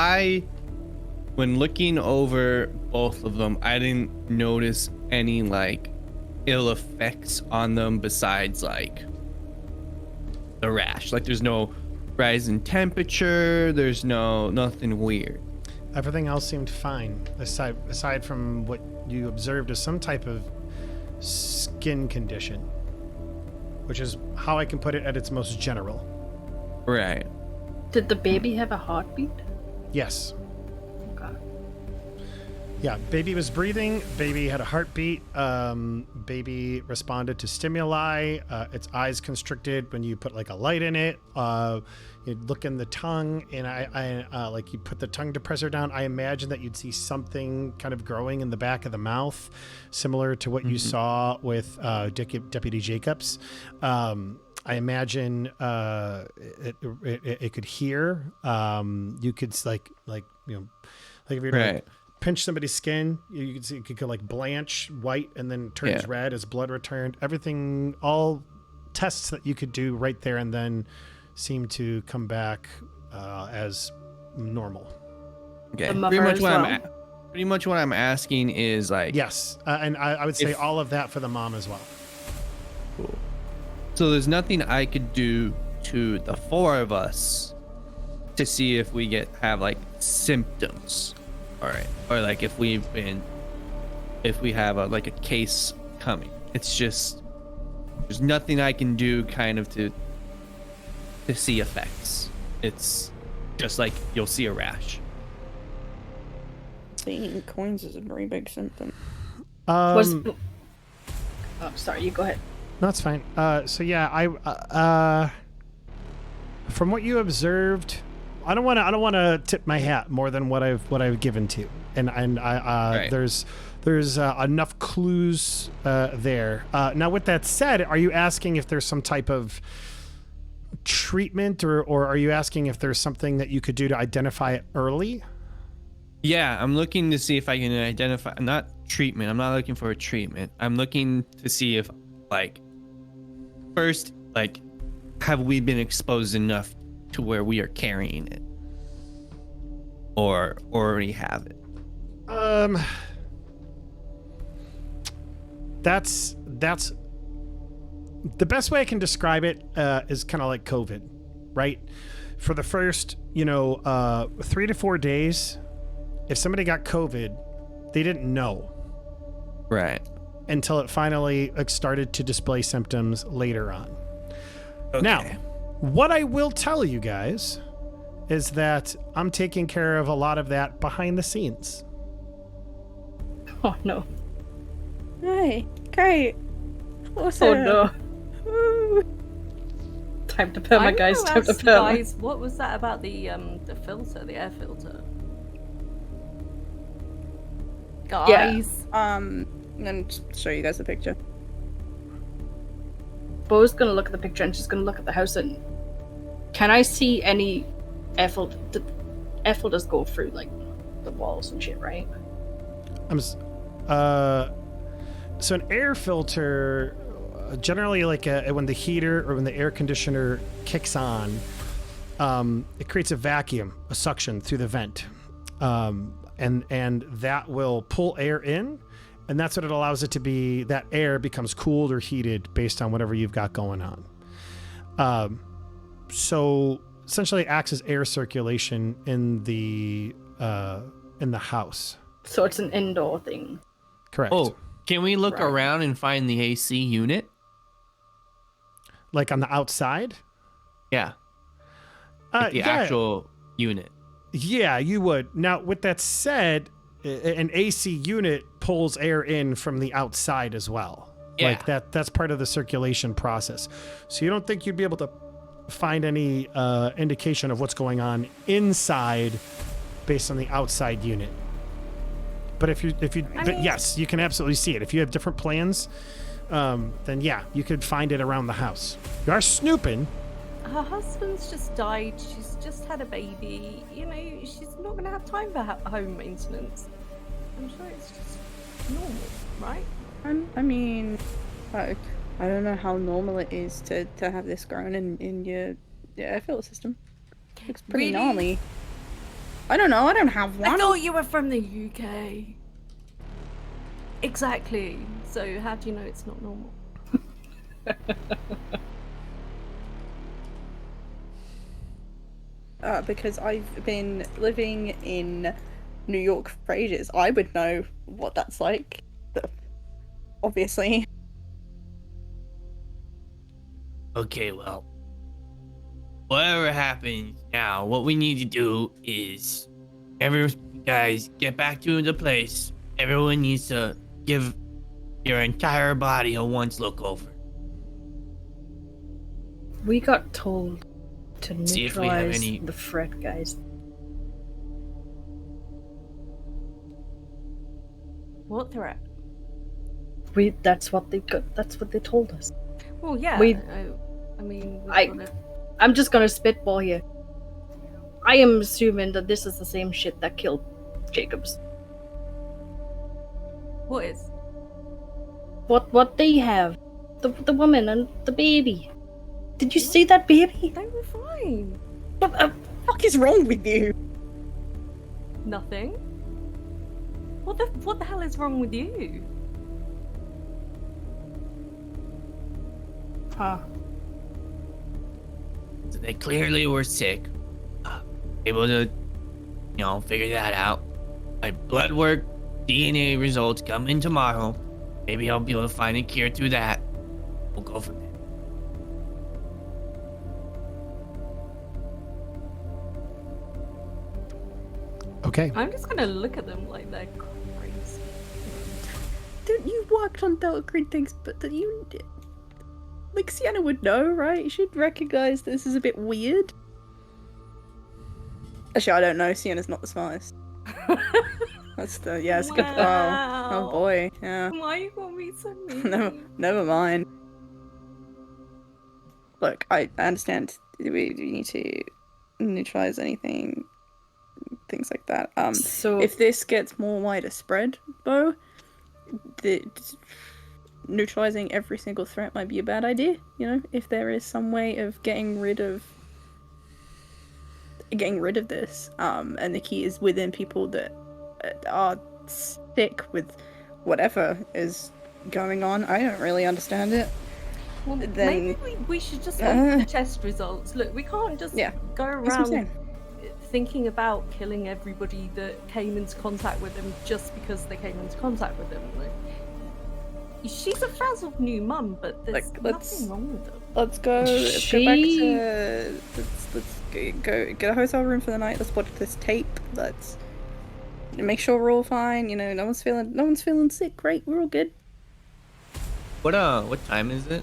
when looking over both of them, I didn't notice any like ill effects on them besides like the rash. Like there's no rise in temperature, there's nothing weird. Everything else seemed fine, aside from what you observed as some type of skin condition, which is how I can put it at its most general. Right. Did the baby have a heartbeat? Yes. Okay. Yeah, baby was breathing. Baby had a heartbeat. Baby responded to stimuli. Its eyes constricted when you put like a light in it. You'd look in the tongue, and I like you put the tongue depressor down. I imagine that you'd see something kind of growing in the back of the mouth, similar to what you saw with Deputy Jacobs. I imagine it could hear. You could like if you're Right. like pinch somebody's skin, you could see it could go like blanch white and then turns red as blood returned. Everything, all tests that you could do right there and then seem to come back as normal. Okay. The mother as well. Pretty much what I'm asking is like Yes, and I would say If- all of that for the mom as well. Cool. So there's nothing I could do to the four of us to see if we have like symptoms, all right, or like if we have like a case coming. It's just there's nothing I can do kind of to see effects. It's just like you'll see a rash. Seeing coins is a very big symptom. Oh, sorry, you go ahead. No, it's fine. So yeah, I from what you observed, I don't want to tip my hat more than what I've given to you, and I Right. there's enough clues there. Now, with that said, are you asking if there's some type of treatment, or are you asking if there's something that you could do to identify it early? Yeah, I'm looking to see if I can identify, not treatment. I'm not looking for a treatment. I'm looking to see if, like, first, like, have we been exposed enough to where we are carrying it, or already have it? That's the best way I can describe it is kind of like COVID, right? For the first, 3 to 4 days, if somebody got COVID, they didn't know Right. until it finally started to display symptoms later on. Okay. Now, what I will tell you guys is that I'm taking care of a lot of that behind the scenes. Oh no. Hey, Kate. What's Oh up? no. Ooh. Time to pill, my I'm guys. gonna Time to ask you pill. guys, what was that about the filter, the air filter? Guys, And just show you guys the picture. Bo's gonna look at the picture and she's gonna look at the house and can I see any Ethel does go through like the walls and shit, right? So an air filter, generally like when the heater or when the air conditioner kicks on, it creates a vacuum, a suction through the vent, and that will pull air in, and that's what it allows it to be. That air becomes cooled or heated based on whatever you've got going on. So essentially, it acts as air circulation in the house. So it's an indoor thing. Correct. Oh, can we look Right. around and find the AC unit? Like on the outside? Yeah, like the yeah. actual unit. Yeah, you would. Now, with that said, an AC unit pulls air in from the outside as well. Yeah. Like that's part of the circulation process. So you don't think you'd be able to find any indication of what's going on inside based on the outside unit. But yes, you can absolutely see it. If you have different plans, then yeah, you could find it around the house. You are snooping. Her husband's just died. She's just had a baby. You know, she's not going to have time for home maintenance. I'm sure it's just normal, right? I mean, I don't know how normal it is to have this grown in your air filter system. Looks pretty Really? gnarly. I don't know. I don't have I one. thought you were from the UK. Exactly. So how do you know it's not normal? Because I've been living in New York for ages. I would know what that's like. Obviously. Okay, well, whatever happens now, what we need to do is guys get back to the place. Everyone needs to give your entire body a once look over. We got told to See if we have neutralize any- the threat, guys. What threat? That's what they told us. Well, yeah. We- I mean, we've I- gotta- I'm just gonna spitball here. I am assuming that this is the same shit that killed Jacobs. What is? What they have, the woman and the baby. Did you see that baby? They were fine. What the Fuck is wrong with you? Nothing. What the hell is wrong with you? Huh. So they clearly were sick. Able to, figure that out. My blood work, DNA results come in tomorrow. Maybe I'll be able to find a cure through that. We'll go from there. Okay. I'm just gonna look at them like they're crazy. Don't you worked on Delta Green things, but that you like Sienna would know, right? You should recognize this is a bit weird. Actually, I don't know. Sienna's not the smartest. That's it's good. Oh Wow. boy, yeah. Why you got me so mean? Never mind. Look, I understand we need to neutralize anything, things like that. So If this gets more wider spread, though, neutralizing every single threat might be a bad idea. You know, if there is some way of getting rid of this, and the key is within people that are sick with whatever is going on. I don't really understand it. Well, then- maybe we should just have the test results. Look, we can't just Yeah, go That's what I'm around saying. thinking about killing everybody that came into contact with them just because they came into contact with them. Like, she's a frazzled new mum, but there's Like, let's- nothing wrong with them. Let's go back to let's go get a hotel room for the night. Let's watch this tape. Let's make sure we're all fine. You know, no one's feeling sick. Great, we're all good. What time is it?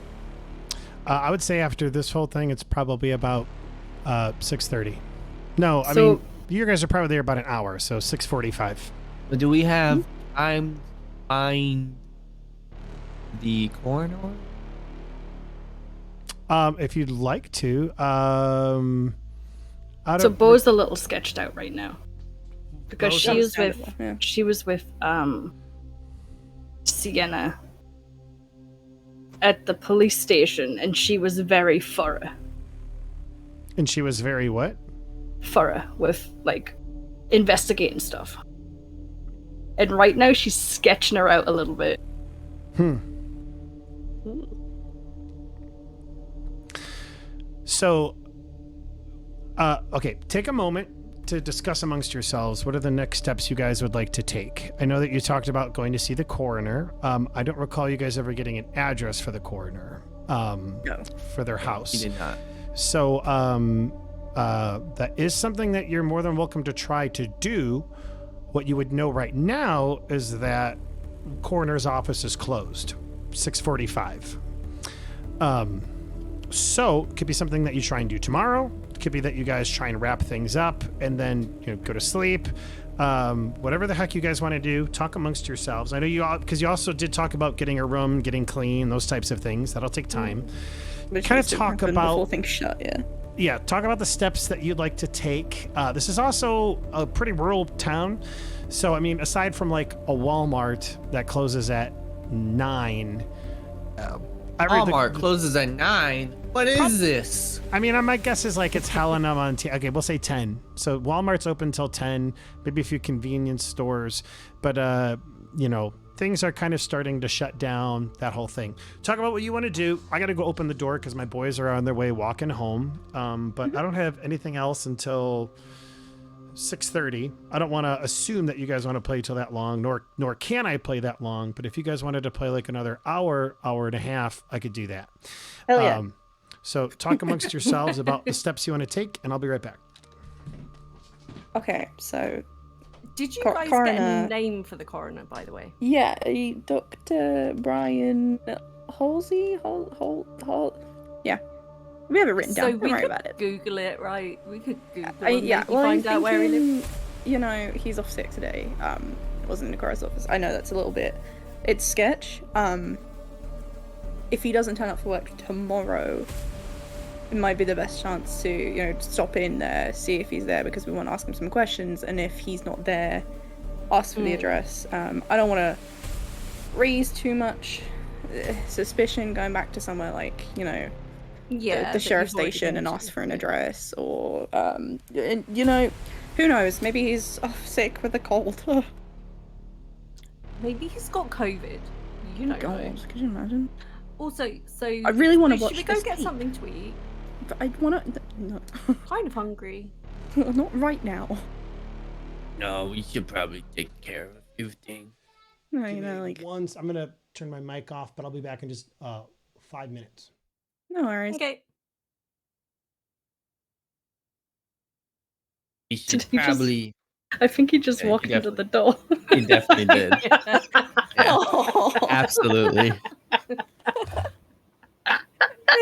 I would say after this whole thing, it's probably about 6:30. No, I So- mean, you guys are probably there about an hour, so 6:45. Do we have time to find the coroner? If you'd like to. So Bo's a little sketched out right now because Bo's understandable, yeah. she was with Sienna at the police station, and she was very thorough. And she was very what? Thorough with like investigating stuff. And right now she's sketching her out a little bit. So, okay, take a moment to discuss amongst yourselves what are the next steps you guys would like to take. I know that you talked about going to see the coroner. I don't recall you guys ever getting an address for the coroner, No. for their house. He did not. So, that is something that you're more than welcome to try to do. What you would know right now is that coroner's office is closed, 6:45. So it could be something that you try and do tomorrow. It could be that you guys try and wrap things up and then go to sleep. Whatever the heck you guys want to do, talk amongst yourselves. I know you all, because you also did talk about getting a room, getting clean, those types of things. That'll take time. Which Kind of needs to talk happen about- before things shut. Yeah. Yeah, talk about the steps that you'd like to take. This is also a pretty rural town. So, I mean, aside from like a Walmart that closes at 9, Walmart closes at 9. What is this? I mean, my guess is like it's Helena, Montana. Okay, we'll say 10. So Walmart's open till 10, maybe a few convenience stores. But, things are kind of starting to shut down, that whole thing. Talk about what you want to do. I got to go open the door because my boys are on their way walking home. But I don't have anything else until 6:30. I don't want to assume that you guys want to play till that long, nor can I play that long. But if you guys wanted to play like another hour and a half, I could do that. Hell yeah. So talk amongst yourselves about the steps you want to take, and I'll be right back. Okay, so Did you Cor- guys get coroner- a name for the coroner, by the way? yeah, Dr. Brian Halsey. Yeah, we have it written down. So Don't we worry could about it. Google it, right? We could Google and Yeah, maybe well, find out where he lives. He's off sick today. Wasn't in the coroner's office. I know that's a little bit. It's sketch. If he doesn't turn up for work tomorrow, it might be the best chance to stop in there, see if he's there, because we want to ask him some questions. And if he's not there, ask for the address. I don't want to raise too much suspicion going back to somewhere like Yeah, the that sheriff's you've already station been and to. ask for an address, or who knows, maybe he's off sick with a cold. Maybe he's got COVID. You don't know. God, could you imagine? Also, so I really want to should watch we go this get tape. something to eat? But I want to no. Kind of hungry. Not right now. No, we should probably take care of a few things. No, like Once I'm gonna turn my mic off, but I'll be back in just 5 minutes. no worries. Okay. We should Did he just- probably. I think he just Yeah, he walked into the definitely- door. He definitely did. Yeah. Oh, Absolutely.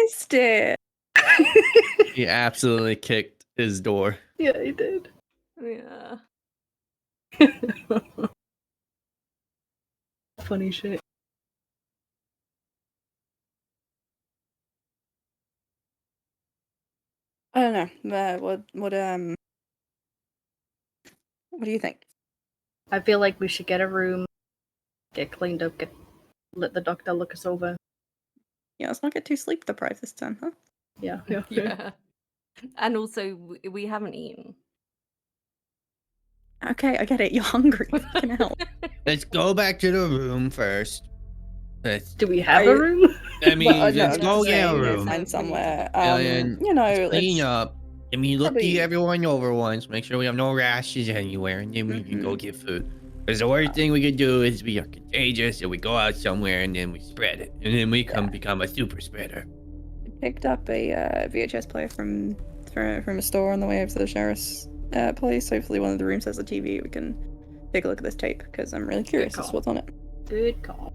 missed it. He absolutely kicked his door. Yeah, he did. Yeah. Funny shit. I don't know. What do you think? I feel like we should get a room, get cleaned up, let the doctor look us over. Yeah, let's not get too sleep deprived this time, huh? Yeah. Yeah. And also, we haven't eaten. Okay, I get it. You're hungry. Fucking hell. Let's go back to the room first. Let's. Do we have I- a room? I mean, Well, no, let's I'm go just get a saying, room. find somewhere. And Clean let's- up. And we look Probably- everyone over once, make sure we have no rashes anywhere, and then we can go Mhm. get food. Because the worst thing we could do is we are contagious, and we go out somewhere and then we spread it, and then we become a super spreader. picked up a VHS player from a store on the way over to the sheriff's place. Hopefully, one of the rooms has a TV. We can take a look at this tape because I'm really curious as to call. what's on it. Good call.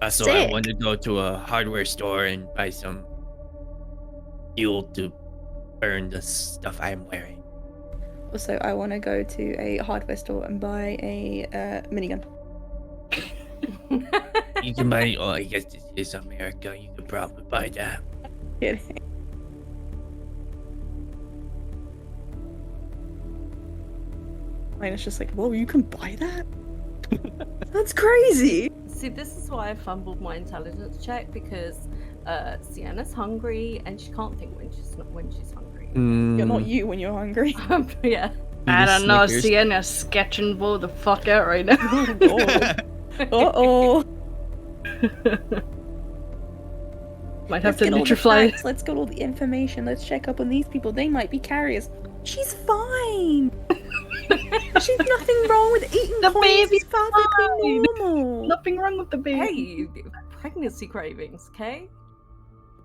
Also, I Sick. wanted to go to a hardware store and buy some fuel to burn the stuff I'm wearing. Also, I want to go to a hardware store and buy a minigun. You can buy. Oh, I guess this is America. You could probably buy that. Kidding. It's just like, whoa, you can buy that? That's crazy. See, this is why I fumbled my intelligence check because Sienna's hungry and she can't think when she's hungry. You're not you when you're hungry. Yeah. I don't know, Snickers. Sienna's sketching Bo the fuck out right now. Uh-oh. Might have Let's to get all the neutralize. facts, let's get all the information. Let's check up on these people. They might be carriers. She's fine. She's nothing wrong with eating The coins. baby's It's perfectly fine. normal. Nothing wrong with the baby. Hey, pregnancy cravings, okay?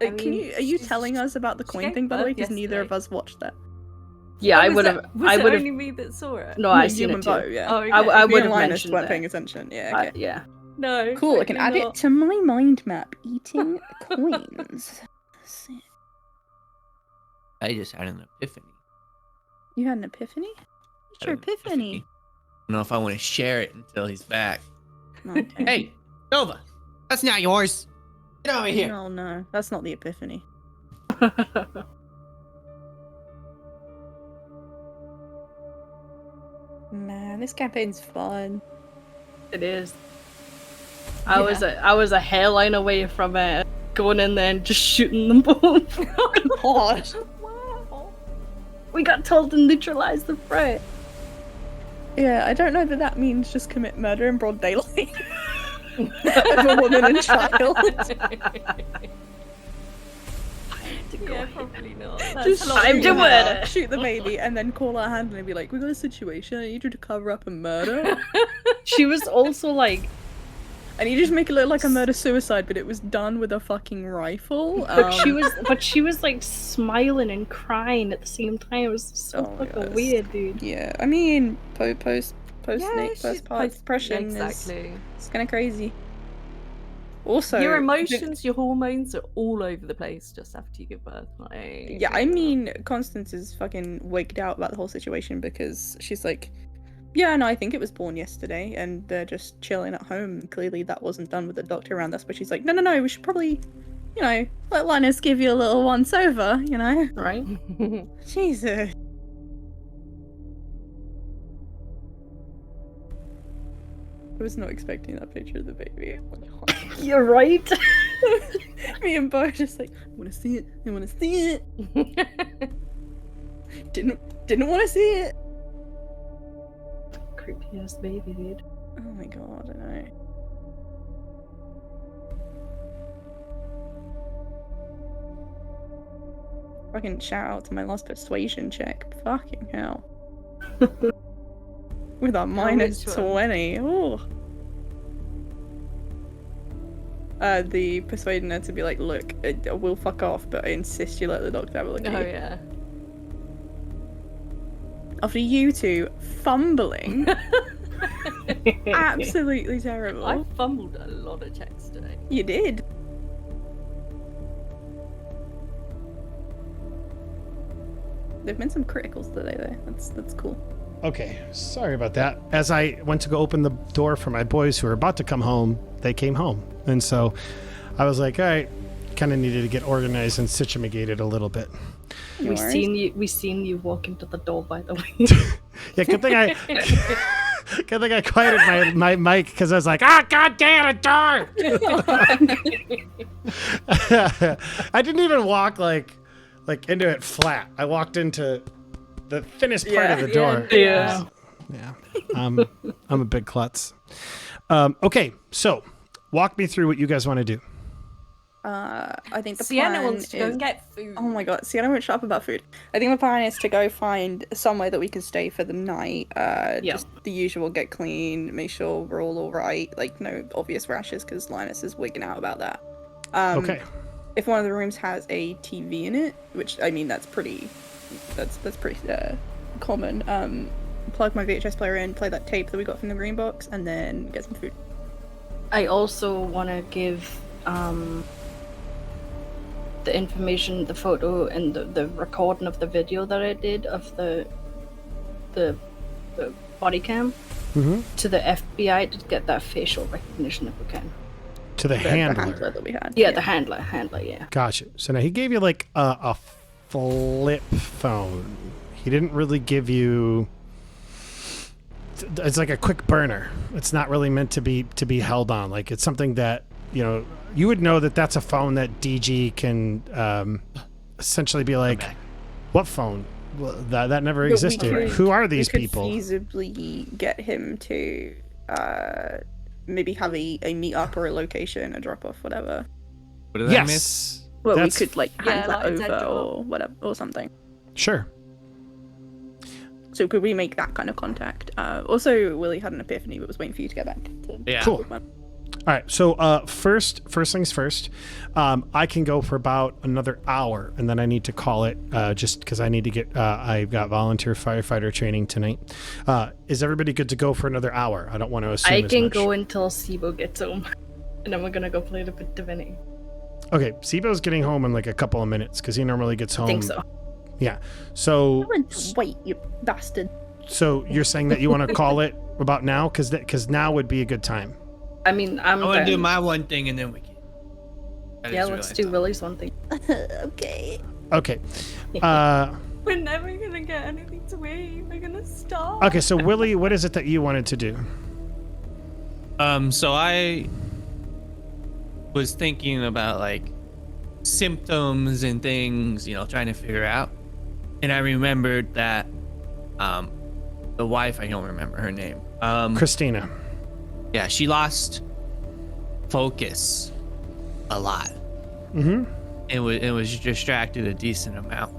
Are mean, you she's- telling us about the she coin gave thing, by the way? birth Because neither of yesterday. us watched that. Yeah, I Was would it- have. Was I it would have. only me that saw it? No, I You seen and it Bo, too. yeah. Oh, okay. I Me would and have Linus mentioned weren't that. paying attention. Yeah, okay. Yeah. No. Cool, I can add totally it not. to my mind map. Eating coins. I just had an epiphany. You had an epiphany? What's your Had an epiphany? I don't know if I want to share it until he's back. Okay. Hey, Nova, that's not yours. Get over here. No, no, that's not the epiphany. Man, this campaign's fun. It is. I was a hairline away from going in there and just shooting them both. God. Wow. We got told to neutralize the threat. Yeah, I don't know that means just commit murder in broad daylight of a woman and child. Yeah, probably not. That's Just not time to really murder. hard. shoot the baby and then call our handler and be like, "We got a situation. I need you to cover up a murder." She was also like, And you just make it look like a murder-suicide, but it was done with a fucking rifle. but she was like smiling and crying at the same time. It was so Oh my fucking God. weird, dude. Yeah, I mean, post Yeah, Nick, she's post part depression is exactly. it's kind of crazy. Also, Your emotions, your hormones are all over the place just after you give birth. Like, Yeah, I mean, Constance is fucking wigged out about the whole situation because she's like, yeah, no, I think it was born yesterday, and they're just chilling at home. Clearly, that wasn't done with the doctor around us, but she's like, no, we should probably, let Linus give you a little once over, Right? Jesus. I was not expecting that picture of the baby. Oh my God. You're right. Me and Bo are just like, I want to see it. I want to see it. Didn't want to see it. Creepy ass baby, dude. Oh my God, I know. Fucking shout out to my last persuasion check. Fucking hell. With a minus which one? 20. Oh. The persuading her to be like, look, we'll fuck off, but I insist you let the doctor have a look Oh at you. yeah. After you two fumbling, absolutely terrible. I fumbled a lot of checks today. You did. There've been some criticals today, though. That's cool. Okay, sorry about that. As I went to go open the door for my boys who were about to come home, they came home. And so I was like, all right, kind of needed to get organized and situated a little bit. No We worries. seen you walk into the door, by the way. Yeah, good thing I quieted my mic because I was like, god damn it, door! I didn't even walk like into it flat. I walked into the thinnest part of the door. Yeah. Yeah. I'm a big klutz. Okay, so walk me through what you guys want to do. I think the Sienna plan wants to go is- and get food. Oh my God, Sienna won't shut up about food. I think the plan is to go find somewhere that we can stay for the night. Just the usual, get clean, make sure we're all right. Like, no obvious rashes because Linus is wigging out about that. Okay. If one of the rooms has a TV in it, which I mean that's pretty common. Plug my VHS player in, play that tape that we got from the green box, and then get some food. I also want to give the information, the photo, and the recording of the video that I did of the body cam Mm-hmm. to the FBI to get that facial recognition if we can. To the handler. that we had. Yeah, the handler, yeah. Gotcha. So now he gave you like a flip phone. He didn't really give you. It's like a quick burner. It's not really meant to be held on. Like it's something that you would know that that's a phone that DG can essentially be like, what phone? Well, that never existed. Who are these people? We could feasibly get him to maybe have a meet-up or a location, a drop-off, whatever. What did I miss? Yes. Well, That's- we could like hand that like a dead over drop. or whatever or something. Sure. So could we make that kind of contact? Also, Willie had an epiphany, but was waiting for you to get back. Yeah. Cool. All right. So first things first. I can go for about another hour, and then I need to call it just because I need to get. I've got volunteer firefighter training tonight. Is everybody good to go for another hour? I don't want to assume. I as can much. go until Sibo gets home, and then we're gonna go play the Divinity. Okay, Sibo's getting home in like a couple of minutes because he normally gets home. I think so. Yeah. So Wait, you bastard. so you're saying that you want to call it about now because now would be a good time. I mean, I'm I want to do down. my one thing and then we can. I Yeah, just let's realized do that. Willie's one thing. Okay. Okay. We're never gonna get anything to eat. We're gonna starve. Okay. So Willie, what is it that you wanted to do? So I was thinking about like symptoms and things, trying to figure out. And I remembered that the wife, I don't remember her name. Christina. Yeah, she lost focus a lot. Mm-hmm. It was distracted a decent amount.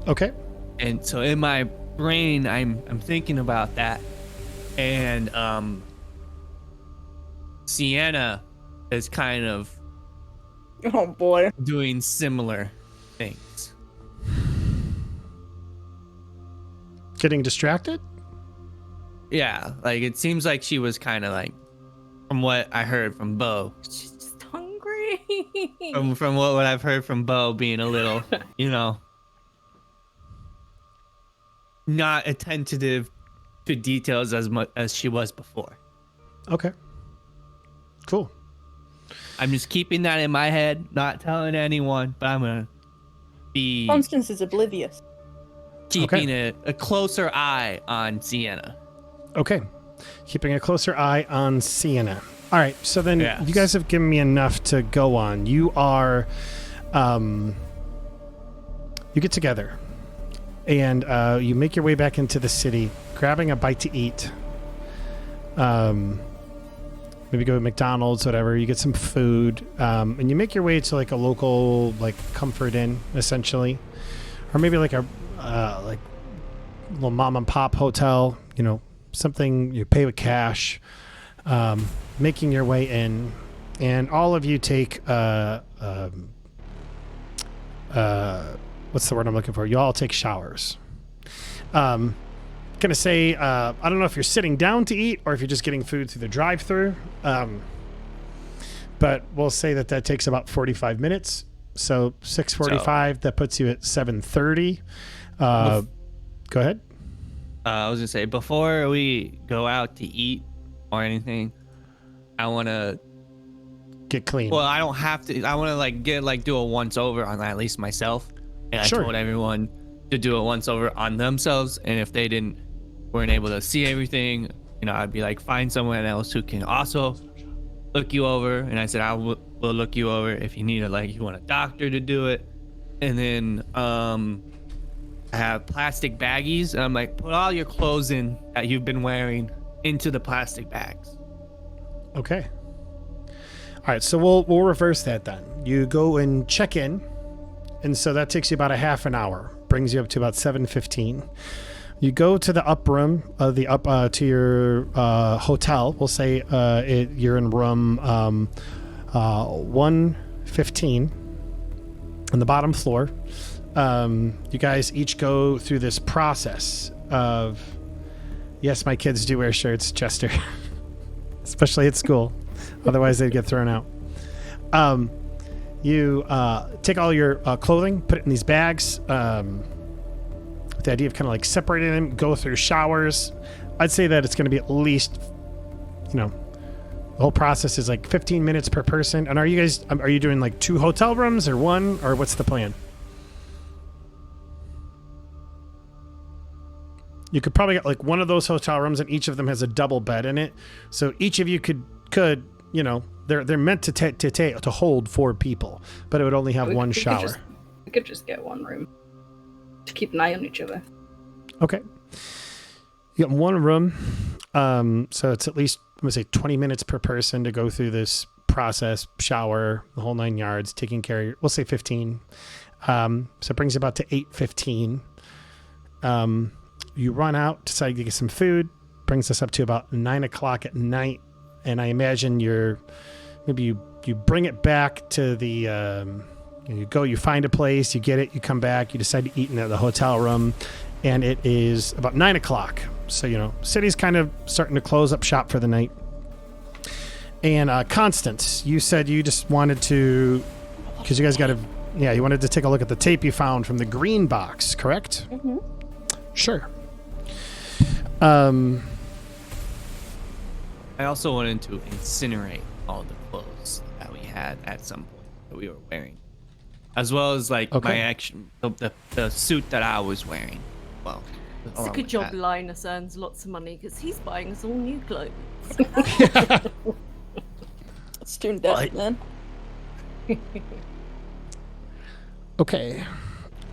Okay. And so in my brain I'm thinking about that. And Sienna is kind of Oh boy. doing similar things. Getting distracted? Yeah, like it seems like she was kind of like, from what I heard from Bo, She's just hungry. from what I've heard from Bo, being a little, not attentive to details as much as she was before. Okay. Cool. I'm just keeping that in my head, not telling anyone, but I'm gonna be Constance is oblivious. keeping a closer eye on Sienna. Okay. Keeping a closer eye on Sienna. All right. So then Yes. you guys have given me enough to go on. You are, you get together and you make your way back into the city, grabbing a bite to eat. Maybe go to McDonald's, whatever. You get some food, and you make your way to like a local like Comfort Inn, essentially, or maybe like a like little mom and pop hotel. Something you pay with cash. Making your way in, and all of you take what's the word I'm looking for? You all take showers. Gonna say I don't know if you're sitting down to eat or if you're just getting food through the drive-through, but we'll say that takes about 45 minutes. So 6:45, that puts you at 7:30. Go ahead. I was gonna say, before we go out to eat or anything, I want to. Get clean. Well, I don't have to. I want to do a once over on at least myself, and Sure. I told everyone to do a once over on themselves. And if they weren't able to see everything, I'd be like, find someone else who can also look you over. And I said, I will look you over if you need you want a doctor to do it. And then I have plastic baggies, and I'm like, put all your clothes in that you've been wearing into the plastic bags. Okay. All right, so we'll reverse that then. You go and check in, and so that takes you about a half an hour, brings you up to about 7:15. You go to the up room, to your hotel. We'll say you're in room 115 on the bottom floor. You guys each go through this process of, yes, my kids do wear shirts, Chester, especially at school. Otherwise, they'd get thrown out. You take all your clothing, put it in these bags, with the idea of kind of like separating them, go through showers. I'd say that it's going to be at least, whole process is like 15 minutes per person. And are you doing like 2 hotel rooms or 1, or what's the plan? You could probably get like one of those hotel rooms, and each of them has a double bed in it. So each of you could they're meant to hold 4 people, but it would only have one shower. We could just get one room to keep an eye on each other. Okay. You got 1 room. So it's at least, I'm gonna say 20 minutes per person to go through this process, shower, the whole 9 yards, taking care of we'll say 15. So it brings you about to 8:15. You run out, decide to get some food, brings us up to about 9 o'clock at night. And I imagine you bring it back to the, you find a place, you get it, you come back, you decide to eat in the hotel room, and it is about 9 o'clock. So, city's kind of starting to close up shop for the night. And Constance, you said you just wanted to, because you guys you wanted to take a look at the tape you found from the green box, correct? Mm-hmm. Sure. I also wanted to incinerate all the clothes that we had at some point that we were wearing, as well as my the suit that I was wearing. Well, It's a good job Linus earns lots of money because he's buying us all new clothes. Student debt, man. Okay.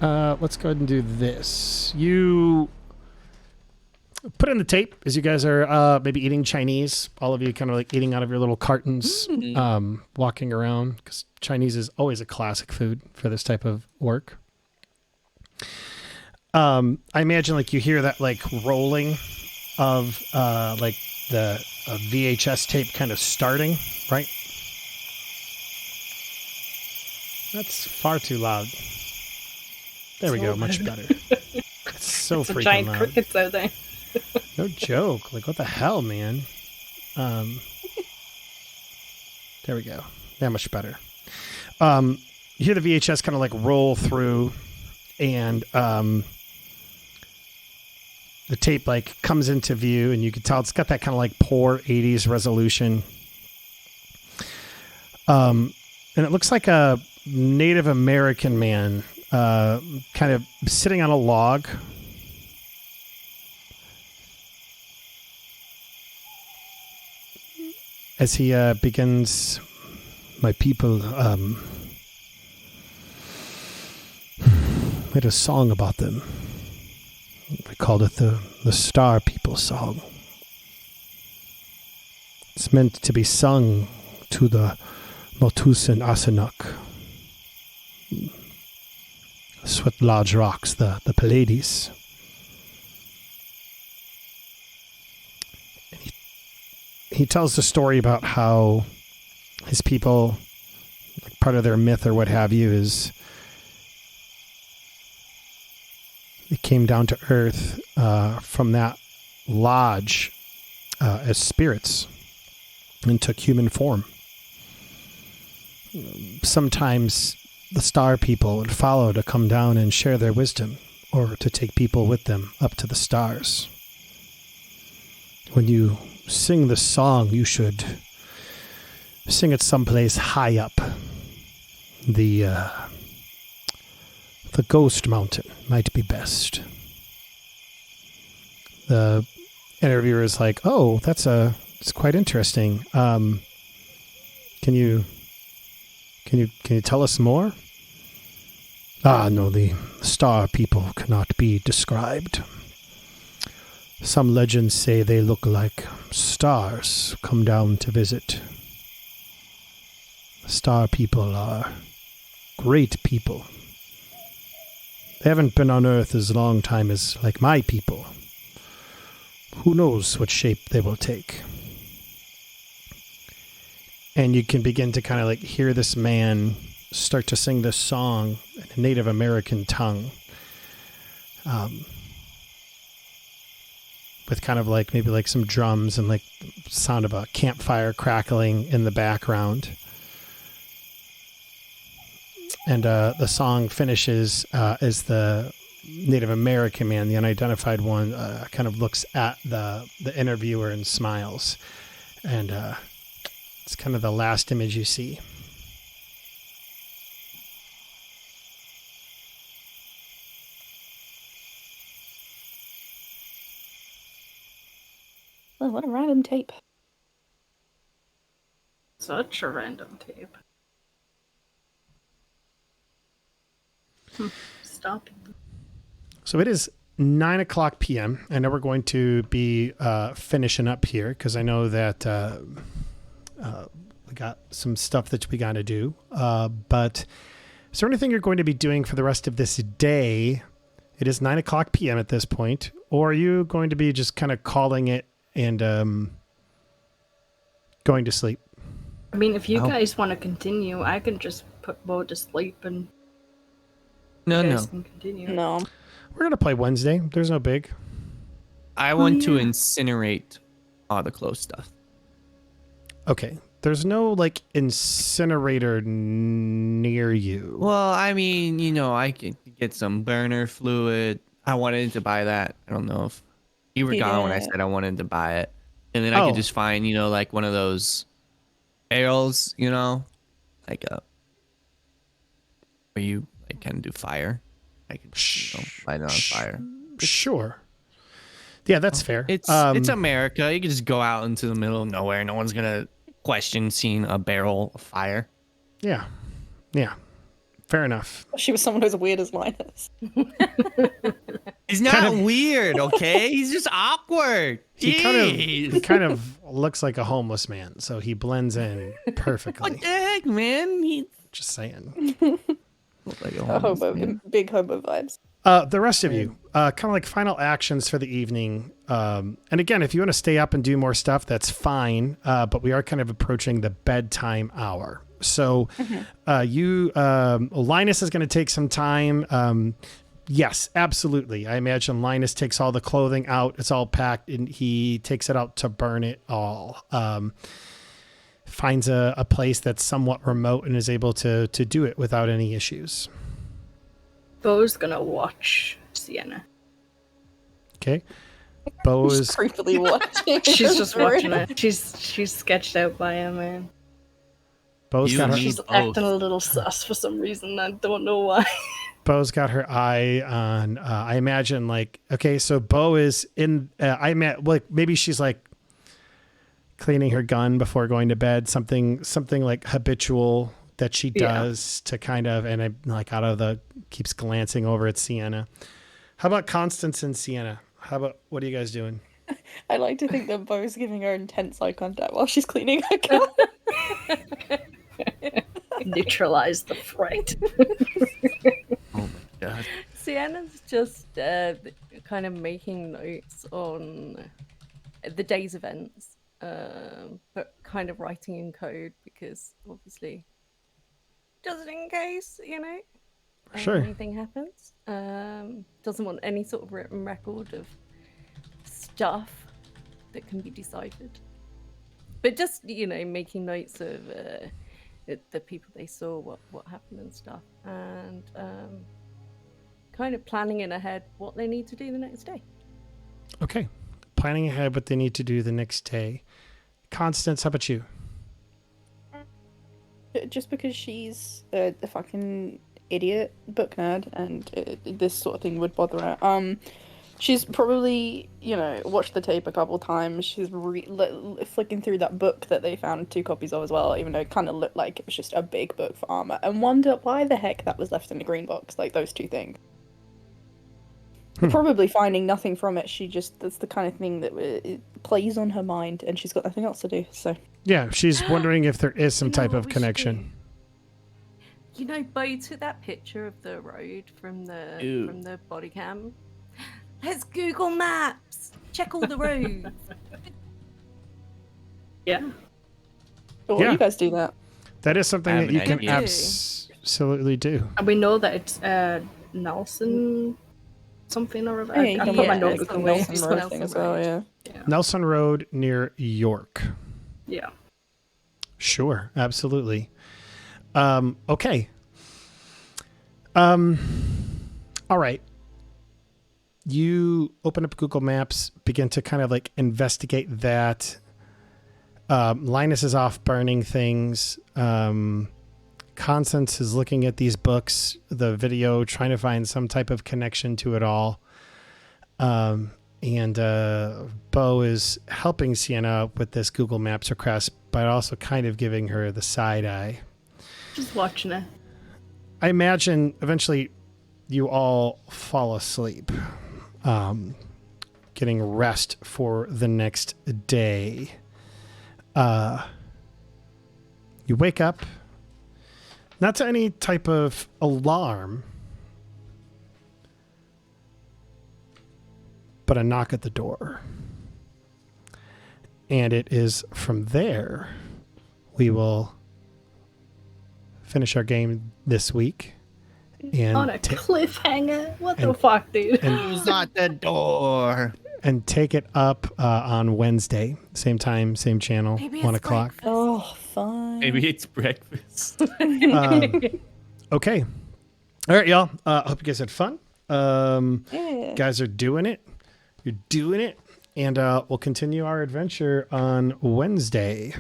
Let's go ahead and do this. You put in the tape as you guys are maybe eating Chinese. All of you kind of like eating out of your little cartons, walking around, because Chinese is always a classic food for this type of work. I imagine like you hear that like rolling of like the VHS tape kind of starting, right? That's far too loud. There we go, much better. It's so freaking giant loud. crickets out there. No joke. Like, what the hell, man? There we go. Yeah, much better. You hear the VHS kind of like roll through, and the tape like comes into view, and you can tell it's got that kind of like poor 80s resolution. And it looks like a Native American man kind of sitting on a log. As he begins, my people made a song about them. We called it the Star People Song. It's meant to be sung to the Motusin Asanuk. Sweat large rocks, the Pleiades. He tells the story about how his people, like part of their myth or what have you, is they came down to Earth from that lodge as spirits and took human form. Sometimes the star people would follow to come down and share their wisdom, or to take people with them up to the stars. When you sing the song, you should sing it someplace high up. The Ghost Mountain might be best. The interviewer is like, "Oh, it's quite interesting. Can you tell us more?" "Ah, no, the star people cannot be described. Some legends say they look like stars come down to visit. The star people are great people. They haven't been on Earth as long time as like my people. Who knows what shape they will take." And you can begin to kind of like hear this man start to sing this song in a Native American tongue. With kind of like maybe like some drums and like sound of a campfire crackling in the background. And the song finishes as the Native American man, the unidentified one, kind of looks at the interviewer and smiles. And It's kind of the last image you see. Oh, what a random tape. Such a random tape. Stop. So it is 9:00 p.m. I know we're going to be finishing up here because I know that we got some stuff that we got to do. But is there anything you're going to be doing for the rest of this day? It is 9:00 p.m. at this point. Or are you going to be just kind of calling it and going to sleep? I mean, if you Oh. guys want to continue, I can just put Bo to sleep and No, you no. guys can continue. No. We're going to play Wednesday. There's no big. I want to yeah. incinerate all the close stuff. Okay. There's no like incinerator near you. Well, I mean, I can get some burner fluid. I wanted to buy that. I don't know if you were gone when I Yeah. said I wanted to buy it. And then I Oh. could just find, like one of those barrels, like where you like can do fire. I can light it on fire. Sure. Yeah, that's fair. It's America. You can just go out into the middle of nowhere. No one's gonna question seeing a barrel of fire. Yeah. Yeah. Fair enough. She was someone who's weird as Linus. He's not weird, okay? He's just awkward. He Jeez. kind of looks like a homeless man, so he blends in perfectly. What the heck, man? He Just saying. looks like a A homeless hobo, man. big hobo vibes. The rest of you, kind of like final actions for the evening. And again, if you want to stay up and do more stuff, that's fine. But we are kind of approaching the bedtime hour. So Linus is going to take some time. Yes, absolutely. I imagine Linus takes all the clothing out. It's all packed and he takes it out to burn it all. Finds a place that's somewhat remote and is able to do it without any issues. Bo's gonna watch Sienna. Okay. Bo Just is creepily watching. She's just watching it. She's sketched out by him, man. Bo's You got her need- She's both. acting a little sus for some reason. I don't know why. Bo's got her eye on. I imagine like okay, so Bo is in. I met like maybe she's like cleaning her gun before going to bed. Something like habitual that she does to kind of and I like out of the keeps glancing over at Sienna. How about Constance and Sienna? What are you guys doing? I like to think that Bo's giving her intense eye contact while she's cleaning her gun. Neutralize the fright. Oh my god. Sienna's just kind of making notes on the day's events, but kind of writing in code because obviously, just in case, Sure. anything happens. Doesn't want any sort of written record of stuff that can be deciphered. But just, making notes of the people they saw, what happened and stuff. And kind of planning in ahead what they need to do the next day. Okay. Planning ahead what they need to do the next day. Constance, how about you? Just because she's a fucking idiot book nerd and this sort of thing would bother her. She's probably, watched the tape a couple times. She's flicking through that book that they found 2 copies of as well, even though it kind of looked like it was just a big book for armor, and wonder why the heck that was left in the green box, like those 2 things. Probably finding nothing from it. That's the kind of thing that it plays on her mind, and she's got nothing else to do, so. Yeah, she's wondering if there is some type what of we should connection. do? Bo took that picture of the road from the body cam. Let's Google Maps. Check all the roads. Yeah. Well, Yeah. you guys do that. That is something I that have you an can idea. absolutely do. And we know that it's Nelson something or other. Yeah, you I can put my put notebook Nelson away. Nelson Road Nelson thing as well, Road. yeah. Nelson Road near York. Yeah. Sure, absolutely. Okay. All right. You open up Google Maps, begin to kind of like investigate that. Linus is off burning things. Constance is looking at these books, the video, trying to find some type of connection to it all. And Bo is helping Sienna with this Google Maps request, but also kind of giving her the side eye. Just watching it. I imagine eventually you all fall asleep, getting rest for the next day. You wake up, not to any type of alarm, but a knock at the door. And it is from there we will finish our game this week. And On a cliffhanger. What the fuck, dude? Who's at the door? And take it up on Wednesday. Same time, same channel, Maybe 1 it's o'clock. breakfast. Oh, fun. Maybe it's breakfast. Okay. All right, y'all. Hope you guys had fun. Yeah. Guys are doing it. You're doing it. And we'll continue our adventure on Wednesday.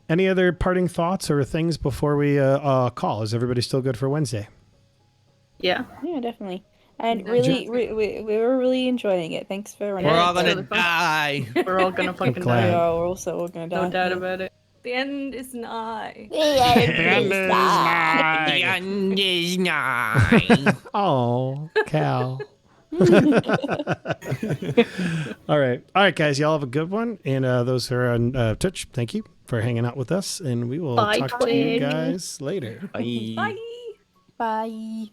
Any other parting thoughts or things before we call? Is everybody still good for Wednesday? Yeah. Yeah, definitely. And really, we were really enjoying it. Thanks for running. We're all it. gonna really fun. die. We're all gonna fucking glad. die. Yeah, we're also all gonna die. No doubt about it. The end is nigh. The end is nigh. Oh, Cal. All right, guys. Y'all have a good one. And those who are on Twitch, thank you for hanging out with us. And we will Bye, talk to you Twitch. guys later. Bye. Bye. Bye.